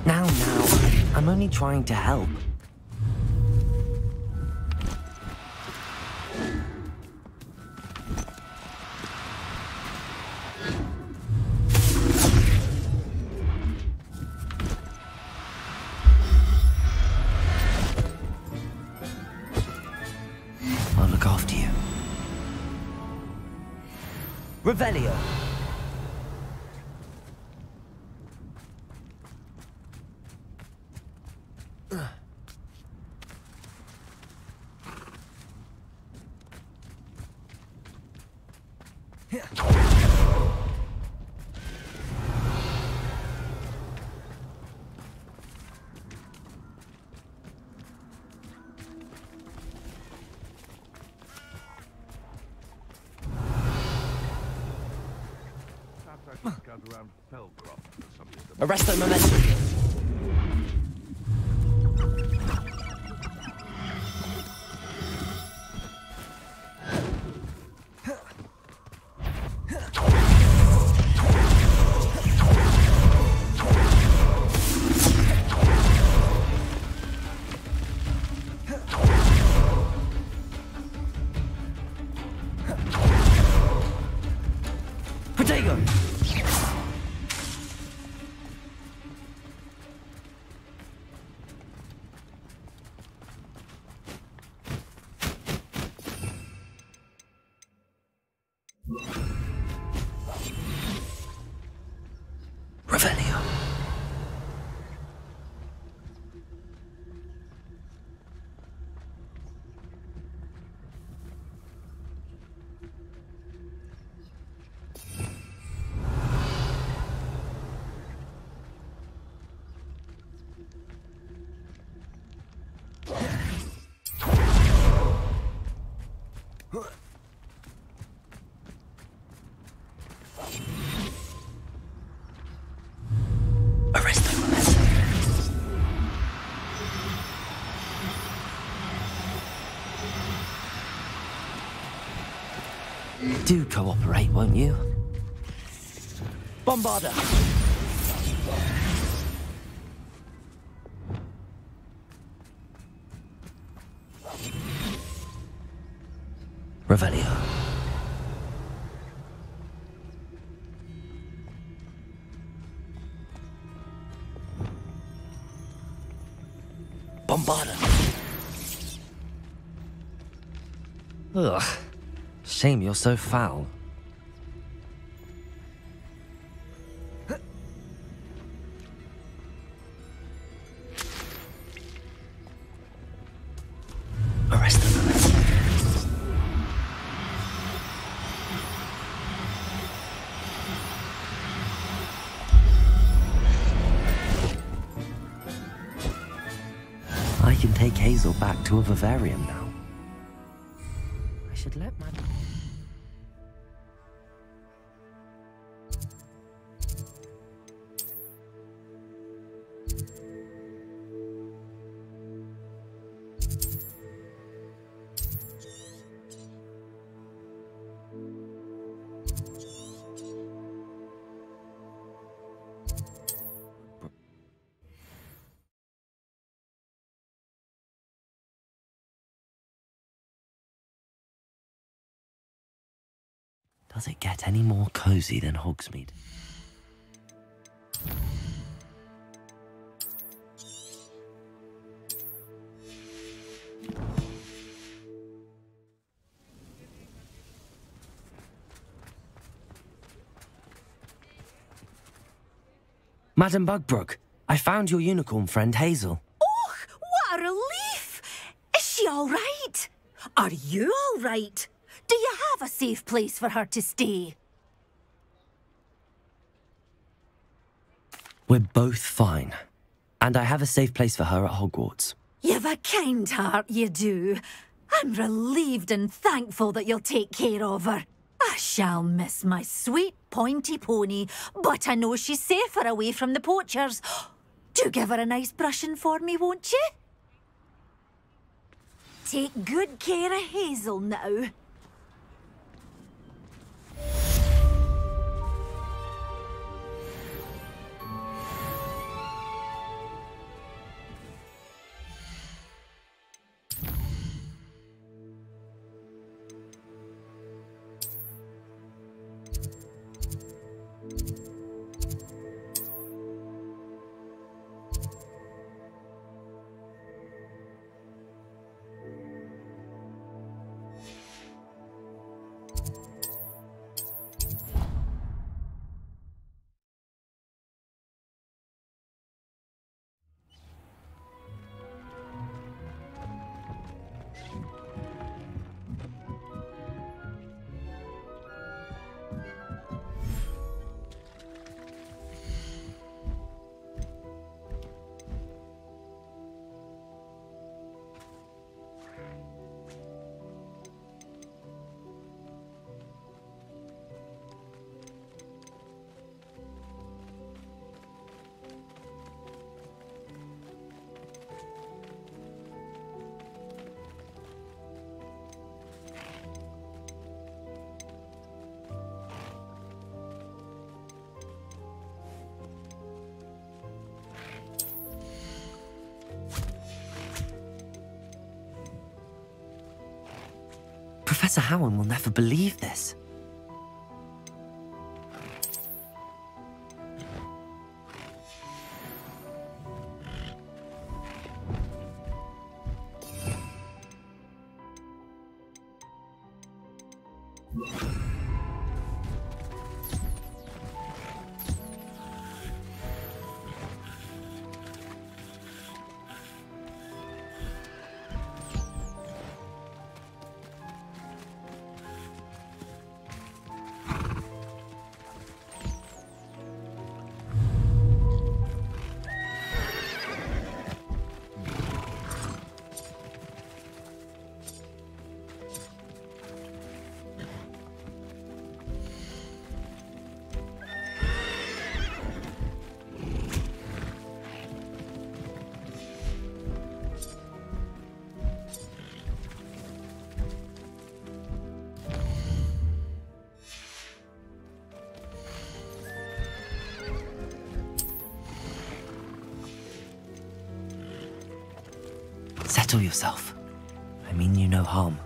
Now, I'm only trying to help. Revelio. Arresto momentum. Protego! Revelio. Do cooperate, won't you? Bombarder! Revelio. Bombarder! Ugh. Shame you're so foul. Arrest them. I can take Hazel back to a vivarium now. I should let my... Does it get any more cozy than Hogsmeade? Madam Bugbrook, I found your unicorn friend Hazel. Oh, what a relief! Is she all right? Are you all right? Do you have a safe place for her to stay? We're both fine. And I have a safe place for her at Hogwarts. You've a kind heart, you do. I'm relieved and thankful that you'll take care of her. I shall miss my sweet pointy pony, but I know she's safer away from the poachers. Do give her a nice brushing for me, won't you? Take good care of Hazel now. Professor Howard will never believe this. Settle yourself. I mean you no harm.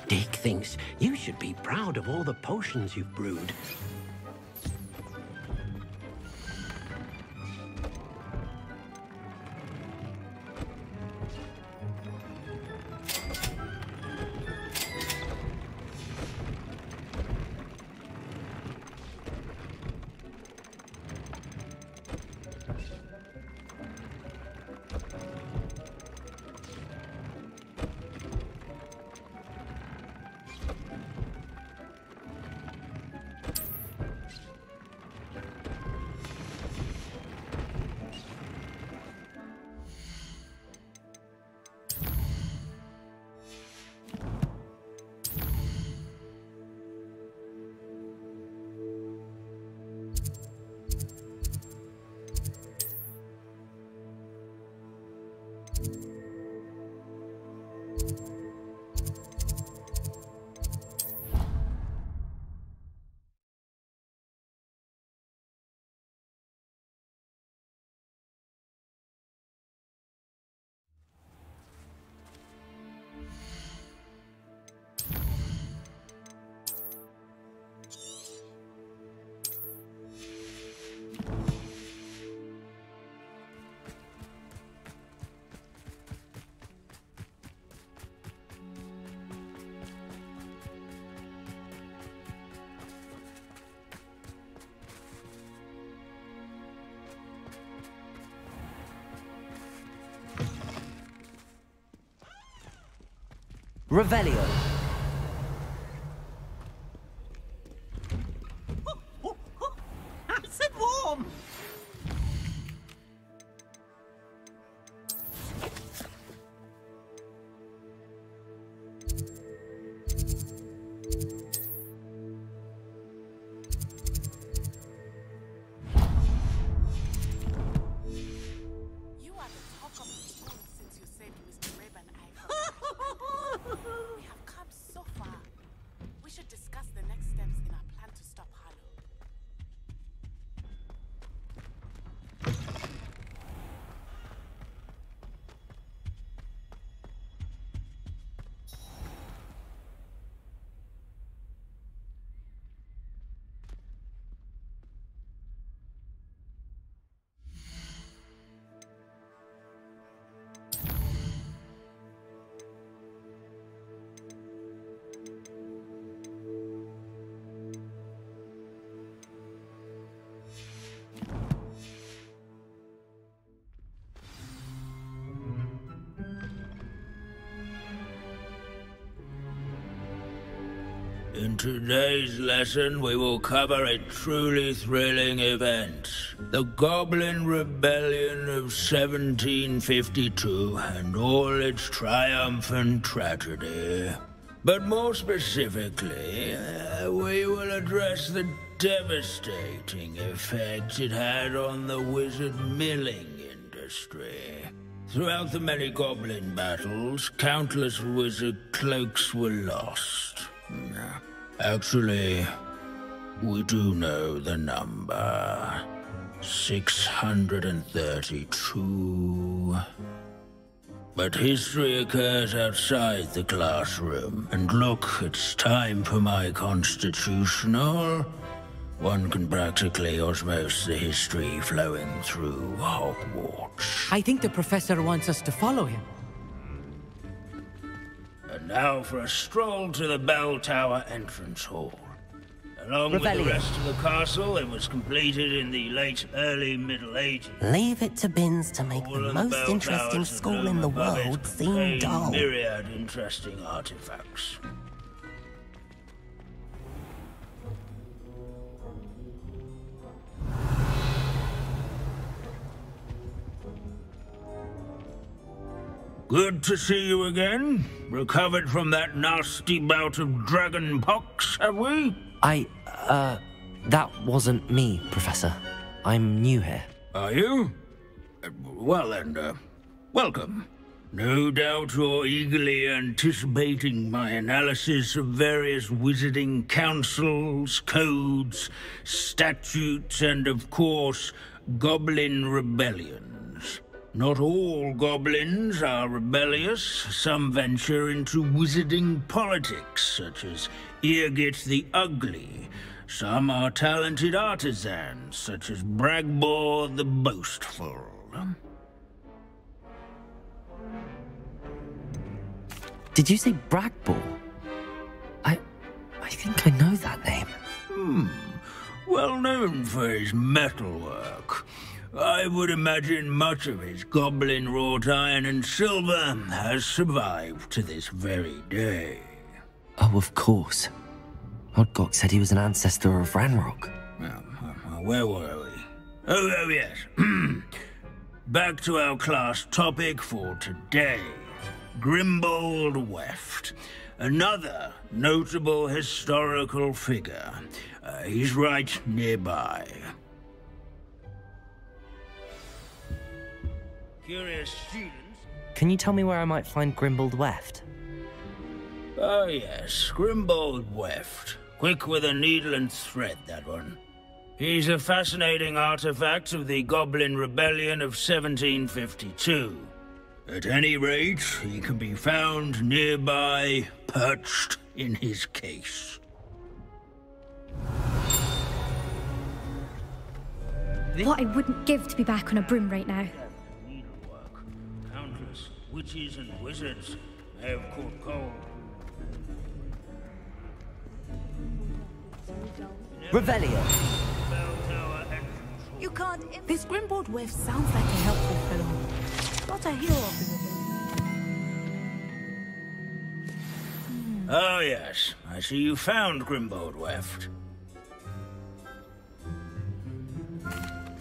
Dick thinks you should be proud of all the potions you've brewed. Revelio. Nice and warm. In today's lesson, we will cover a truly thrilling event. The Goblin Rebellion of 1752 and all its triumphant tragedy. But more specifically, we will address the devastating effect it had on the wizard milling industry. Throughout the many goblin battles, countless wizard cloaks were lost. Actually, we do know the number. 632. But history occurs outside the classroom. And look, it's time for my constitutional. One can practically osmose the history flowing through Hogwarts. I think the professor wants us to follow him. And now for a stroll to the bell tower entrance hall. Along with the rest of the castle, it was completed in the early Middle Ages. Leave it to Bins to make the most interesting school in the world seem dull. Myriad interesting artifacts. Good to see you again. Recovered from that nasty bout of dragon pox, have we? That wasn't me, Professor. I'm new here. Are you? Well then, welcome. No doubt you're eagerly anticipating my analysis of various wizarding councils, codes, statutes, and of course, goblin rebellions. Not all goblins are rebellious. Some venture into wizarding politics, such as Irgit the Ugly. Some are talented artisans, such as Bragbor the Boastful. Did you say Bragbor? I think I know that name. Well known for his metalwork. I would imagine much of his goblin-wrought iron and silver has survived to this very day. Oh, of course. Odgok said he was an ancestor of Ranrock. Where were we? Oh yes. Back to our class topic for today. Grimbold Weft. Another notable historical figure. He's right nearby. Curious students. Can you tell me where I might find Grimbold Weft? Oh yes, Grimbold Weft. Quick with a needle and thread, that one. He's a fascinating artifact of the Goblin Rebellion of 1752. At any rate, he can be found nearby, perched in his case. What I wouldn't give to be back on a broom right now. Countless witches and wizards may have caught cold. Revelio. You can't. This Grimbold Weft sounds like a helpful fellow. Not a hero. Oh yes, I see you found Grimbold Weft.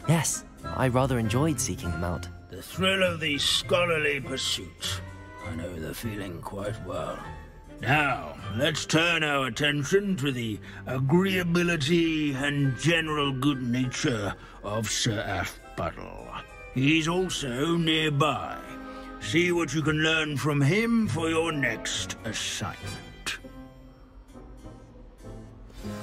Yes, I rather enjoyed seeking them out. The thrill of the scholarly pursuit. I know the feeling quite well. Now, let's turn our attention to the agreeability and general good nature of Sir Aphbuttle. He's also nearby. See what you can learn from him for your next assignment.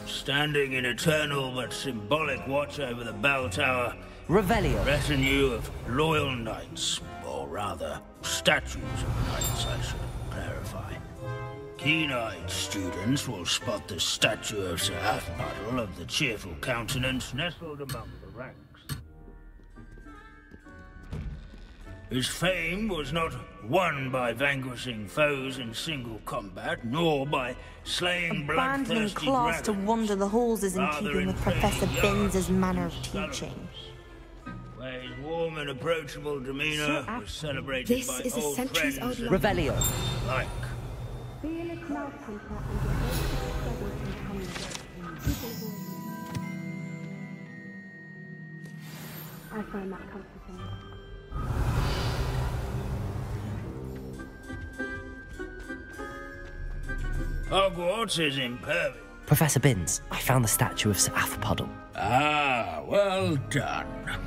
Standing in eternal but symbolic watch over the bell tower, Revelio. Retinue of loyal knights, or rather, statues of knights, I should clarify. Keen-eyed students will spot the statue of Sir Aphbuttle of the cheerful countenance nestled among the ranks. His fame was not won by vanquishing foes in single combat, nor by slaying Abandoning bloodthirsty class to dragons. wander the halls is in Rather keeping with in Professor playing Binns' yards manner of with teaching. Where his warm and approachable demeanor was celebrated This by is a old centuries friends old Revelio. like. Felix Malcolm I find that comforting. Hogwarts is impervious. Professor Binns, I found the statue of Sir Afpuddle. Ah, well done.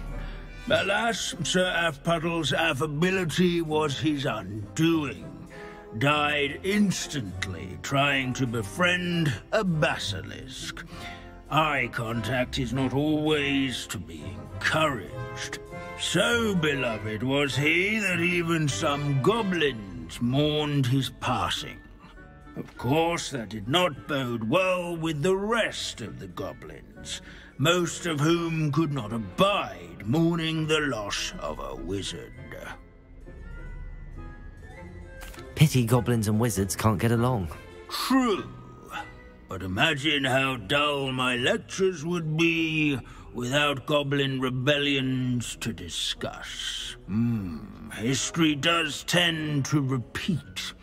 Alas, Sir Afpuddle's affability was his undoing. Died instantly trying to befriend a basilisk. Eye contact is not always to be encouraged. So beloved was he that even some goblins mourned his passing. Of course, that did not bode well with the rest of the goblins, most of whom could not abide mourning the loss of a wizard. Pity goblins and wizards can't get along. True. But imagine how dull my lectures would be without goblin rebellions to discuss. History does tend to repeat.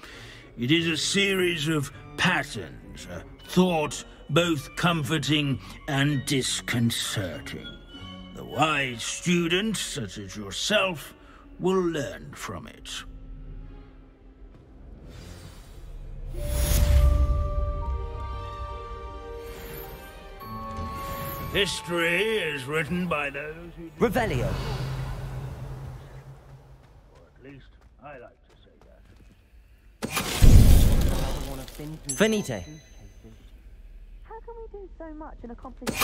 It is a series of patterns, a thought both comforting and disconcerting. The wise students, such as yourself, will learn from it. History is written by those who... Revelio. Or at least, I like to say that. Finite. How can we do so much and accomplish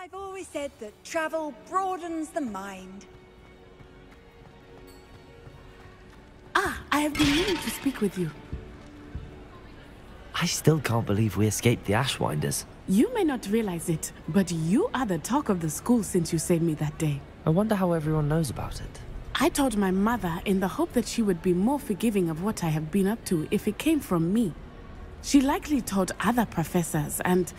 I've always said that travel broadens the mind. Ah, I have been meaning to speak with you. I still can't believe we escaped the Ashwinders. You may not realize it, but you are the talk of the school since you saved me that day. I wonder how everyone knows about it. I told my mother in the hope that she would be more forgiving of what I have been up to if it came from me. She likely told other professors, and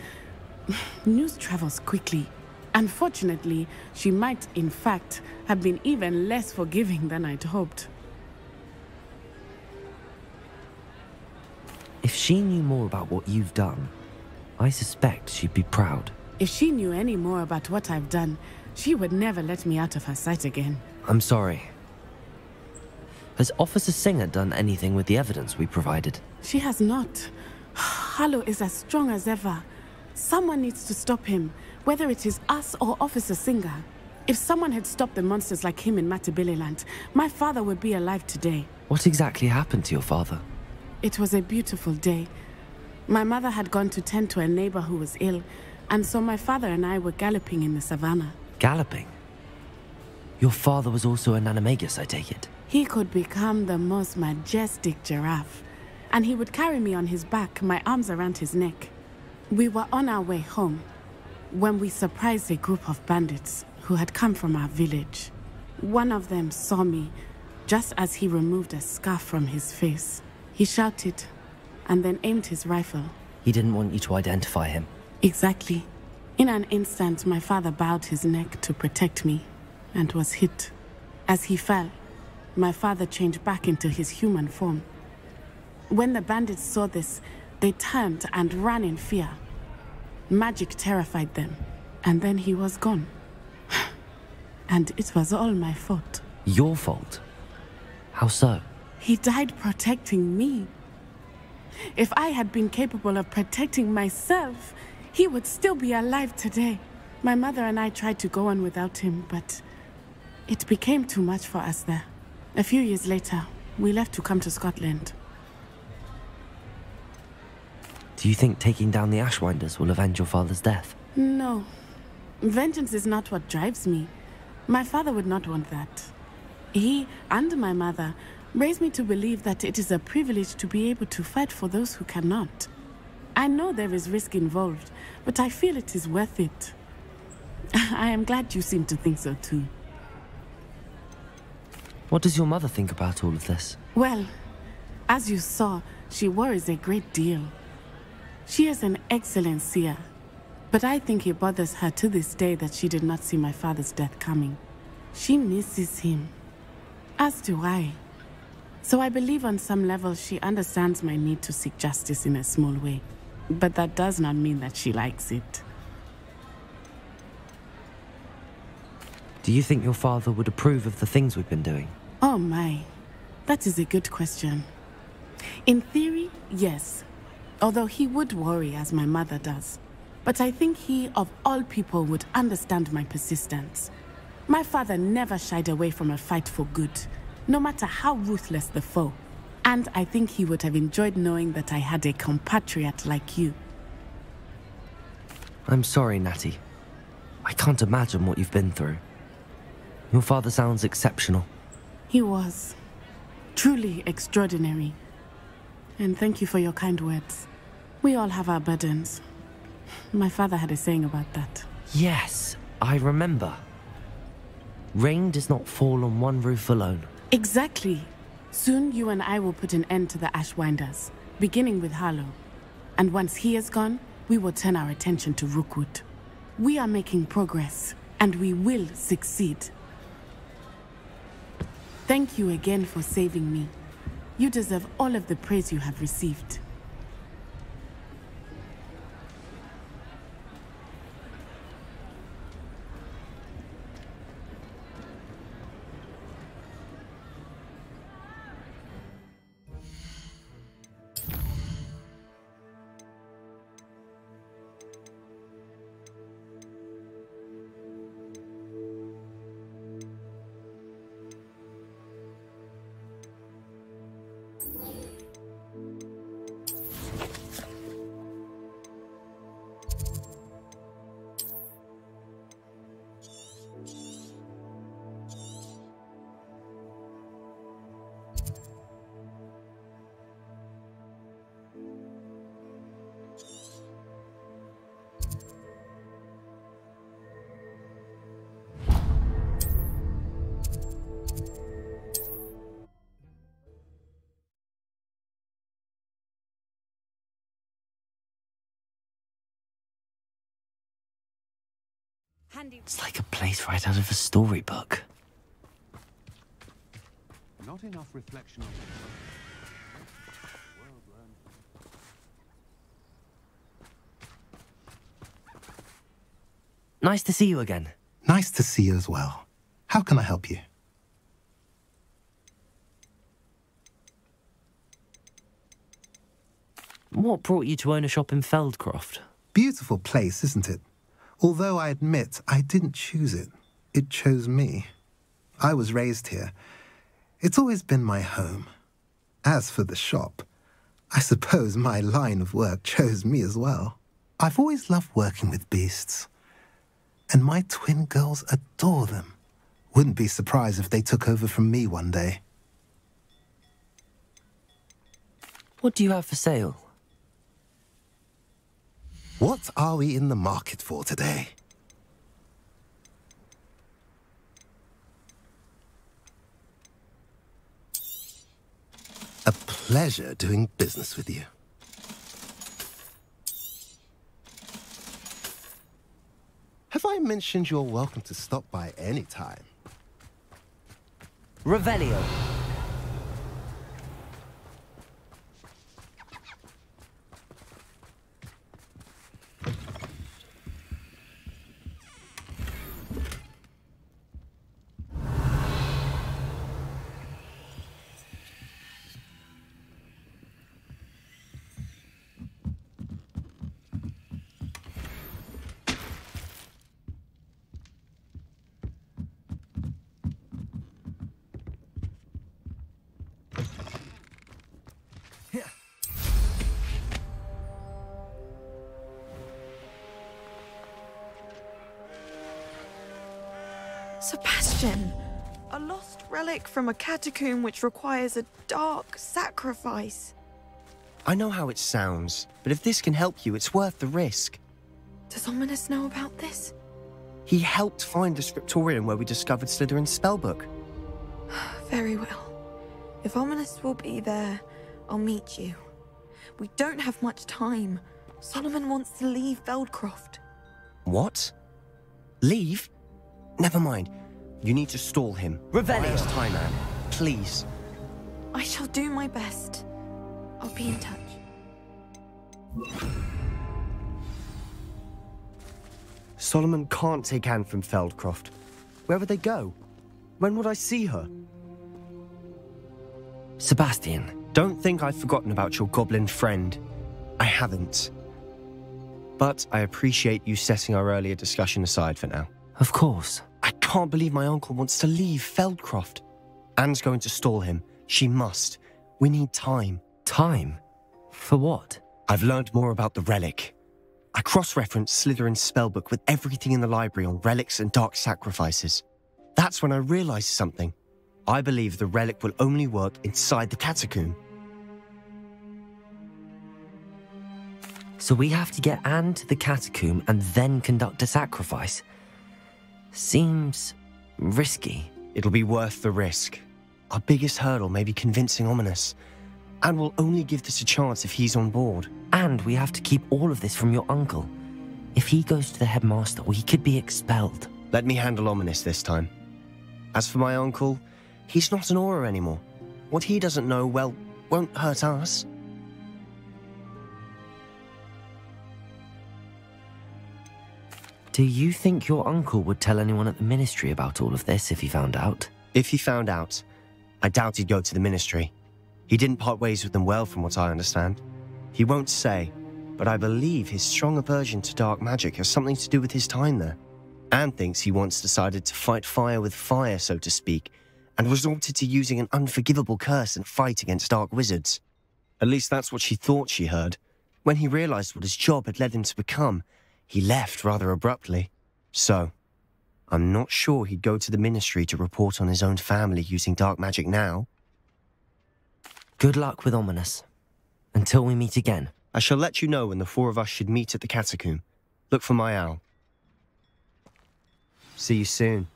news travels quickly. Unfortunately, she might, in fact, have been even less forgiving than I'd hoped. If she knew more about what you've done, I suspect she'd be proud. If she knew any more about what I've done, she would never let me out of her sight again. I'm sorry. Has Officer Singer done anything with the evidence we provided? She has not. Harlow is as strong as ever. Someone needs to stop him, whether it is us or Officer Singer. If someone had stopped the monsters like him in Matabeleland, my father would be alive today. What exactly happened to your father? It was a beautiful day. My mother had gone to tend to a neighbor who was ill, and so my father and I were galloping in the savannah. Galloping? Your father was also an animagus, I take it? He could become the most majestic giraffe, and he would carry me on his back, my arms around his neck. We were on our way home when we surprised a group of bandits who had come from our village. One of them saw me just as he removed a scarf from his face. He shouted and then aimed his rifle. He didn't want you to identify him. Exactly. In an instant, my father bowed his neck to protect me and was hit. As he fell, my father changed back into his human form. When the bandits saw this, they turned and ran in fear. Magic terrified them, and then he was gone. And it was all my fault. Your fault? How so? He died protecting me. If I had been capable of protecting myself, he would still be alive today. My mother and I tried to go on without him, but it became too much for us there. A few years later, we left to come to Scotland. Do you think taking down the Ashwinders will avenge your father's death? No. Vengeance is not what drives me. My father would not want that. He and my mother raised me to believe that it is a privilege to be able to fight for those who cannot. I know there is risk involved, but I feel it is worth it. I am glad you seem to think so too. What does your mother think about all of this? Well, as you saw, she worries a great deal. She is an excellent seer, but I think it bothers her to this day that she did not see my father's death coming. She misses him, as do I. So I believe on some level she understands my need to seek justice in a small way, but that does not mean that she likes it. Do you think your father would approve of the things we've been doing? Oh my, that is a good question. In theory, yes. Although he would worry as my mother does. But I think he, of all people, would understand my persistence. My father never shied away from a fight for good, no matter how ruthless the foe. And I think he would have enjoyed knowing that I had a compatriot like you. I'm sorry, Natty. I can't imagine what you've been through. Your father sounds exceptional. He was. Truly extraordinary. And thank you for your kind words. We all have our burdens. My father had a saying about that. Yes, I remember. Rain does not fall on one roof alone. Exactly. Soon you and I will put an end to the Ashwinders, beginning with Harlow. And once he is gone, we will turn our attention to Rookwood. We are making progress, and we will succeed. Thank you again for saving me. You deserve all of the praise you have received. It's like a place right out of a storybook. Not enough reflection on Nice to see you again. Nice to see you as well. How can I help you? What brought you to own a shop in Feldcroft? Beautiful place, isn't it? Although I admit I didn't choose it. It chose me. I was raised here. It's always been my home. As for the shop, I suppose my line of work chose me as well. I've always loved working with beasts. And my twin girls adore them. Wouldn't be surprised if they took over from me one day. What do you have for sale? What are we in the market for today? A pleasure doing business with you. Have I mentioned you're welcome to stop by any time? Revelio. Sebastian! A lost relic from a catacomb which requires a dark sacrifice. I know how it sounds, but if this can help you, it's worth the risk. Does Ominous know about this? He helped find the scriptorium where we discovered Slytherin's spellbook. Very well. If Ominous will be there, I'll meet you. We don't have much time. Solomon wants to leave Feldcroft. What? Leave? Never mind. You need to stall him. Revelio. It's time, Anne. Please. I shall do my best. I'll be in touch. Solomon can't take Anne from Feldcroft. Where would they go? When would I see her? Sebastian. Don't think I've forgotten about your goblin friend. I haven't. But I appreciate you setting our earlier discussion aside for now. Of course. I can't believe my uncle wants to leave Feldcroft. Anne's going to stall him. She must. We need time. Time? For what? I've learned more about the relic. I cross-referenced Slytherin's spellbook with everything in the library on relics and dark sacrifices. That's when I realized something. I believe the relic will only work inside the catacomb. So we have to get Anne to the catacomb and then conduct a sacrifice? Seems risky. It'll be worth the risk. Our biggest hurdle may be convincing Ominous. And we'll only give this a chance if he's on board. And we have to keep all of this from your uncle. If he goes to the headmaster, we could be expelled. Let me handle Ominous this time. As for my uncle, he's not an Auror anymore. What he doesn't know, well, won't hurt us. Do you think your uncle would tell anyone at the Ministry about all of this if he found out? If he found out, I doubt he'd go to the Ministry. He didn't part ways with them well, from what I understand. He won't say, but I believe his strong aversion to dark magic has something to do with his time there. Anne thinks he once decided to fight fire with fire, so to speak, and resorted to using an unforgivable curse and fight against dark wizards. At least that's what she thought she heard. When he realized what his job had led him to become, he left rather abruptly. So, I'm not sure he'd go to the Ministry to report on his own family using dark magic now. Good luck with Ominous. Until we meet again. I shall let you know when the four of us should meet at the catacomb. Look for my owl. See you soon.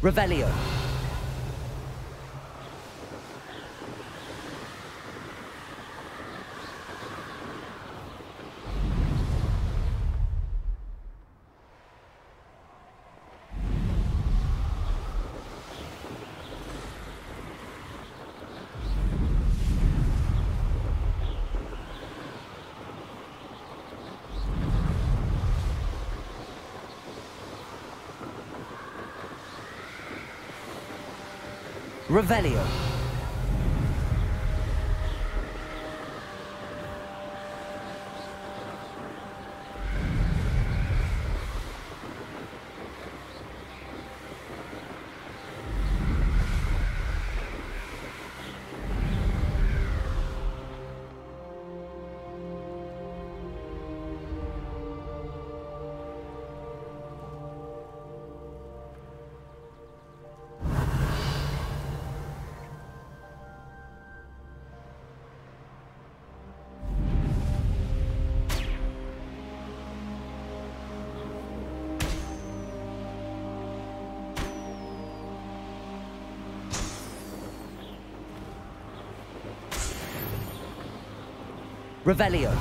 Revelio. Revelio. Revelio.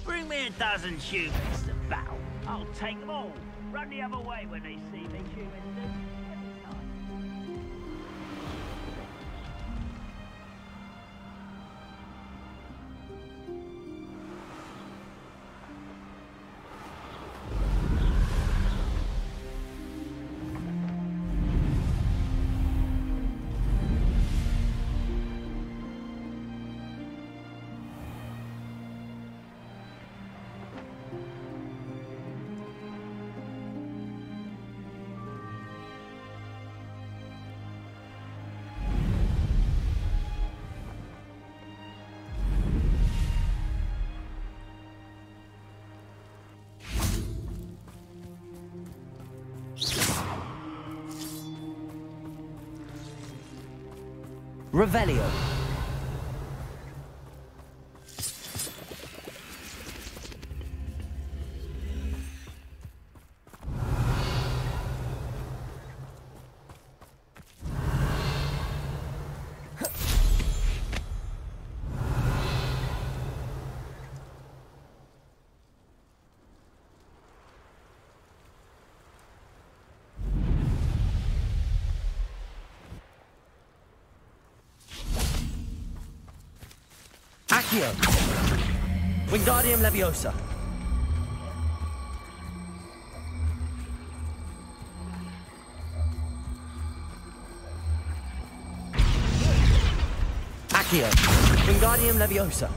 Bring me a dozen humans to battle. I'll take them all. Run the other way when they see me, humans do. Revelio. Accio. Wingardium Leviosa. Accio. Wingardium Leviosa.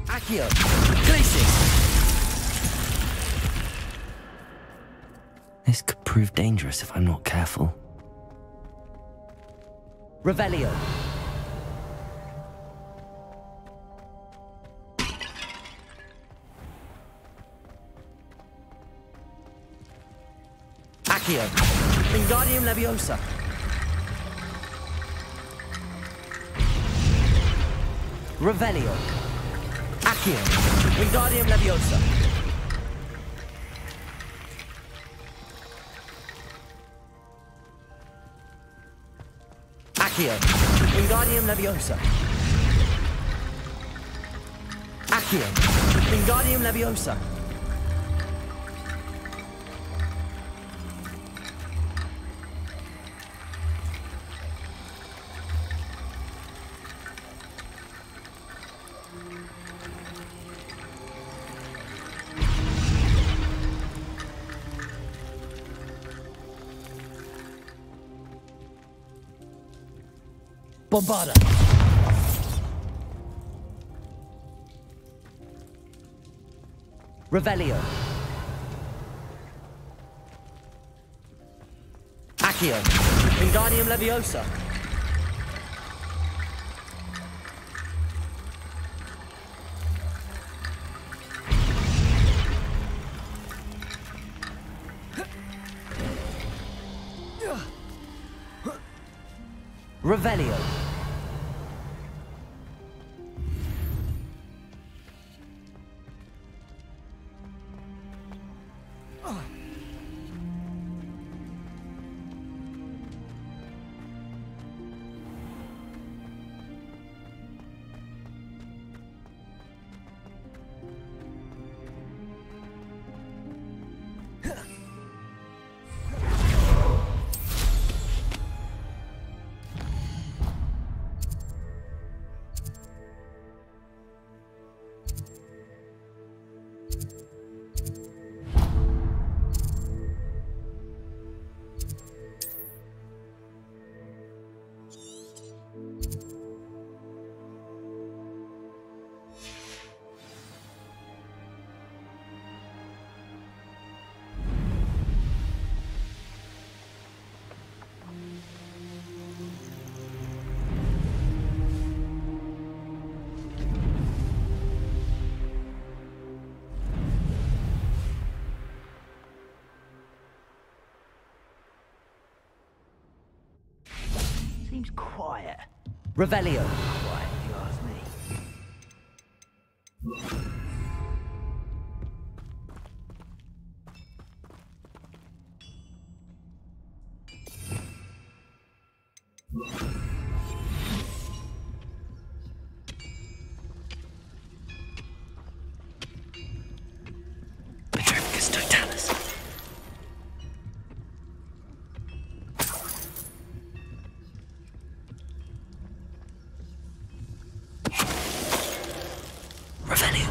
Accio. Glacis. This could prove dangerous if I'm not careful. Revelio. Accio. Wingardium Leviosa. Revelio. Accio. Wingardium Leviosa. Accio. Wingardium Leviosa. Accio. Wingardium Leviosa. Bombarda. Revelio. Accio. Wingardium Leviosa. Revelio. seems quiet. Revelio. Quiet, if you ask me. Petrificus totalis. Revelio.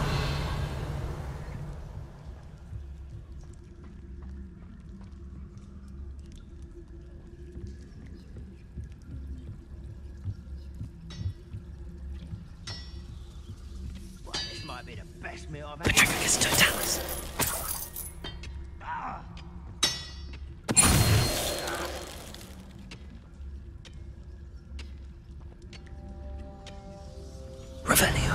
Well, this might be the best meal I've had. Petrificus totalis. Revelio.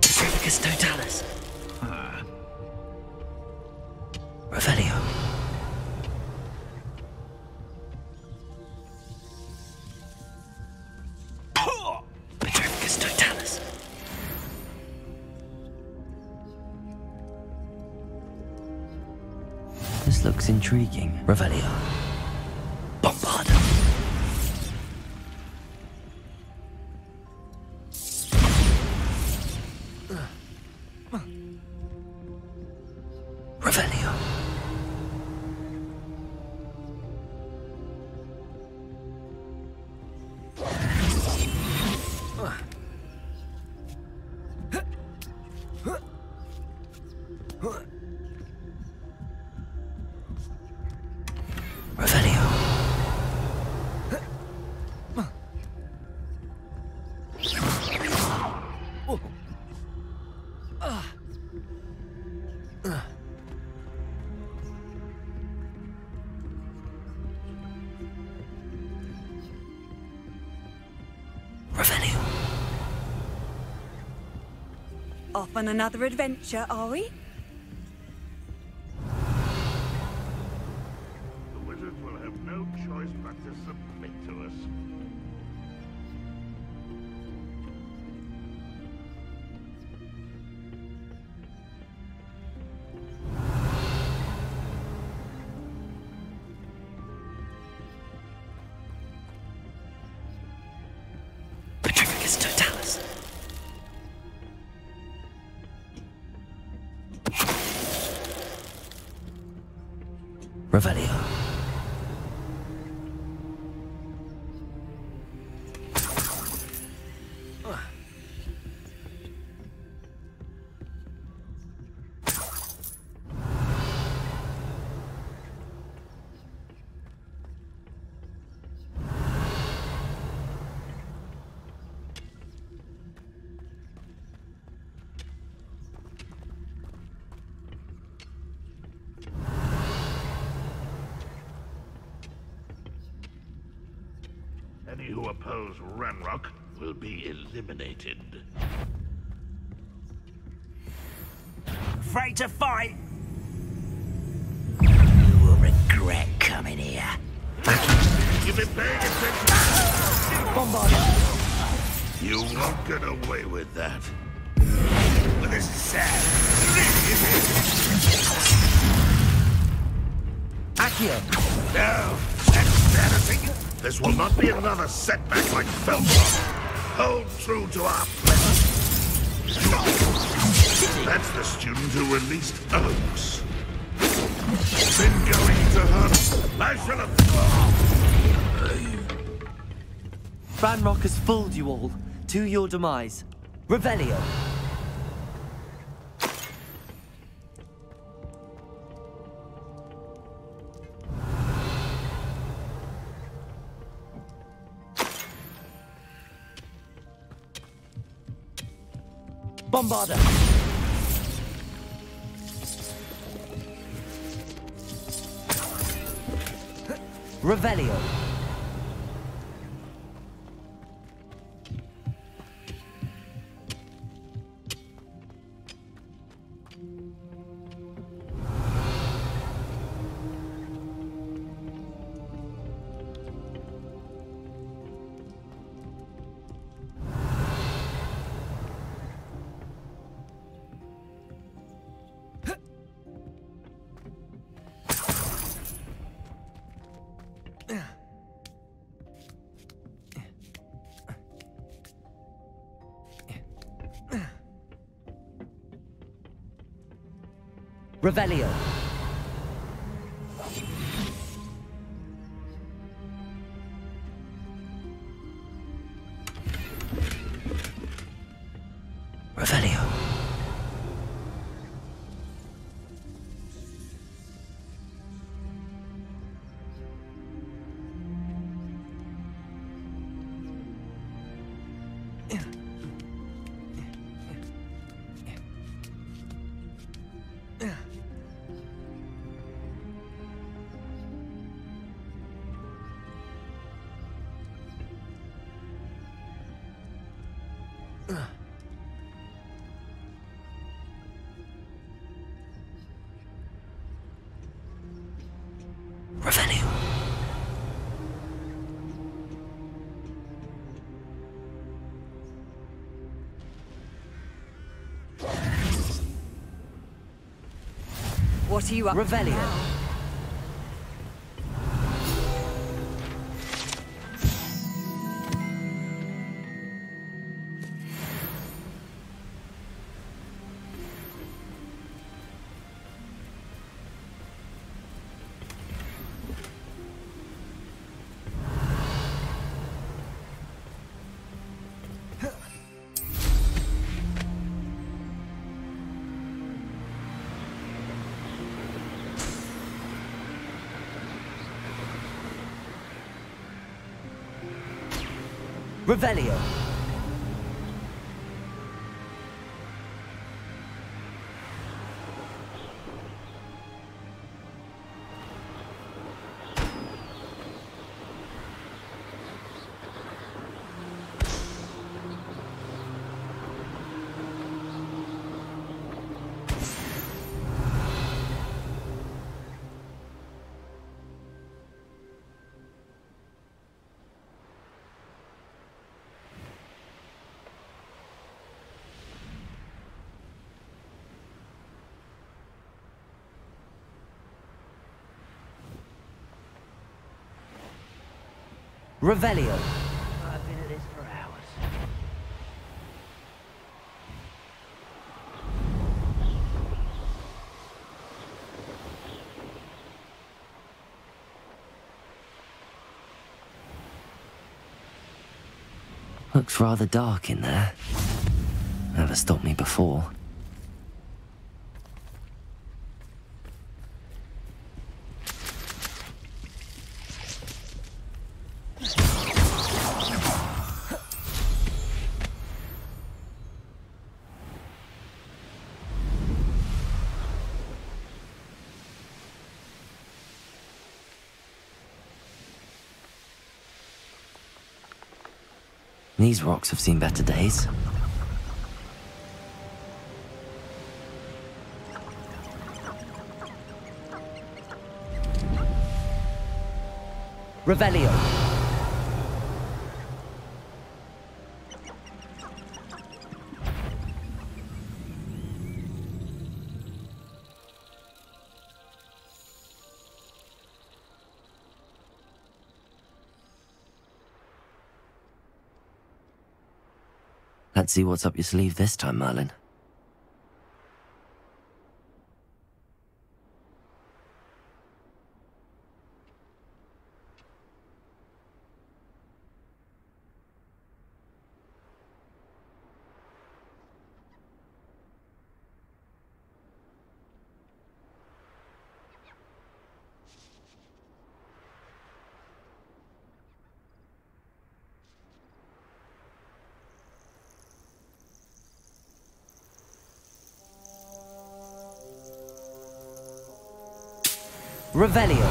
Petrificus totalis. Revelio. Petrificus totalis. This looks intriguing. Revelio. Bombard. Revelio. Revelio. Revelio. Off on another adventure, are we? The wizards will have no choice but to submit to us. Petrificus totalis. Revelio. Any who oppose Ranrock will be eliminated. Afraid to fight? You will regret coming here. You've been paying attention. Bombard. You won't get away with that. But this is sad. Accio. No, that's sanity. This will not be another setback like Feltron. Hold true to our pledge. That's the student who released Oaks. Been going to hunt. I shall have... Ranrock has fooled you all. To your demise. Revelio. Bombarder. Revelio. Revelio. Revelio. Revelio. What are you up Revelio. to? Revelio. Revelio. I've been at this for hours. Looks rather dark in there. Never stopped me before. These rocks have seen better days. Revelio. Let's see what's up your sleeve this time, Merlin. Revelio.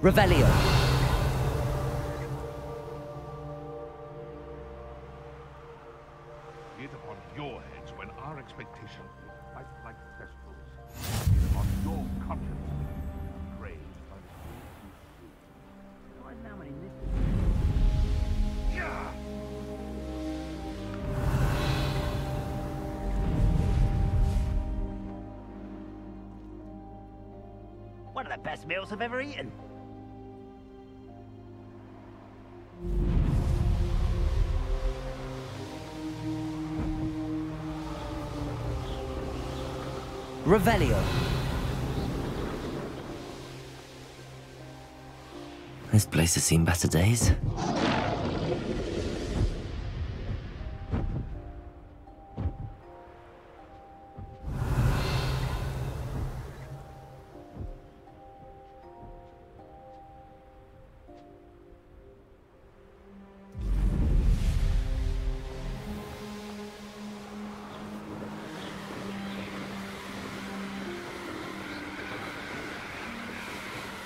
Revelio. Be it upon your heads when our expectation fight like festivals. Be it upon your conscience. Praise by the One of the best meals I've ever eaten. Revelio. This place has seen better days.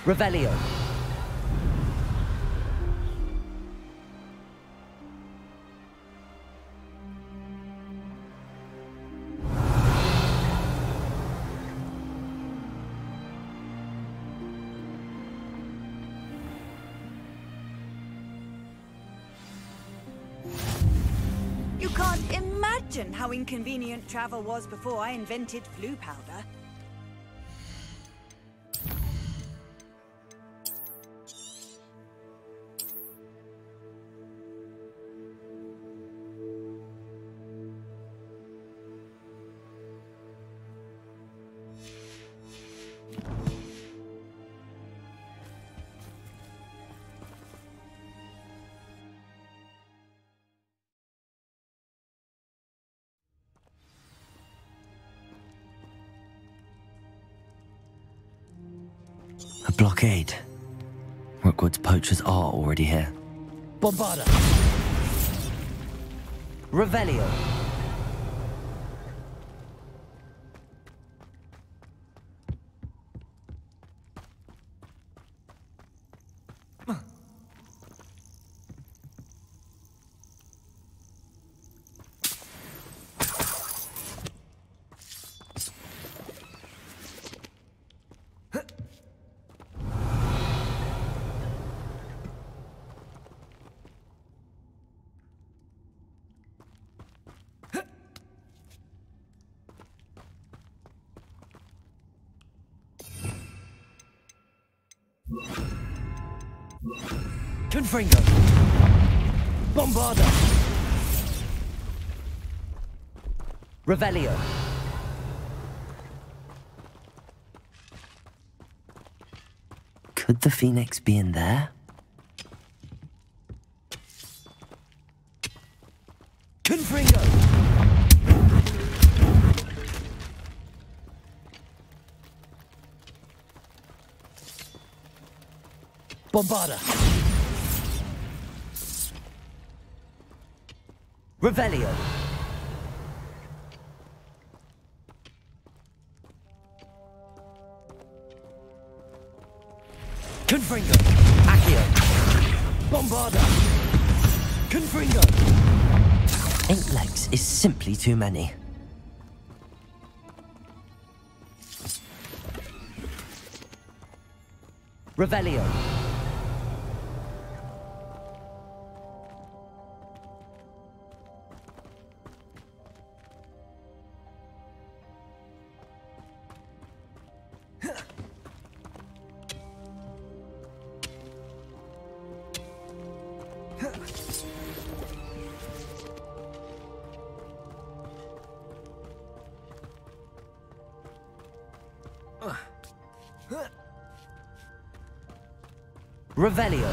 Revelio. You can't imagine how inconvenient travel was before I invented flu powder. A blockade. Rookwood's poachers are already here. Bombarda. Revelio. Confringo. Bombarda. Revelio. Could the Phoenix be in there? Confringo. Bombarda. Revelio. Confringo. Accio. Bombarda. Confringo. 8 legs is simply too many. Revelio. Revelio.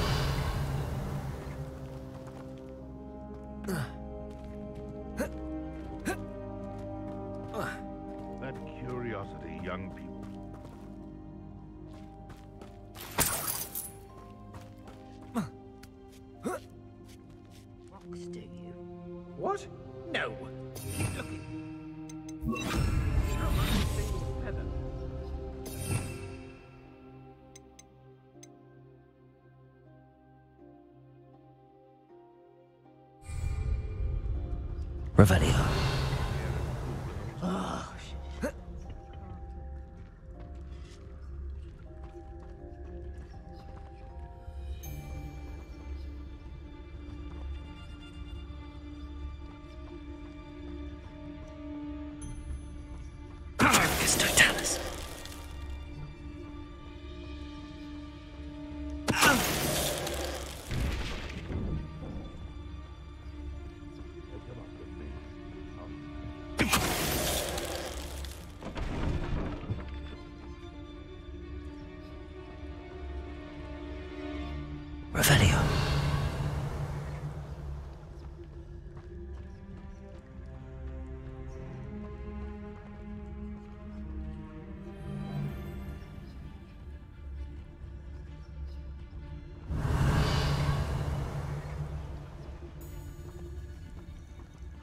That curiosity, young people. Rocks, do you? What? No. Keep looking. Not like a single feather. Revelio. Revelio.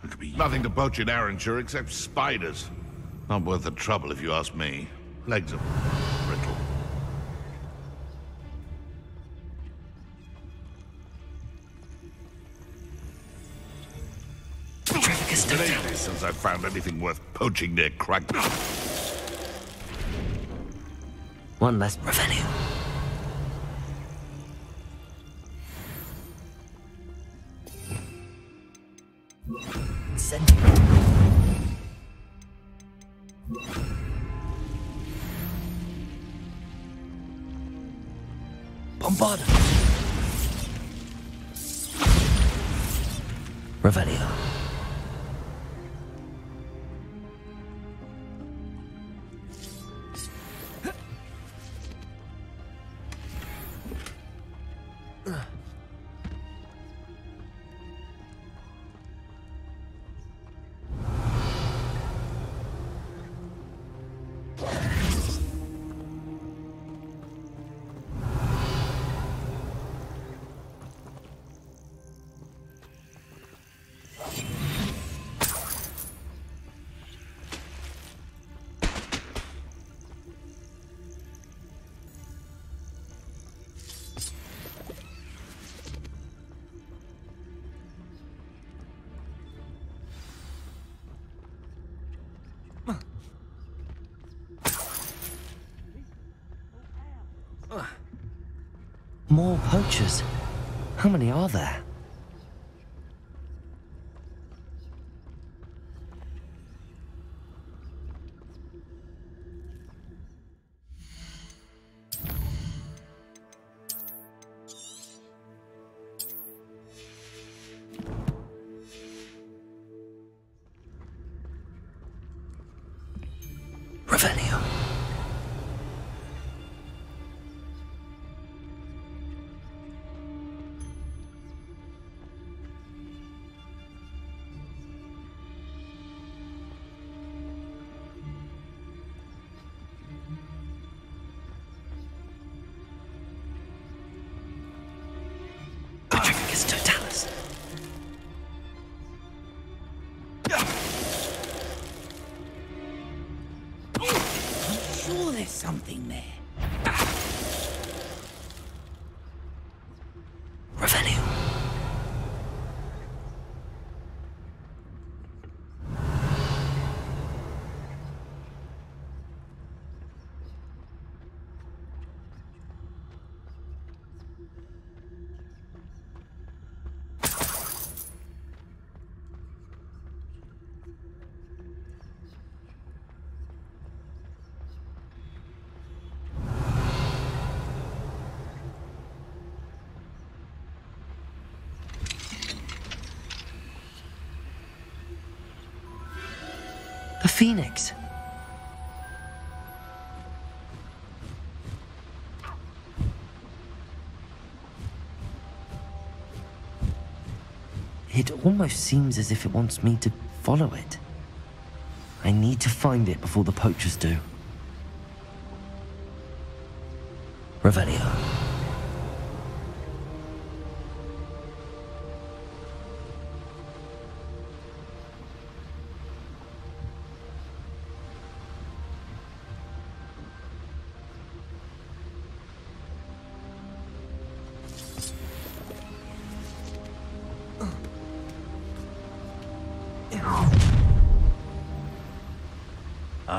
There could be nothing to poach in Arrowshire except spiders. Not worth the trouble if you ask me. Legs are brittle. It's been ages since I've found anything worth poaching near Crag. One less Revelio. Bombard. Revelio. More poachers? How many are there? Revelio. Totalis. I'm sure there's something there. Revelio. The Phoenix. It almost seems as if it wants me to follow it. I need to find it before the poachers do. Revelio.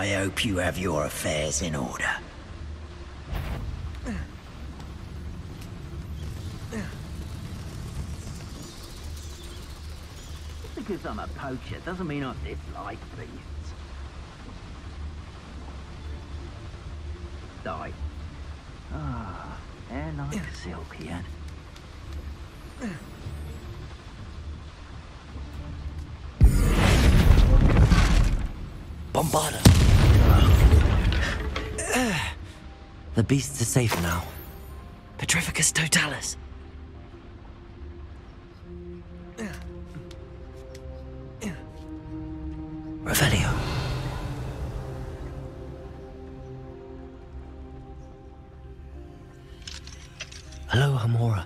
I hope you have your affairs in order. Just because I'm a poacher doesn't mean I dislike beasts. Die. Ah, hair like silk yet. Bombarda! The beasts are safe now. Petrificus totalis. Revelio. Hello, Hamora.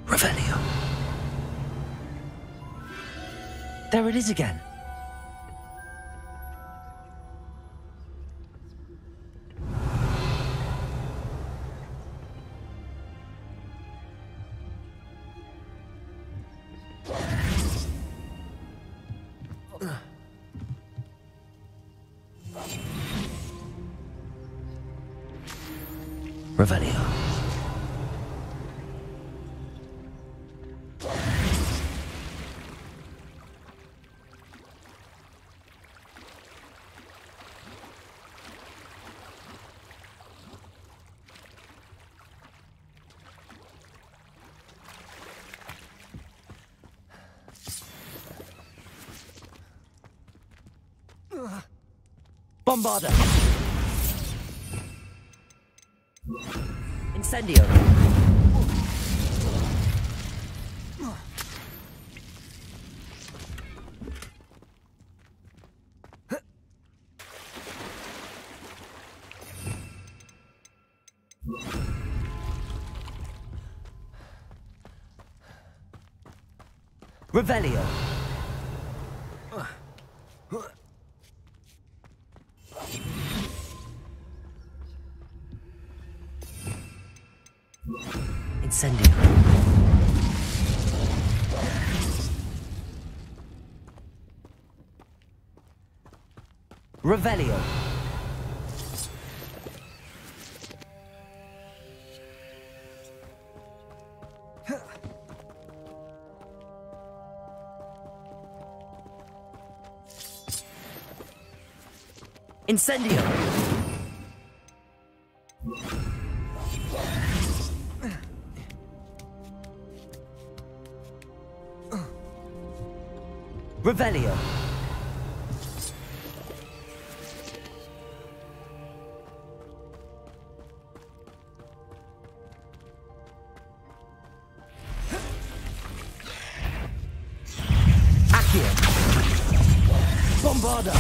Revelio. There it is again. Revelio. Bombarda! Incendio! Revelio! Incendio. Revelio. Incendio. Revelio. Accio. Bombarda.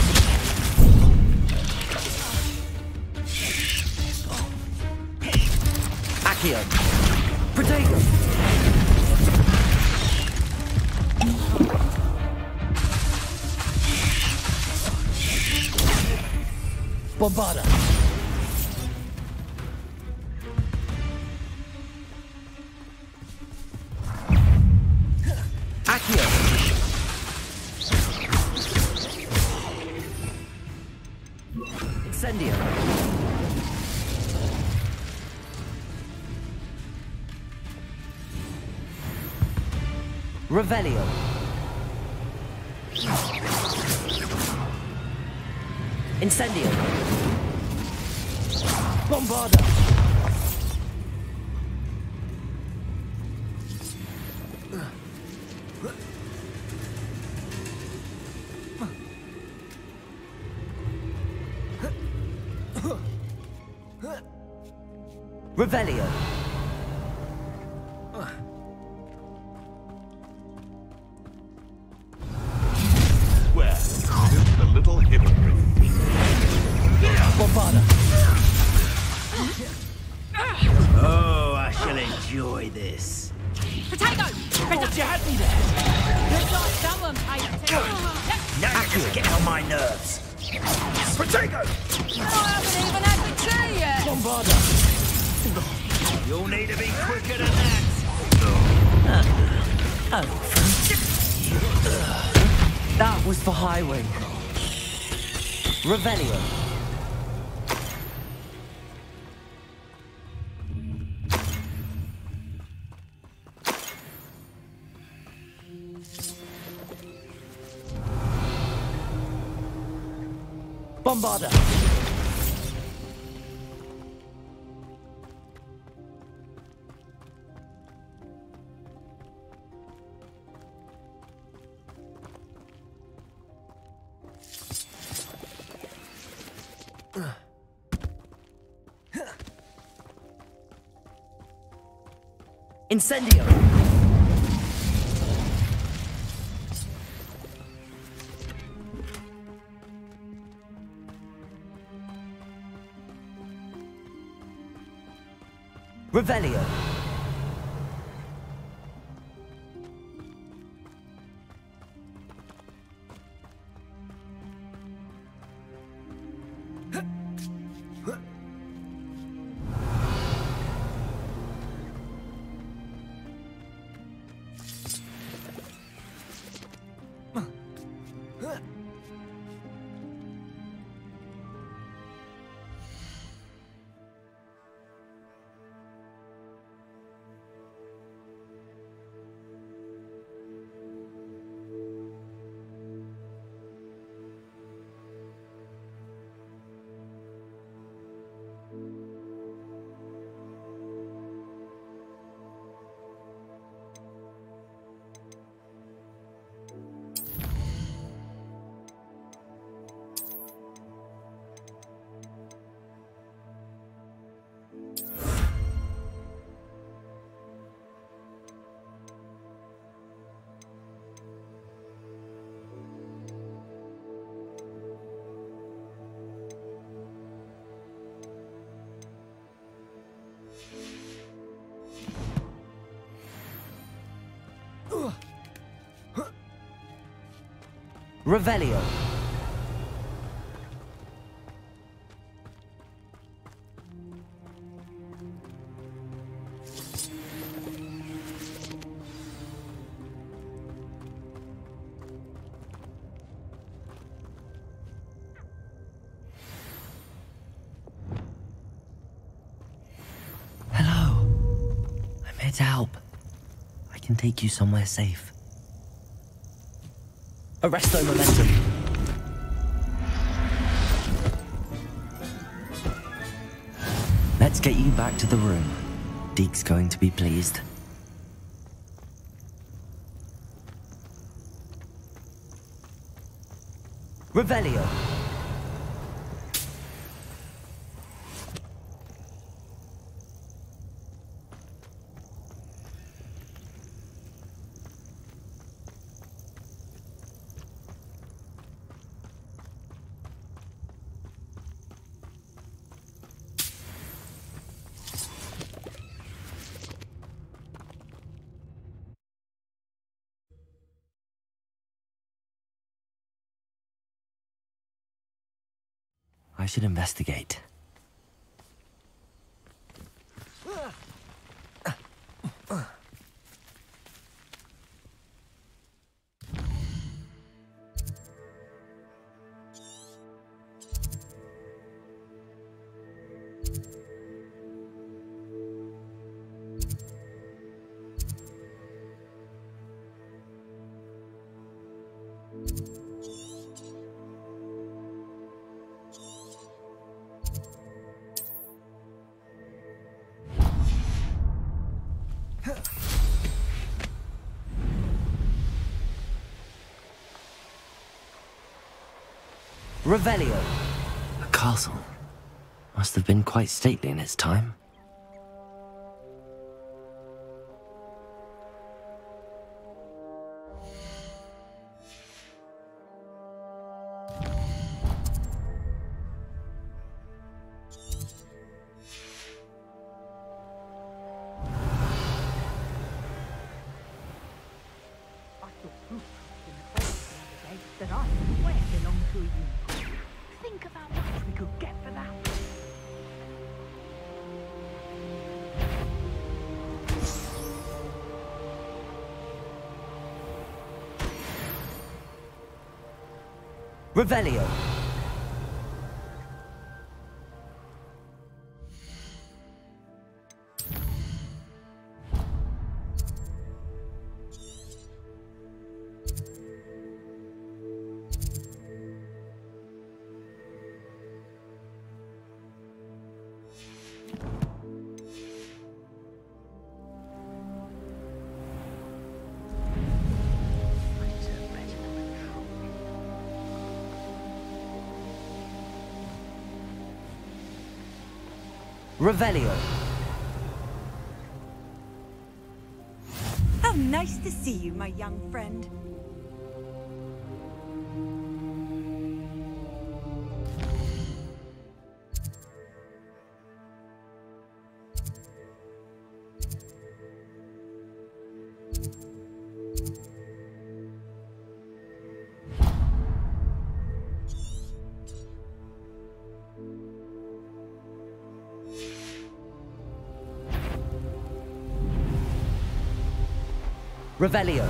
Accio. Protego. Bombarda. Accio. Incendio. Revelio. Incendio. Bombarda. Revelio. Swear, just a little hypocrite. Bombarda. Oh, I shall enjoy this. Potato! Thought you had me there. Looks like someone paid attention. Now you're just getting on my nerves. Potato! I haven't even had the tea yet. Bombarda. You'll need to be quicker than that. That was for High Wing. Revelio. Bombarda. Incendio. Revelio. Revelio. Hello. I'm here to help. I can take you somewhere safe. Arresto momentum. Let's get you back to the room. Deke's going to be pleased. Revelio. I should investigate. Revelio. A castle. Must have been quite stately in its time. that I swear belong to you. Think of how much we could get for that. Revelio. Revelio. How nice to see you, my young friend. Revelio.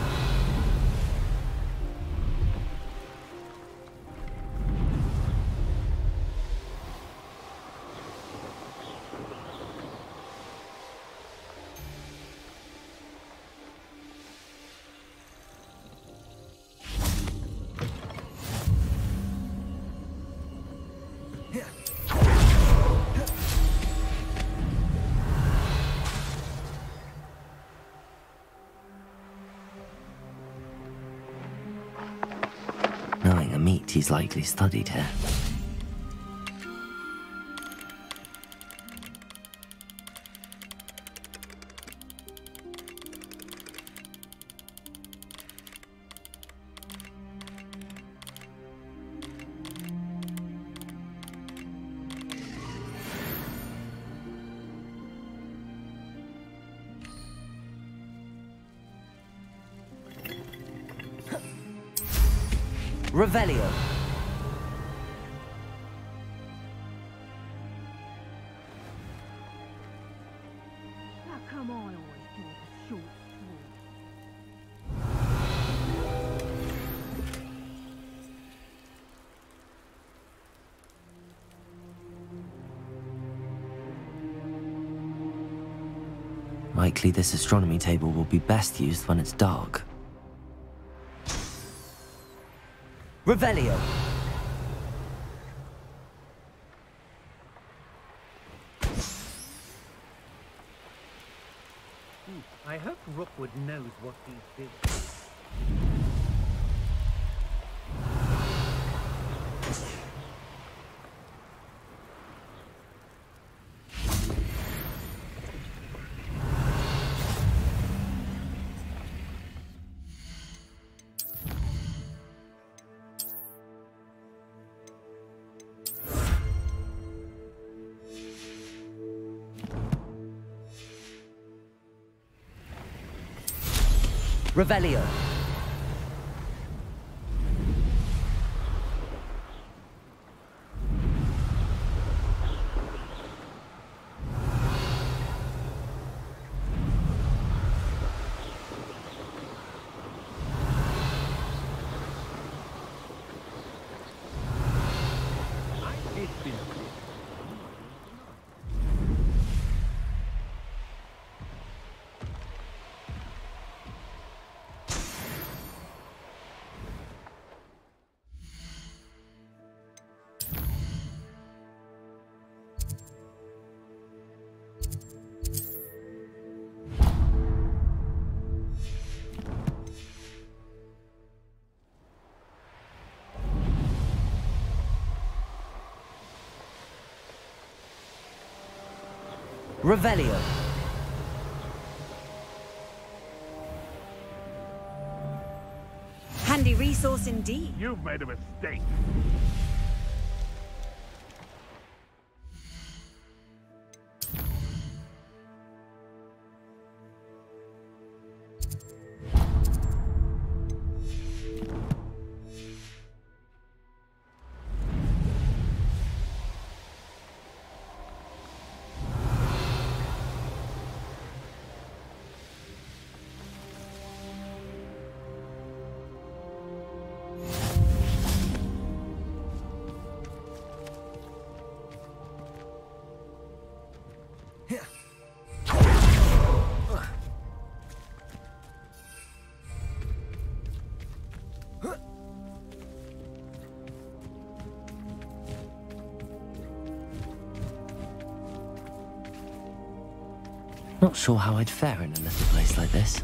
Knowing a meat he's likely studied here. Revelio. How come I always do the short sword? Likely this astronomy table will be best used when it's dark. Revelio. I hope Rookwood knows what he's doing. Revelio. Revelio. Handy resource indeed. You've made a mistake. Not sure how I'd fare in a little place like this.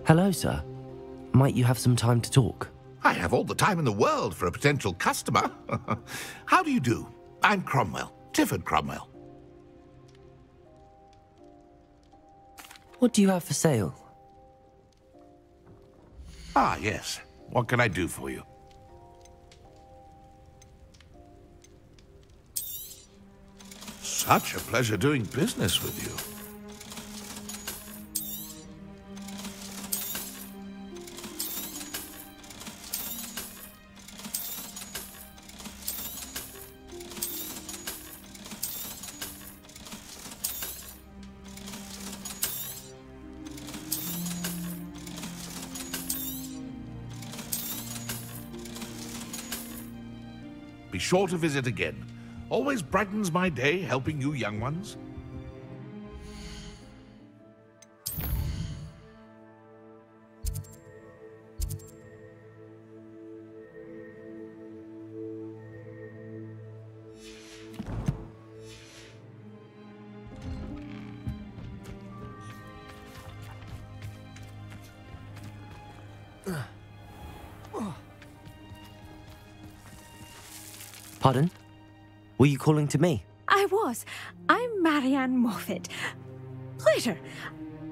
Hello, sir. Might you have some time to talk? I have all the time in the world for a potential customer. How do you do? I'm Cromwell, Tifford Cromwell. What do you have for sale? Ah, yes. What can I do for you? Such a pleasure doing business with you. Be sure to visit again. Always brightens my day helping you young ones. Pardon? Were you calling to me? I was. I'm Marianne Moffat. Pleasure.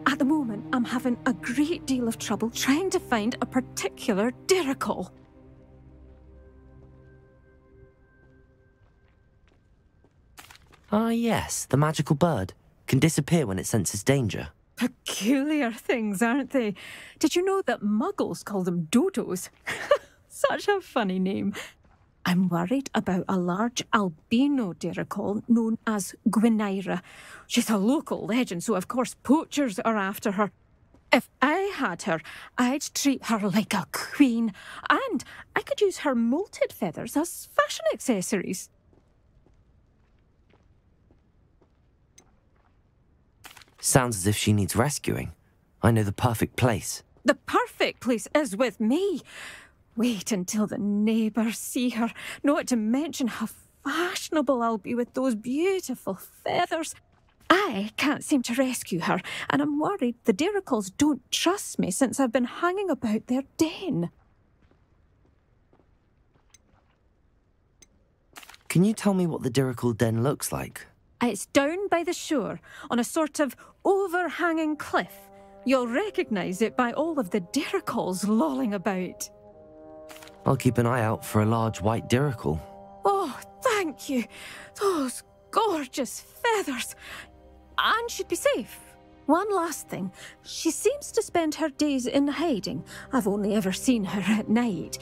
At the moment, I'm having a great deal of trouble trying to find a particular dirical. Ah, yes, the magical bird. Can disappear when it senses danger. Peculiar things, aren't they? Did you know that muggles call them dodos? Such a funny name. I'm worried about a large albino dirical known as Gwynira. She's a local legend, so of course poachers are after her. If I had her, I'd treat her like a queen, and I could use her molted feathers as fashion accessories. Sounds as if she needs rescuing. I know the perfect place. The perfect place is with me. Wait until the neighbours see her, not to mention how fashionable I'll be with those beautiful feathers. I can't seem to rescue her, and I'm worried the diricals don't trust me since I've been hanging about their den. Can you tell me what the dirical den looks like? It's down by the shore, on a sort of overhanging cliff. You'll recognise it by all of the diricals lolling about. I'll keep an eye out for a large white dirical. Oh, thank you. Those gorgeous feathers. And she'd be safe. One last thing. She seems to spend her days in hiding. I've only ever seen her at night.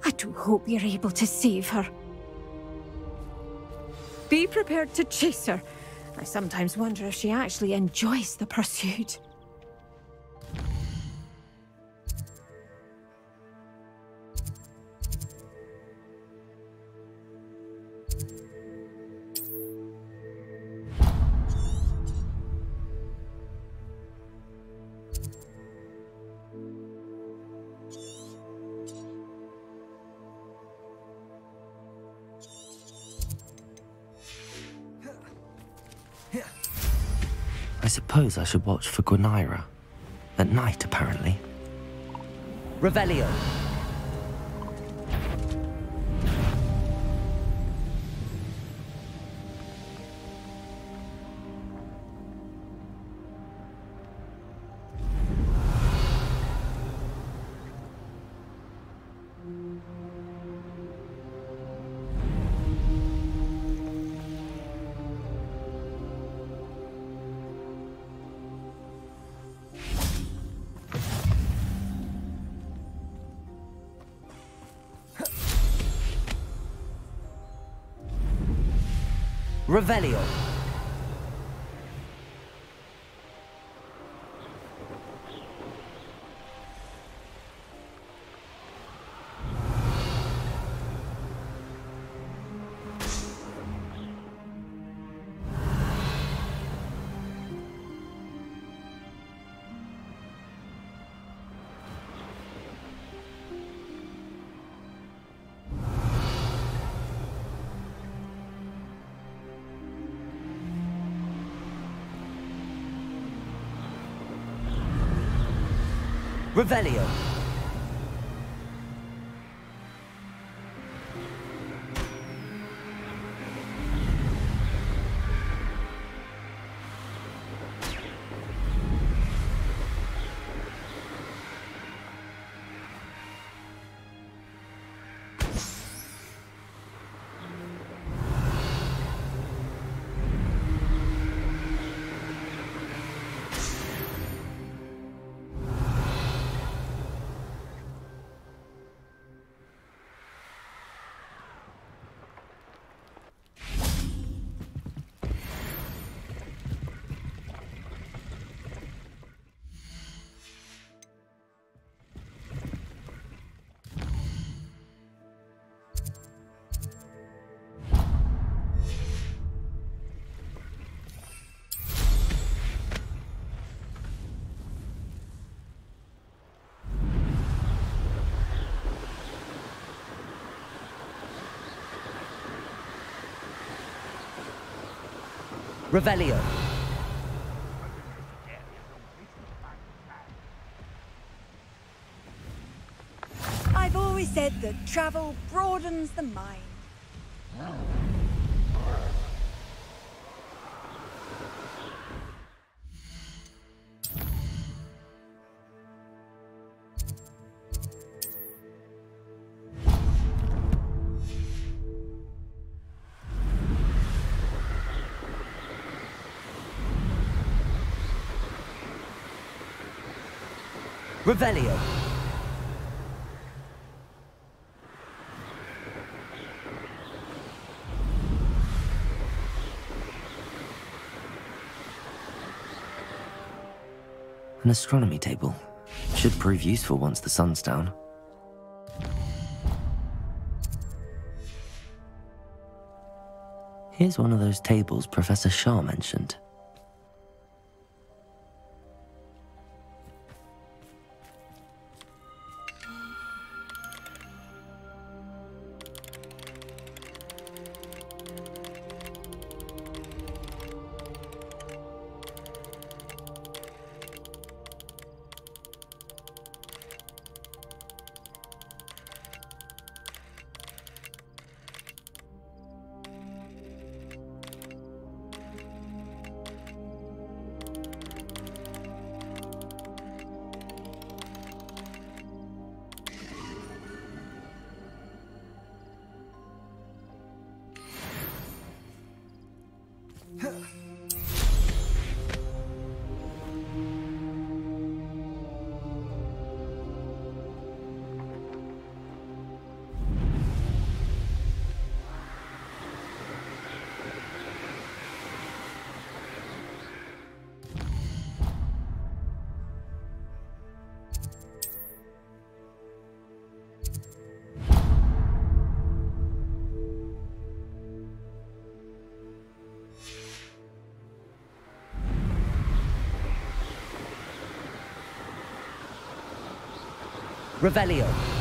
I do hope you're able to save her. Be prepared to chase her. I sometimes wonder if she actually enjoys the pursuit. I suppose I should watch for Gwynira. At night, apparently. Revelio. Revelio. Revelio. Revelio. I've always said that travel broadens the mind. Revelio. An astronomy table. Should prove useful once the sun's down. Here's one of those tables Professor Shah mentioned. Revelio.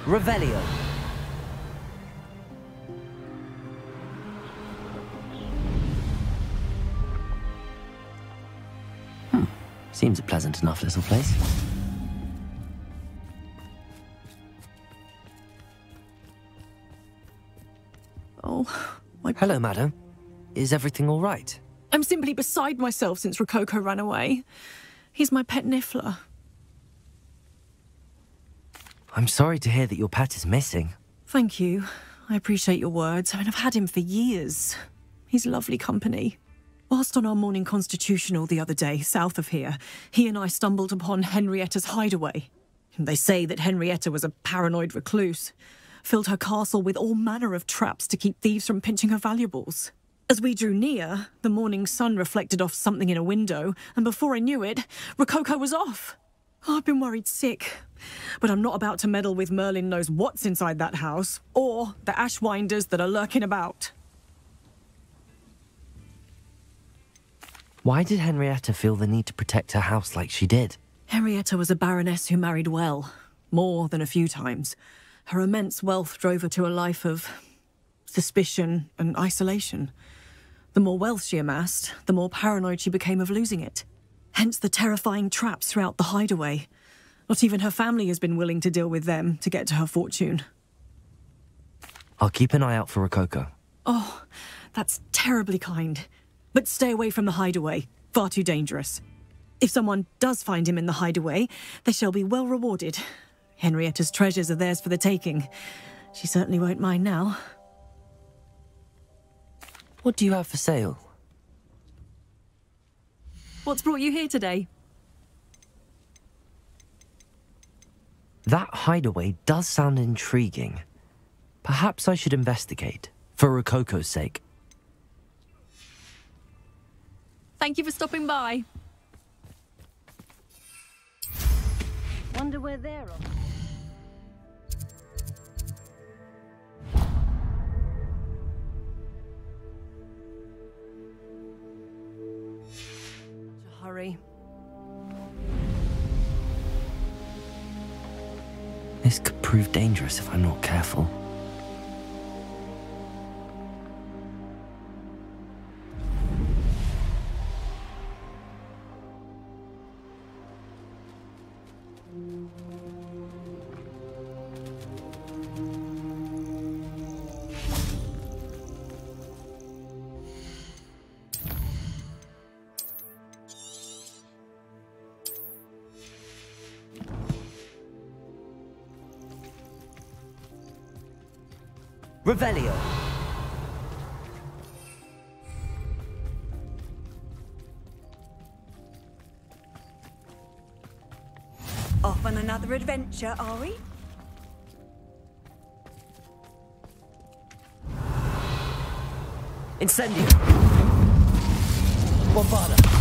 Revelio. Seems a pleasant enough little place. Oh, my... Hello, madam. Is everything all right? I'm simply beside myself since Rococo ran away. He's my pet niffler. I'm sorry to hear that your pet is missing. Thank you. I appreciate your words. I mean, I've had him for years. He's lovely company. Whilst on our morning constitutional the other day, south of here, he and I stumbled upon Henrietta's hideaway. They say that Henrietta was a paranoid recluse, filled her castle with all manner of traps to keep thieves from pinching her valuables. As we drew near, the morning sun reflected off something in a window, and before I knew it, Rococo was off. I've been worried sick. But I'm not about to meddle with Merlin knows what's inside that house, or the Ashwinders that are lurking about. Why did Henrietta feel the need to protect her house like she did? Henrietta was a baroness who married well, more than a few times. Her immense wealth drove her to a life of suspicion and isolation. The more wealth she amassed, the more paranoid she became of losing it. Hence the terrifying traps throughout the hideaway. Not even her family has been willing to deal with them to get to her fortune. I'll keep an eye out for Rococo. Oh, that's terribly kind. But stay away from the hideaway. Far too dangerous. If someone does find him in the hideaway, they shall be well rewarded. Henrietta's treasures are theirs for the taking. She certainly won't mind now. What do you have for sale? What's brought you here today? That hideaway does sound intriguing. Perhaps I should investigate, for Rococo's sake. Thank you for stopping by. Wonder where they're off. Hurry. This could prove dangerous if I'm not careful. Revelio. Off on another adventure, are we? Incendio. Bombarda.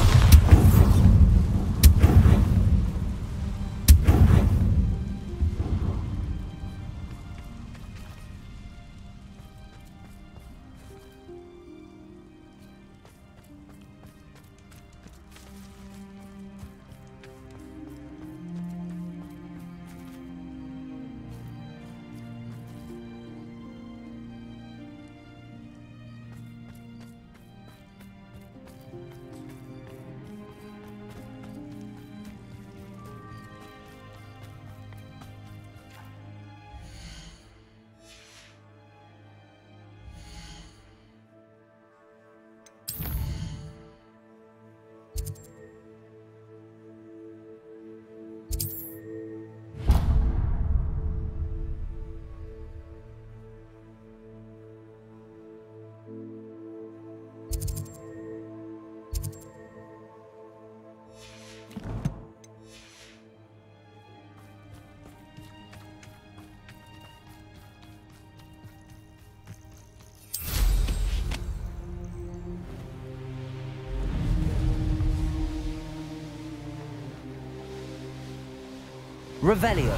Revelio.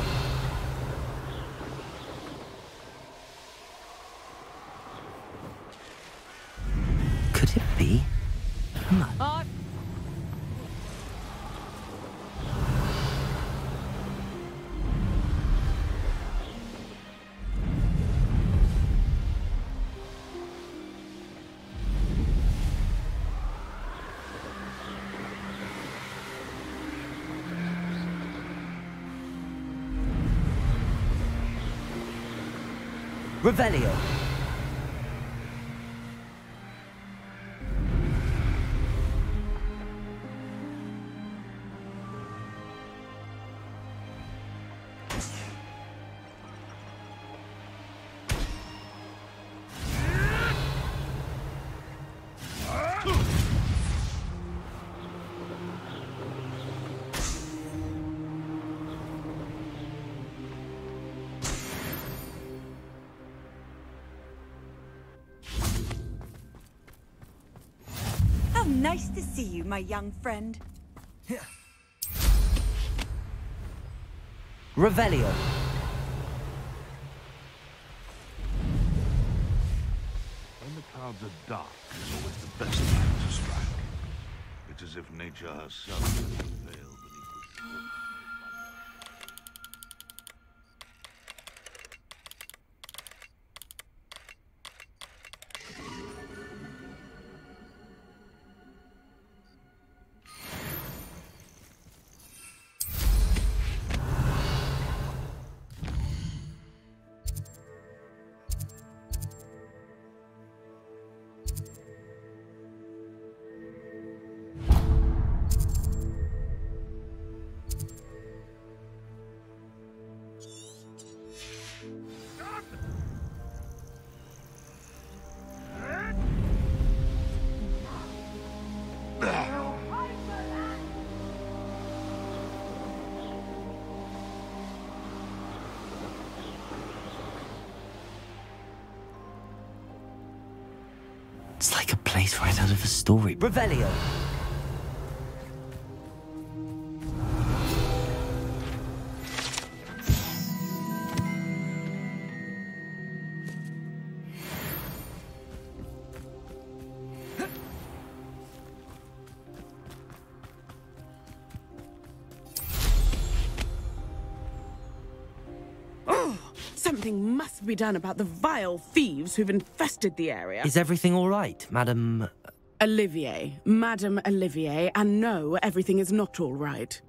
Could it be? No. Revelio. Nice to see you, my young friend. Revelio. When the clouds are dark, is always the best time to strike. It's as if nature herself has veiled beneath the smoke. It's like a place right out of a story. Revelio. Something must be done about the vile thieves who've infested the area. Is everything all right, Madam... Olivier, Madame Olivier, and no, everything is not all right.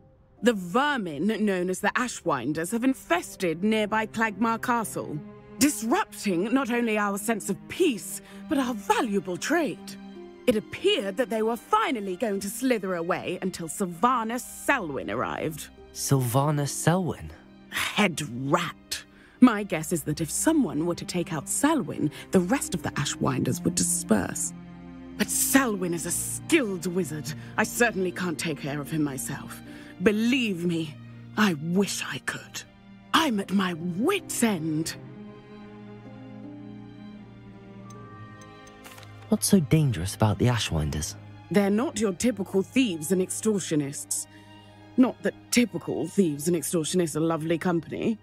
The vermin known as the Ashwinders have infested nearby Clagmar Castle, disrupting not only our sense of peace, but our valuable trade. It appeared that they were finally going to slither away until Sylvanus Selwyn arrived. Sylvanus Selwyn? Head rat. My guess is that if someone were to take out Selwyn, the rest of the Ashwinders would disperse. But Selwyn is a skilled wizard. I certainly can't take care of him myself. Believe me, I wish I could. I'm at my wit's end. What's so dangerous about the Ashwinders? They're not your typical thieves and extortionists. Not that typical thieves and extortionists are lovely company.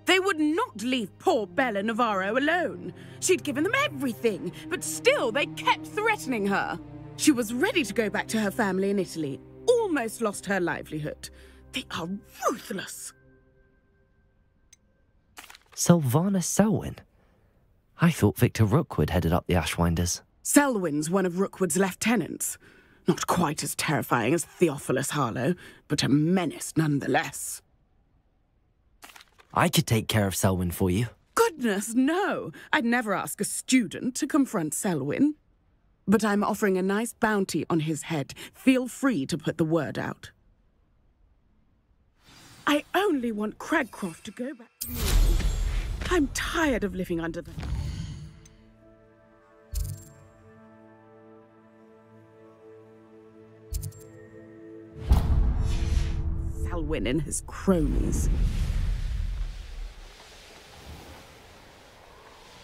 They would not leave poor Bella Navarro alone. She'd given them everything, but still they kept threatening her. She was ready to go back to her family in Italy, almost lost her livelihood. They are ruthless. Sylvanus Selwyn? I thought Victor Rookwood headed up the Ashwinders. Selwyn's one of Rookwood's lieutenants. Not quite as terrifying as Theophilus Harlow, but a menace nonetheless. I could take care of Selwyn for you. Goodness, no. I'd never ask a student to confront Selwyn. But I'm offering a nice bounty on his head. Feel free to put the word out. I only want Cragcroft to go back to normal. I'm tired of living under the... Selwyn and his cronies.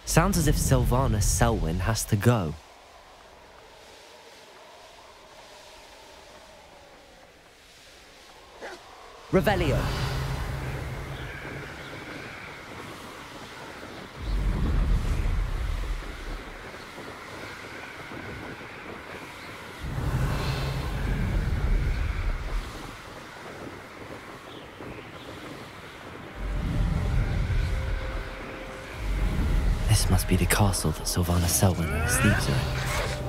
Sounds as if Sylvanus Selwyn has to go. Revelio. This must be the castle that Sylvanus Selwyn and his thieves are in.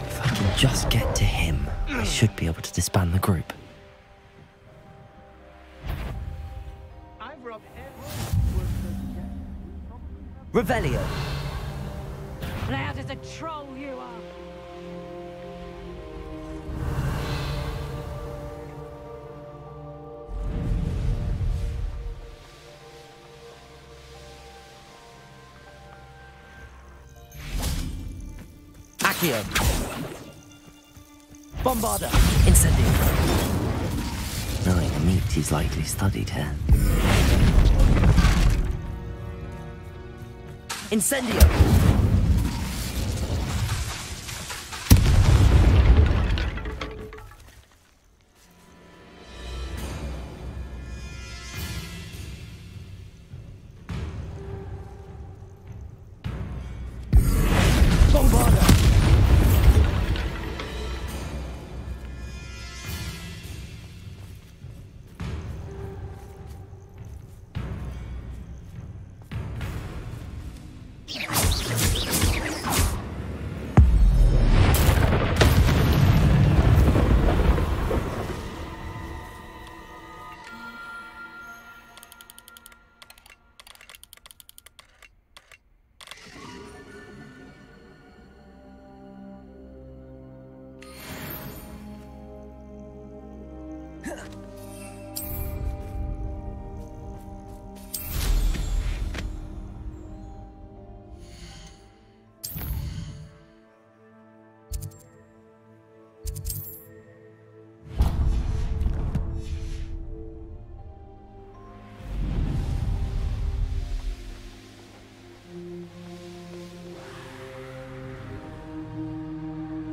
If I can just get to him, I should be able to disband the group. Revelio. Loud as a troll you are. Accio. Bombarda. Incendio. Knowing meat he's likely studied here. Incendio.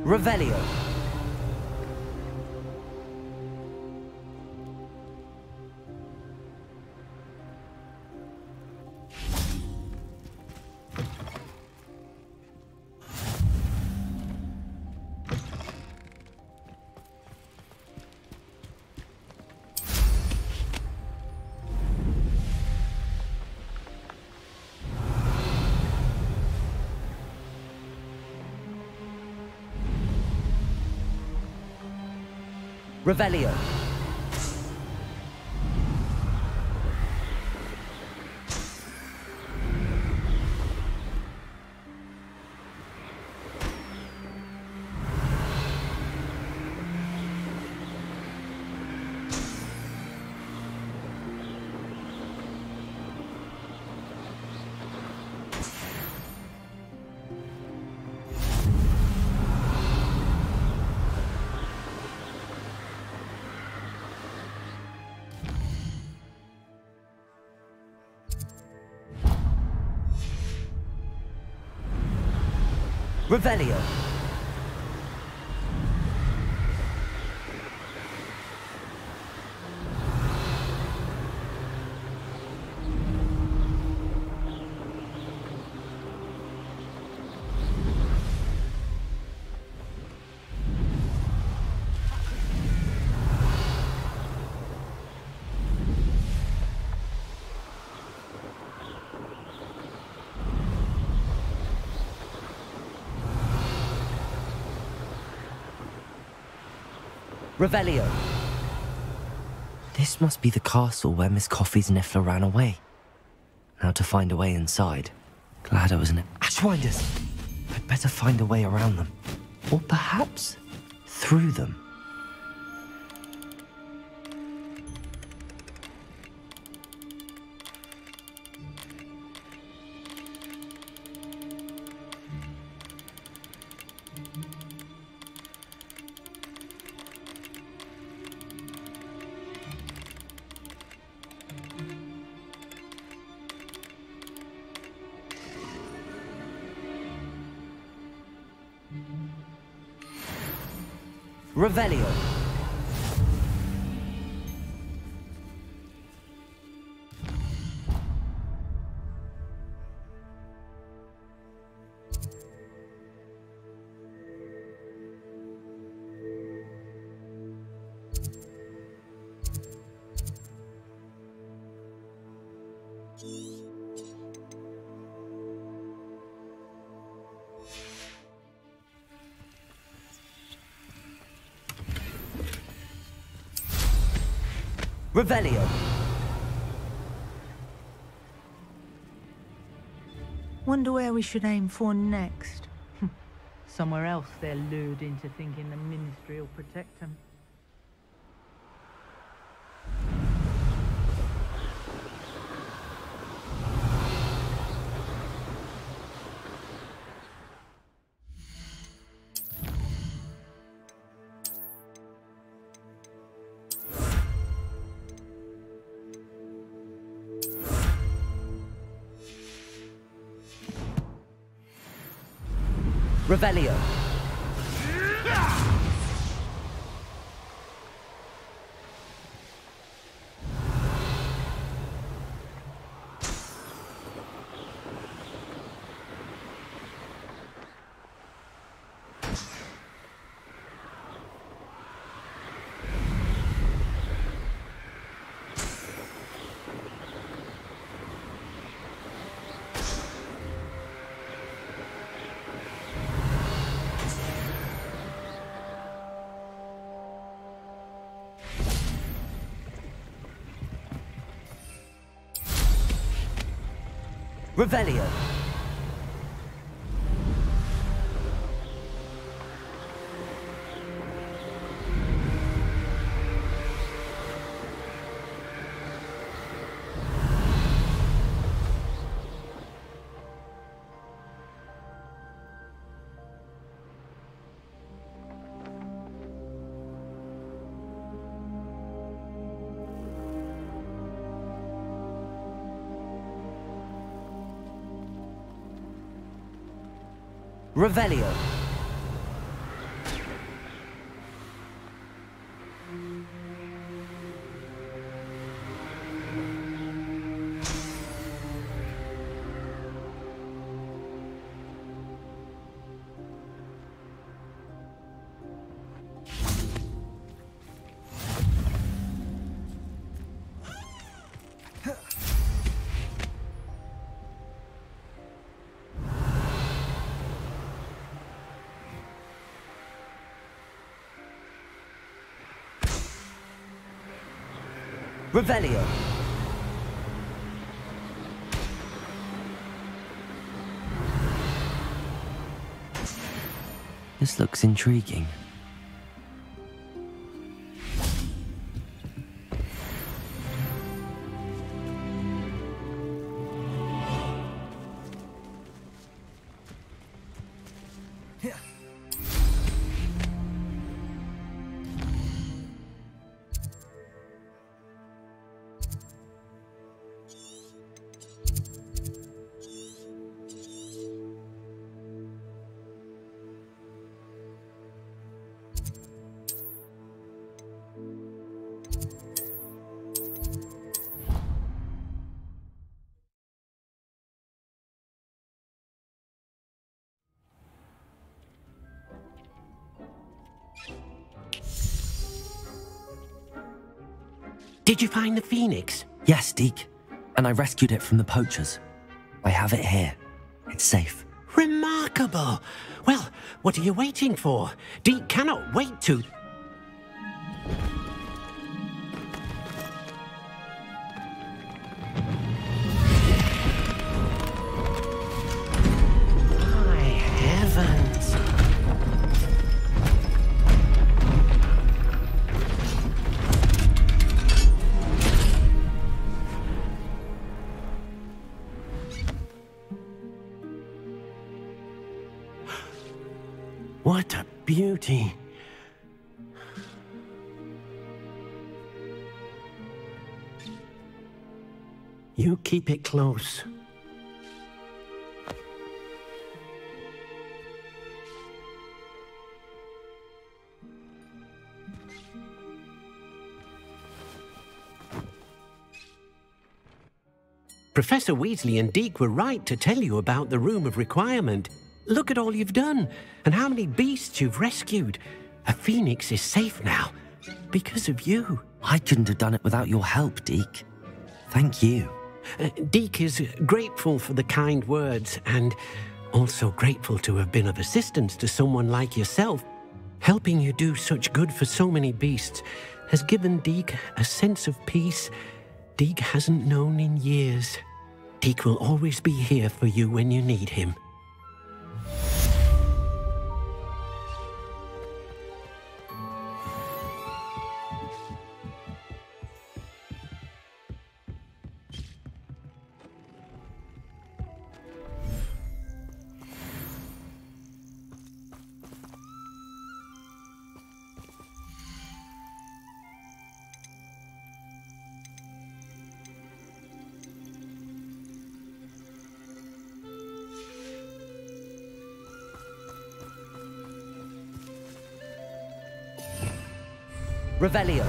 Revelio. Revelio. Revelio. Revelio. This must be the castle where Miss Coffee's Niffler ran away. Now to find a way inside. Glad I was in it. Ashwinders! I'd better find a way around them. Or perhaps through them. Revelio. Revelio. Wonder where we should aim for next. Somewhere else they're lured into thinking the Ministry will protect them. Revelio. Revelio. Revelio. Revelio. This looks intriguing. Did you find the Phoenix? Yes, Deke. And I rescued it from the poachers. I have it here. It's safe. Remarkable! Well, what are you waiting for? Deke cannot wait to... My heavens! What a beauty. You keep it close. Professor Weasley and Deke were right to tell you about the Room of Requirement. Look at all you've done, and how many beasts you've rescued. A phoenix is safe now, because of you. I couldn't have done it without your help, Deke. Thank you. Deke is grateful for the kind words, and also grateful to have been of assistance to someone like yourself. Helping you do such good for so many beasts has given Deke a sense of peace Deke hasn't known in years. Deke will always be here for you when you need him. Revelio.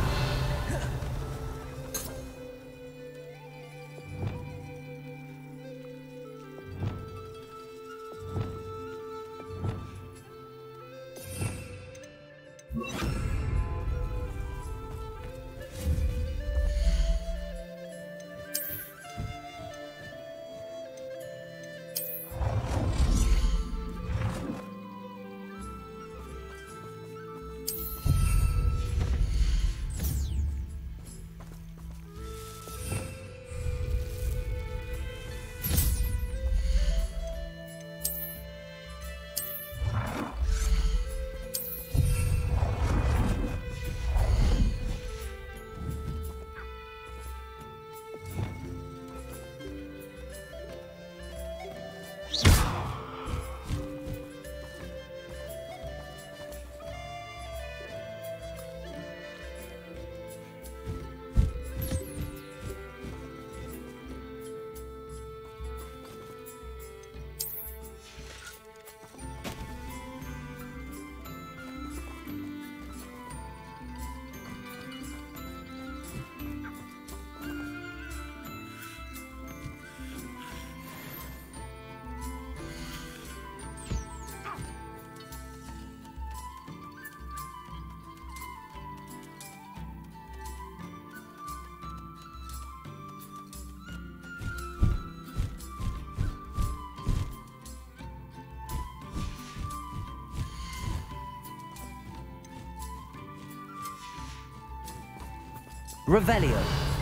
Revelio.